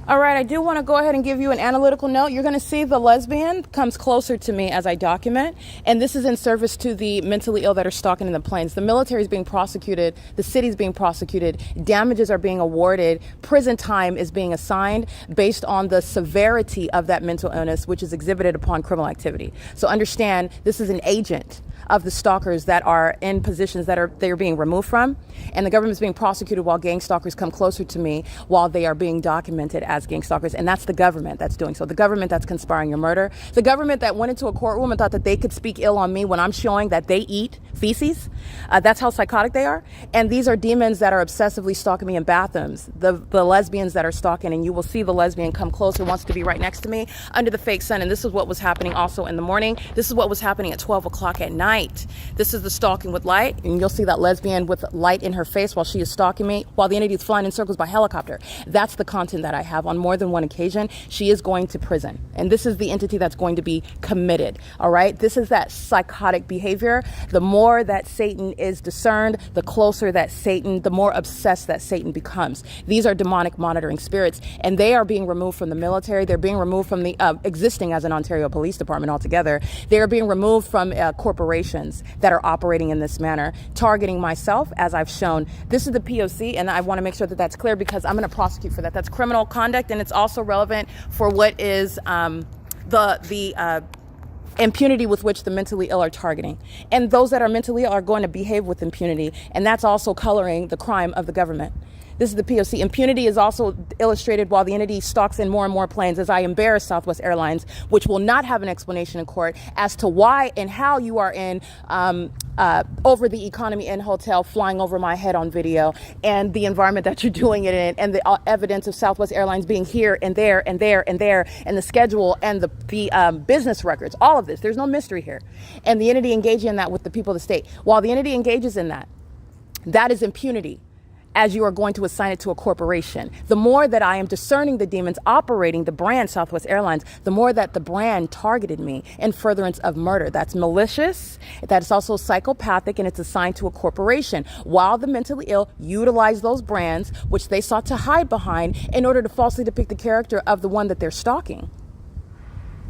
All right, I do want to go ahead and give you an analytical note. You're going to see the lesbian comes closer to me as I document, and this is in service to the mentally ill that are stalking in the planes. The military is being prosecuted, the city's being prosecuted, damages are being awarded, prison time is being assigned based on the severity of that mental illness, which is exhibited upon criminal activity. So understand, this is an agent of the stalkers that are in positions that they're being removed from, and the government is being prosecuted while gang stalkers come closer to me while they are being documented as gang stalkers. And that's the government that's doing so. The government that's conspiring your murder. The government that went into a courtroom and thought that they could speak ill on me when I'm showing that they eat feces. That's how psychotic they are. And these are demons that are obsessively stalking me in bathrooms. The lesbians that are stalking, and you will see the lesbian come closer, wants to be right next to me under the fake sun. And this is what was happening also in the morning. This is what was happening at 12 o'clock at night. This is the stalking with light, and you'll see that lesbian with light in her face while she is stalking me, while the entity is flying in circles by helicopter. That's the content that I have on more than one occasion. She is going to prison, and this is the entity that's going to be committed. All right, this is that psychotic behavior. The more that Satan is discerned, the closer that Satan, the more obsessed that Satan becomes. These are demonic monitoring spirits, and they are being removed from the military. They're being removed from the existing as an Ontario Police Department altogether. They are being removed from corporations. corporations that are operating in this manner, targeting myself, as I've shown. This is the P.O.C, and I want to make sure that that's clear because I'm going to prosecute for that. That's criminal conduct, and it's also relevant for what is the impunity with which the mentally ill are targeting. And those that are mentally ill are going to behave with impunity, and that's also coloring the crime of the government. This is the P.O.C. Impunity is also illustrated while the entity stalks in more and more planes as I embarrass Southwest Airlines, which will not have an explanation in court as to why and how you are in over the economy and hotel flying over my head on video, and the environment that you're doing it in, and the evidence of Southwest Airlines being here and there and there and there, and the schedule and the business records, all of this. There's no mystery here. And the entity engaging in that with the people of the state. While the entity engages in that, that is impunity, as you are going to assign it to a corporation. The more that I am discerning the demons operating the brand Southwest Airlines, the more that the brand targeted me in furtherance of murder. That's malicious, that's also psychopathic, and it's assigned to a corporation. While the mentally ill utilize those brands, which they sought to hide behind in order to falsely depict the character of the one that they're stalking.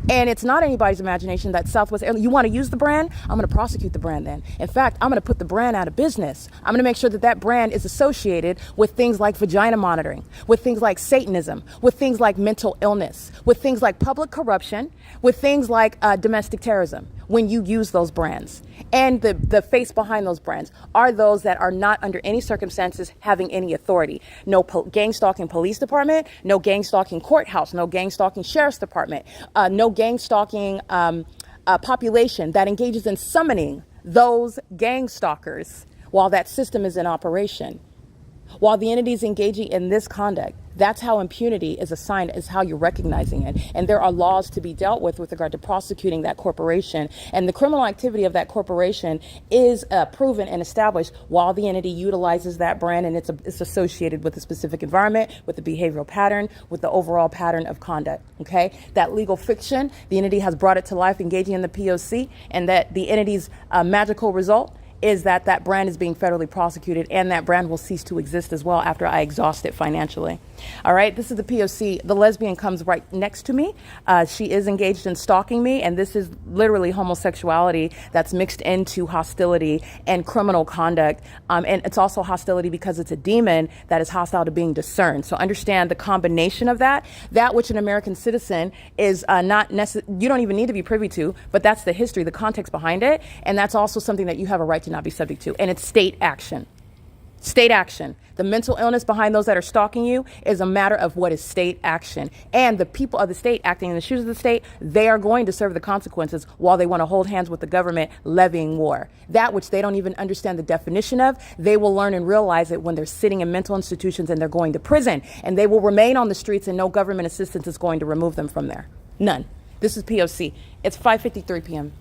And it's not anybody's imagination that Southwest Airlines, you want to use the brand? I'm going to prosecute the brand then. In fact, I'm going to put the brand out of business. I'm going to make sure that that brand is associated with things like vagina monitoring, with things like Satanism, with things like mental illness, with things like public corruption, with things like domestic terrorism, when you use those brands. And the face behind those brands are those that are not under any circumstances having any authority. No gang stalking police department, no gang stalking courthouse, no gang stalking sheriff's department, no gang stalking population that engages in summoning those gang stalkers while that system is in operation. While the entity is engaging in this conduct, that's how impunity is assigned, is how you're recognizing it. And there are laws to be dealt with regard to prosecuting that corporation. And the criminal activity of that corporation is proven and established while the entity utilizes that brand, and it's associated with a specific environment, with the behavioral pattern, with the overall pattern of conduct. Okay, that legal fiction, the entity has brought it to life, engaging in the P.O.C, and that the entity's magical result is that that brand is being federally prosecuted, and that brand will cease to exist as well after I exhaust it financially. All right, this is the P.O.C. The lesbian comes right next to me. She is engaged in stalking me, and this is literally homosexuality that's mixed into hostility and criminal conduct. And it's also hostility because it's a demon that is hostile to being discerned. So understand the combination of that which an American citizen is not necessarily, you don't even need to be privy to, but that's the history, the context behind it. And that's also something that you have a right to not be subject to. And it's state action. State action. The mental illness behind those that are stalking you is a matter of what is state action. And the people of the state acting in the shoes of the state, they are going to serve the consequences while they want to hold hands with the government levying war. That which they don't even understand the definition of, they will learn and realize it when they're sitting in mental institutions and they're going to prison. And they will remain on the streets, and no government assistance is going to remove them from there. None. This is P.O.C. It's 5:53 p.m.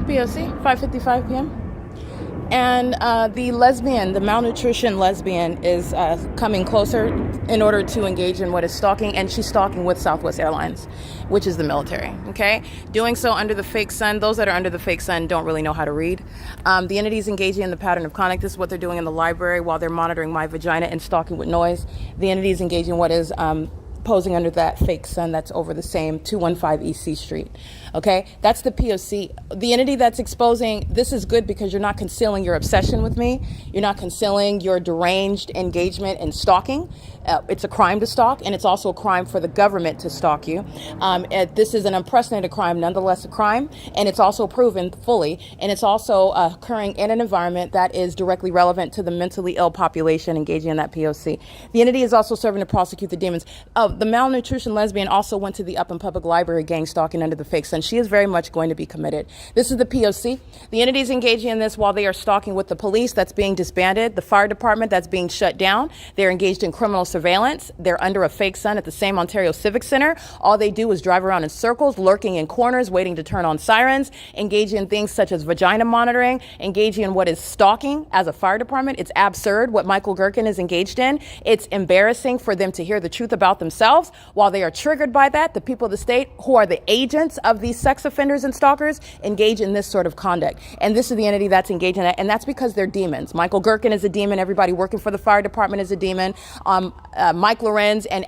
P.O.C. 5:55 p.m. And the lesbian, the malnutrition lesbian, is coming closer in order to engage in what is stalking, and she's stalking with Southwest Airlines, which is the military, okay? Doing so under the fake sun. Those that are under the fake sun don't really know how to read. The entity's engaging in the pattern of conduct. This is what they're doing in the library while they're monitoring my vagina and stalking with noise. The entity's engaging in what is posing under that fake sun that's over the same 215 EC Street. Okay, that's the P.O.C. The entity that's exposing, this is good because you're not concealing your obsession with me. You're not concealing your deranged engagement in stalking. It's a crime to stalk, and it's also a crime for the government to stalk you. This is an unprecedented crime, nonetheless a crime, and it's also proven fully, and it's also occurring in an environment that is directly relevant to the mentally ill population engaging in that P.O.C. The entity is also serving to prosecute the demons. The malnutrition lesbian also went to the Upland Public Library gang stalking under the fake sun. She is very much going to be committed. This is the P.O.C. The entity is engaging in this while they are stalking with the police that's being disbanded, the fire department that's being shut down. They're engaged in criminal surveillance. They're under a fake sun at the same Ontario Civic Center. All they do is drive around in circles, lurking in corners, waiting to turn on sirens, engaging in things such as vagina monitoring, engaging in what is stalking as a fire department. It's absurd what Michael GERKEN is engaged in. It's embarrassing for them to hear the truth about themselves. themselves, while they are triggered by that, the people of the state who are the agents of these sex offenders and stalkers engage in this sort of conduct. And this is the entity that's engaged in that. And that's because they're demons. Michael GERKEN is a demon. Everybody working for the fire department is a demon. Mike LORENZ and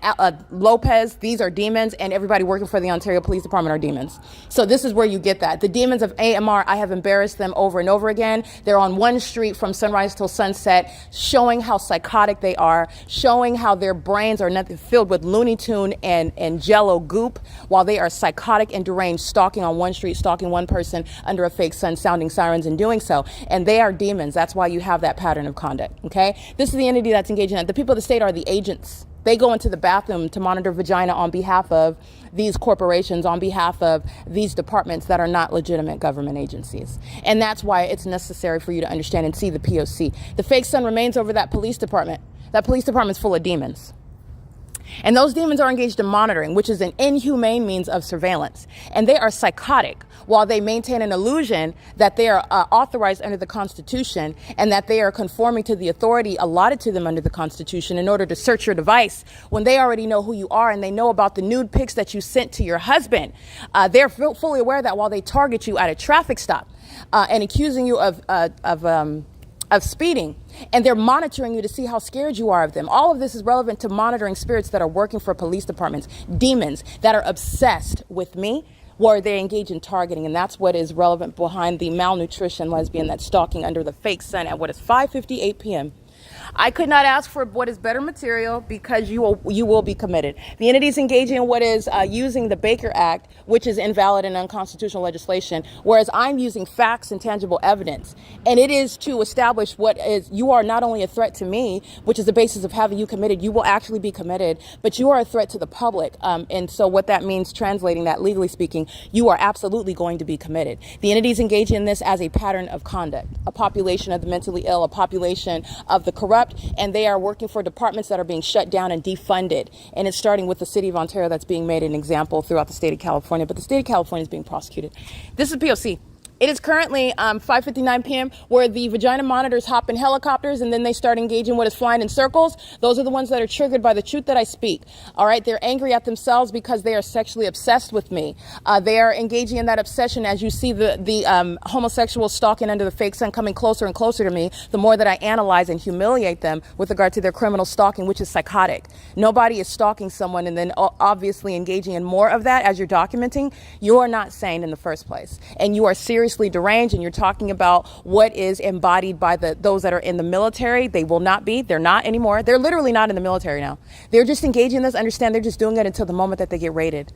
Lopez, these are demons. And everybody working for the Ontario Police Department are demons. So this is where you get that. The demons of AMR, I have embarrassed them over and over again. They're on one street from sunrise till sunset, showing how psychotic they are, showing how their brains are nothing filled with Looney Tune and Jello goop, while they are psychotic and deranged, stalking on one street, stalking one person under a fake sun, sounding sirens and doing so. And they are demons. That's why you have that pattern of conduct. Okay? This is the entity that's engaged in that. The people of the state are the agents. They go into the bathroom to monitor vagina on behalf of these corporations, on behalf of these departments that are not legitimate government agencies. And that's why it's necessary for you to understand and see the P.O.C. The fake sun remains over that police department. That police department's full of demons. And those demons are engaged in monitoring, which is an inhumane means of surveillance. And they are psychotic while they maintain an illusion that they are authorized under the Constitution and that they are conforming to the authority allotted to them under the Constitution in order to search your device when they already know who you are and they know about the nude pics that you sent to your husband. They're fully aware of that while they target you at a traffic stop and accusing you of speeding, and they're monitoring you to see how scared you are of them. All of this is relevant to monitoring spirits that are working for police departments, demons that are obsessed with me, where they engage in targeting. And that's what is relevant behind the malnutrition lesbian that's stalking under the fake sun at what is 5:58 p.m. I could not ask for what is better material because you will be committed. The entity is engaging in what is using the Baker Act, which is invalid and unconstitutional legislation, whereas I'm using facts and tangible evidence. And it is to establish what is, you are not only a threat to me, which is the basis of having you committed, you will actually be committed, but you are a threat to the public. And so what that means, translating that legally speaking, you are absolutely going to be committed. The entity is engaging in this as a pattern of conduct, a population of the mentally ill, a population of the corrupt, and they are working for departments that are being shut down and defunded. And it's starting with the city of Ontario that's being made an example throughout the state of California, but the state of California is being prosecuted. This is P.O.C. It is currently 5:59 p.m. where the vagina monitors hop in helicopters and then they start engaging what is flying in circles. Those are the ones that are triggered by the truth that I speak. All right. They're angry at themselves because they are sexually obsessed with me. They are engaging in that obsession as you see the homosexual stalking under the fake sun coming closer and closer to me. The more that I analyze and humiliate them with regard to their criminal stalking, which is psychotic. Nobody is stalking someone and then obviously engaging in more of that as you're documenting. You are not sane in the first place. And you are seriously deranged, and you're talking about what is embodied by those that are in the military. They will not be. They're not anymore. They're literally not in the military now. They're just engaging in this. Understand, they're just doing it until the moment that they get raided.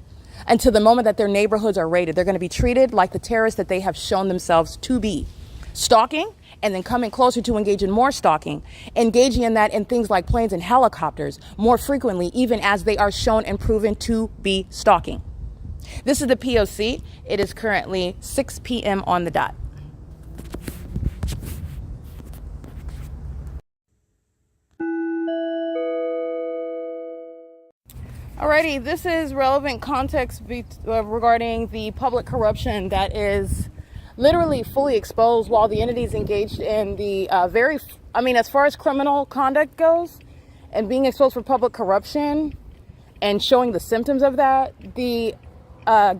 Until the moment that their neighborhoods are raided. They're going to be treated like the terrorists that they have shown themselves to be. Stalking, and then coming closer to engage in more stalking, engaging in that in things like planes and helicopters more frequently, even as they are shown and proven to be stalking. This is the P.O.C. It is currently 6 p.m. on the dot. Alrighty, this is relevant context regarding the public corruption that is literally fully exposed while the entity is engaged in the as far as criminal conduct goes and being exposed for public corruption and showing the symptoms of that, the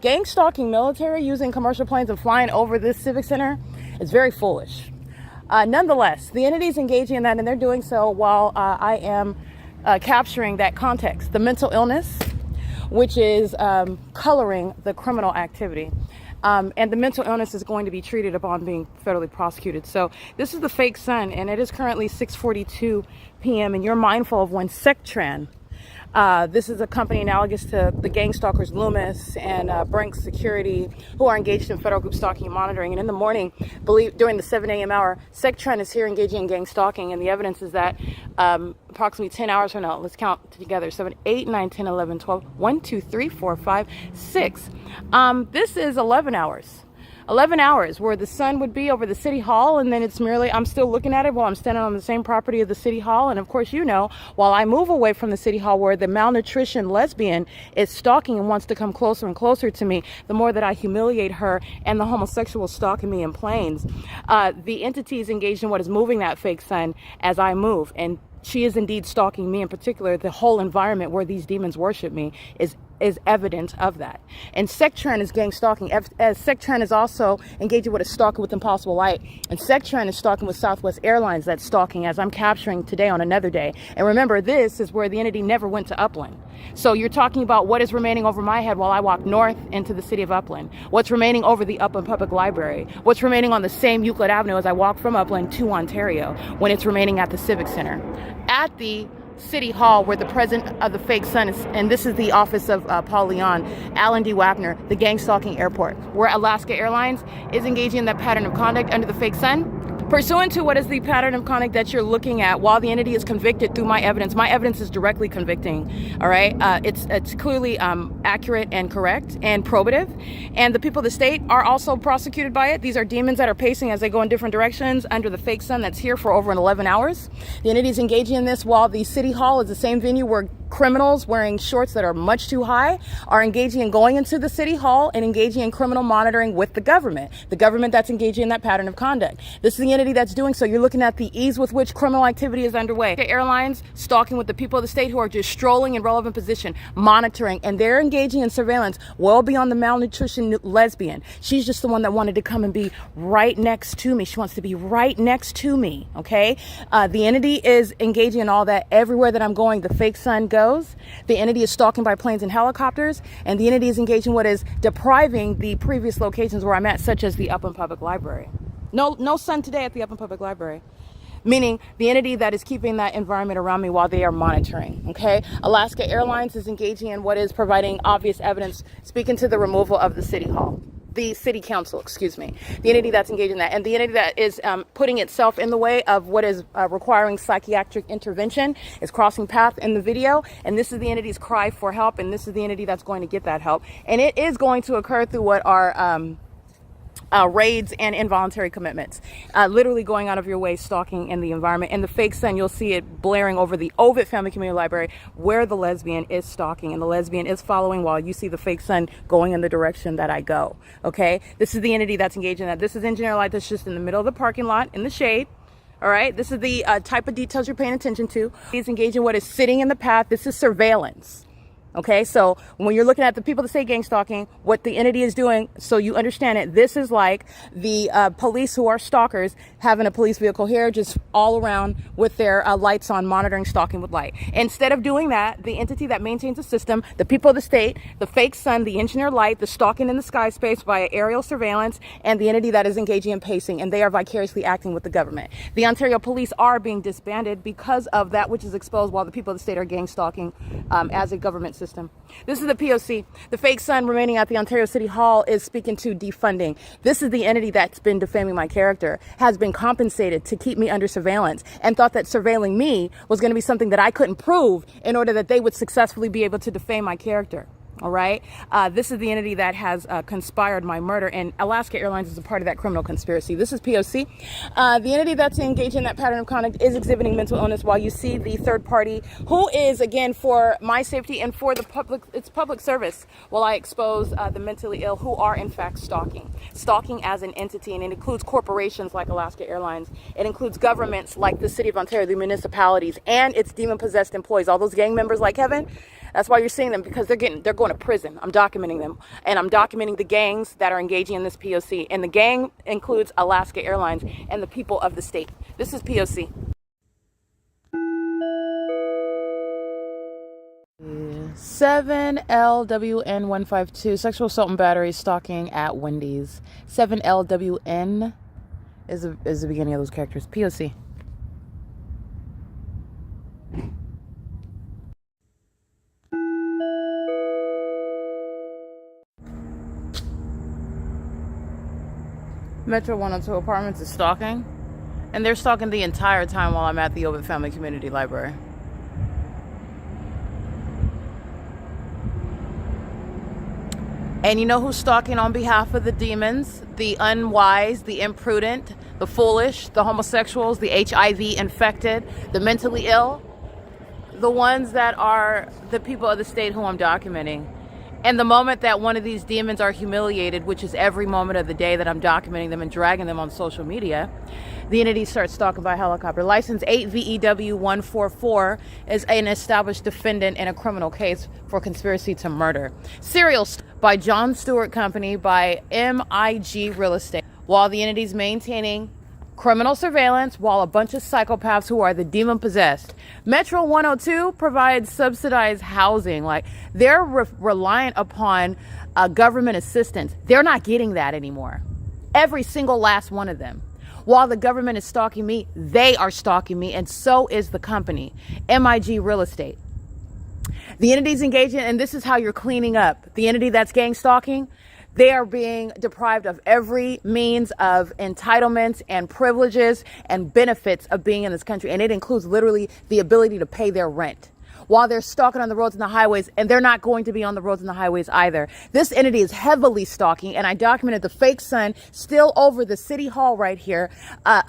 gang stalking military using commercial planes and flying over this civic center is very foolish. Nonetheless, the entity is engaging in that, and they're doing so while I am capturing that context, the mental illness, which is coloring the criminal activity. And the mental illness is going to be treated upon being federally prosecuted. So this is the fake sun, and it is currently 6:42 p.m. And you're mindful of when SecTran. This is a company analogous to the gang stalkers Loomis and Brinks Security, who are engaged in federal group stalking and monitoring. And in the morning, during the 7 a.m. hour, SecTran is here engaging in gang stalking. And the evidence is that approximately 10 hours from now, let's count together, 7, 8, 9, 10, 11, 12, 1, 2, 3, 4, 5, 6. This is 11 hours. 11 hours where the sun would be over the city hall, and then it's merely, I'm still looking at it while I'm standing on the same property of the city hall. And of course, while I move away from the city hall where the malnutrition lesbian is stalking and wants to come closer and closer to me, the more that I humiliate her and the homosexual stalking me in planes, the entity is engaged in what is moving that fake sun as I move. And she is indeed stalking me in particular. The whole environment where these demons worship me is evidence of that. And SecTrend is gang stalking. As SecTrend is also engaging with a stalker with Impossible Light. And SecTrend is stalking with Southwest Airlines that's stalking as I'm capturing today on another day. And remember, this is where the entity never went to Upland. So you're talking about what is remaining over my head while I walk north into the city of Upland. What's remaining over the Upland Public Library. What's remaining on the same Euclid Avenue as I walk from Upland to Ontario when it's remaining at the Civic Center. At the City Hall, where the president of the fake sun is, and this is the office of Paul Leon, Alan D. WAPNER, the gang stalking airport, where Alaska Airlines is engaging in that pattern of conduct under the fake sun. Pursuant to what is the pattern of conduct that you're looking at, while the entity is convicted through my evidence is directly convicting. All right, it's clearly accurate and correct and probative, and the people of the state are also prosecuted by it. These are demons that are pacing as they go in different directions under the fake sun that's here for over 11 hours. The entity is engaging in this while the city hall is the same venue where criminals wearing shorts that are much too high are engaging in going into the city hall and engaging in criminal monitoring with the government that's engaging in that pattern of conduct. This is the entity that's doing so. You're looking at the ease with which criminal activity is underway. The airlines stalking with the people of the state who are just strolling in relevant position, monitoring, and they're engaging in surveillance well beyond the malnutrition lesbian. She's just the one that wanted to come and be right next to me. She wants to be right next to me, okay? The entity is engaging in all that. Everywhere that I'm going, the fake sun goes. The entity is stalking by planes and helicopters, and the entity is engaging what is depriving the previous locations where I'm at, such as the Upland Public Library. No sun today at the Upland Public Library. Meaning the entity that is keeping that environment around me while they are monitoring, okay? Alaska Airlines is engaging in what is providing obvious evidence, speaking to the removal of the city hall. The city council, excuse me, the entity that's engaged in that, and the entity that is putting itself in the way of what is requiring psychiatric intervention is crossing path in the video, and this is the entity's cry for help, and this is the entity that's going to get that help, and it is going to occur through what are raids and involuntary commitments, literally going out of your way, stalking in the environment. And the fake sun, you'll see it blaring over the OVITT Family Community Library where the lesbian is stalking, and the lesbian is following while you see the fake sun going in the direction that I go, okay? This is the entity that's engaged in that. This is engineer light that's just in the middle of the parking lot in the shade. All right, this is the type of details you're paying attention to. He's engaged in what is sitting in the path. This is surveillance. Okay, so when you're looking at the people that say gang stalking, what the entity is doing, so you understand it, this is like the police who are stalkers having a police vehicle here just all around with their lights on, monitoring stalking with light. Instead of doing that, the entity that maintains the system, the people of the state, the fake sun, the engineer light, the stalking in the sky space via aerial surveillance, and the entity that is engaging in pacing, and they are vicariously acting with the government. The Ontario police are being disbanded because of that which is exposed while the people of the state are gang stalking as a government system. This is the P.O.C. The fake sun remaining at the Ontario City Hall is speaking to defunding. This is the entity that's been defaming my character, has been compensated to keep me under surveillance, and thought that surveilling me was going to be something that I couldn't prove in order that they would successfully be able to defame my character. All right. This is the entity that has conspired my murder, and Alaska Airlines is a part of that criminal conspiracy. This is P.O.C. The entity that's engaged in that pattern of conduct is exhibiting mental illness, while you see the third party, who is, again, for my safety and for the public, it's public service, while I expose the mentally ill who are, in fact, stalking. Stalking as an entity, and it includes corporations like Alaska Airlines. It includes governments like the City of Ontario, the municipalities, and its demon-possessed employees. All those gang members like Kevin, that's why you're seeing them, because they're going to prison. I'm documenting them, and I'm documenting the gangs that are engaging in this P.O.C. And the gang includes Alaska Airlines and the people of the state. This is P.O.C. 7LWN152, sexual assault and battery, stalking at Wendy's. 7LWN is the beginning of those characters. P.O.C. Metro 102 Apartments is stalking, and they're stalking the entire time while I'm at the OVITT Family Community Library. And you know who's stalking on behalf of the demons? The unwise, the imprudent, the foolish, the homosexuals, the HIV infected, the mentally ill, the ones that are the people of the state who I'm documenting. And the moment that one of these demons are humiliated, which is every moment of the day that I'm documenting them and dragging them on social media, the entity starts stalking by helicopter. License 8 VEW 144 is an established defendant in a criminal case for conspiracy to murder. Serial by John Stewart Company by MIG Real Estate. While the entity's maintaining criminal surveillance, while a bunch of psychopaths who are the demon possessed. Metro 102 provides subsidized housing. Like, they're reliant upon government assistance. They're not getting that anymore. Every single last one of them. While the government is stalking me, they are stalking me, and so is the company, MIG Real Estate. The entity's engaging, and this is how you're cleaning up. The entity that's gang stalking, they are being deprived of every means of entitlements and privileges and benefits of being in this country. And it includes literally the ability to pay their rent while they're stalking on the roads and the highways. And they're not going to be on the roads and the highways either. This entity is heavily stalking. And I documented the fake sun still over the city hall right here,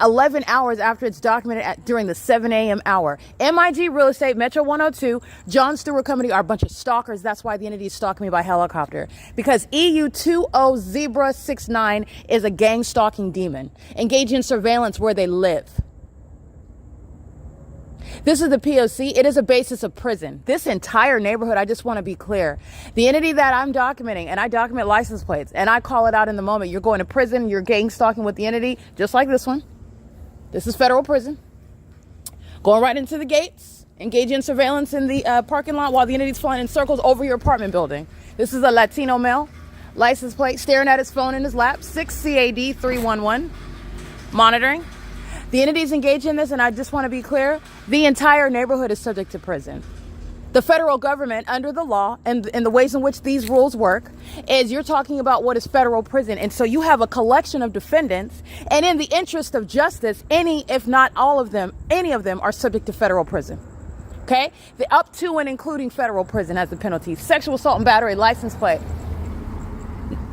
11 hours after it's documented during the 7 a.m. hour. MIG Real Estate, Metro 102, John Stewart Company are a bunch of stalkers. That's why the entity is stalking me by helicopter. Because EU20 Zebra 69 is a gang stalking demon, engaging in surveillance where they live. This is the P.O.C. It is a basis of prison. This entire neighborhood, I just want to be clear. The entity that I'm documenting, and I document license plates, and I call it out in the moment. You're going to prison, you're gang stalking with the entity, just like this one. This is federal prison. Going right into the gates, engaging in surveillance in the parking lot while the entity's flying in circles over your apartment building. This is a Latino male, license plate, staring at his phone in his lap, 6 CAD 311, monitoring. The entity's engaged in this, and I just want to be clear, the entire neighborhood is subject to prison. The federal government, under the law and the ways in which these rules work, is you're talking about what is federal prison. And so you have a collection of defendants, and in the interest of justice, any, if not all of them, any of them are subject to federal prison. Okay? The up to and including federal prison as the penalty. Sexual assault and battery, license plate.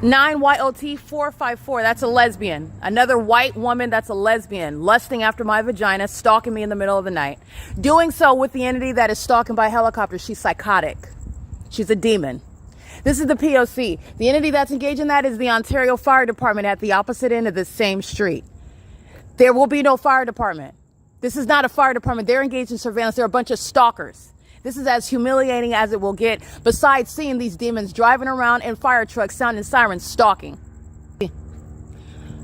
9YOT 454, that's a lesbian. Another white woman that's a lesbian, lusting after my vagina, stalking me in the middle of the night. Doing so with the entity that is stalking by helicopter. She's psychotic. She's a demon. This is the P.O.C. The entity that's engaged in that is the Ontario Fire Department at the opposite end of this same street. There will be no fire department. This is not a fire department. They're engaged in surveillance. They're a bunch of stalkers. This is as humiliating as it will get, besides seeing these demons driving around in fire trucks, sounding sirens, stalking.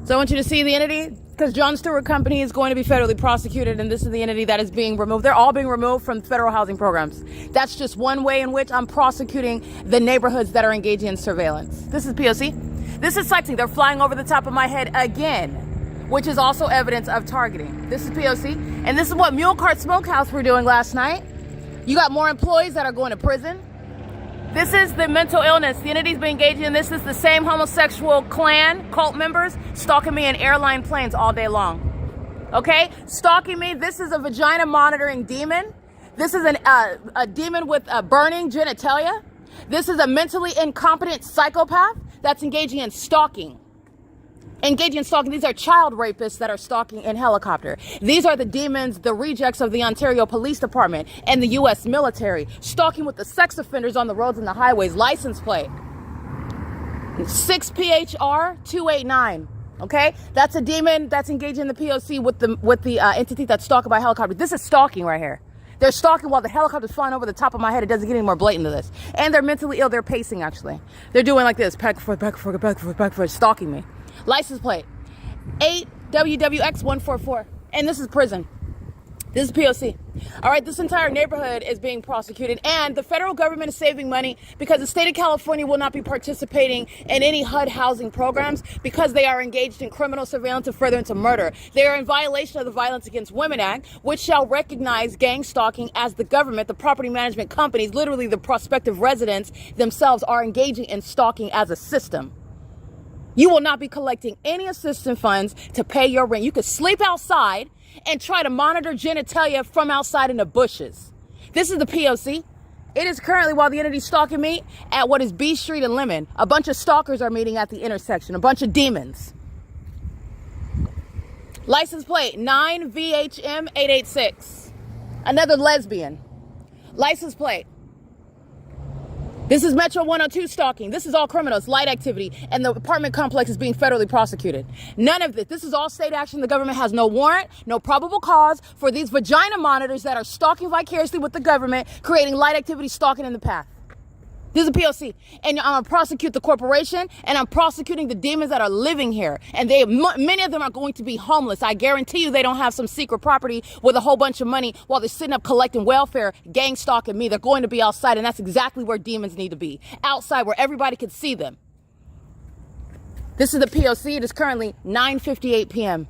So I want you to see the entity, because John Stewart Company is going to be federally prosecuted, and this is the entity that is being removed. They're all being removed from federal housing programs. That's just one way in which I'm prosecuting the neighborhoods that are engaging in surveillance. This is P.O.C. This is sightseeing. They're flying over the top of my head again, which is also evidence of targeting. This is P.O.C. And this is what Mule Cart Smokehouse were doing last night. You got more employees that are going to prison. This is the mental illness. The entity's been engaging in this. Is the same homosexual clan, cult members, stalking me in airline planes all day long. Okay? Stalking me. This is a vagina monitoring demon. This is a demon with burning genitalia. This is a mentally incompetent psychopath that's engaging in stalking. Engaging in stalking. These are child rapists that are stalking in helicopter. These are the demons, the rejects of the Ontario Police Department and the U.S. military, stalking with the sex offenders on the roads and the highways. License plate 6PHR 289. Okay, that's a demon that's engaging in the P.O.C. with the entity that's stalking by helicopter. This is stalking right here. They're stalking while the helicopter's flying over the top of my head. It doesn't get any more blatant than this. And they're mentally ill. They're pacing, actually. They're doing like this, back and forth, back and forth, back and forth, back and forth, stalking me. License plate 8WWX144. And this is prison. This is P.O.C. All right, this entire neighborhood is being prosecuted, and the federal government is saving money because the state of California will not be participating in any HUD housing programs because they are engaged in criminal surveillance and furtherance of murder. They are in violation of the Violence Against Women Act, which shall recognize gang stalking as the government, the property management companies, literally the prospective residents themselves are engaging in stalking as a system. You will not be collecting any assistance funds to pay your rent. You could sleep outside and try to monitor genitalia from outside in the bushes. This is the P.O.C. It is currently, while the entity stalking me, at what is B Street and Lemon. A bunch of stalkers are meeting at the intersection. A bunch of demons. License plate 9VHM886. Another lesbian. License plate This is Metro 102 stalking. This is all criminals, light activity, and the apartment complex is being federally prosecuted. None of this. This is all state action. The government has no warrant, no probable cause for these vagina monitors that are stalking vicariously with the government, creating light activity, stalking in the path. This is a P.O.C. And I'm going to prosecute the corporation, and I'm prosecuting the demons that are living here. And many of them are going to be homeless. I guarantee you they don't have some secret property with a whole bunch of money while they're sitting up collecting welfare, gang stalking me. They're going to be outside, and that's exactly where demons need to be. Outside where everybody can see them. This is the P.O.C. It is currently 9:58 p.m.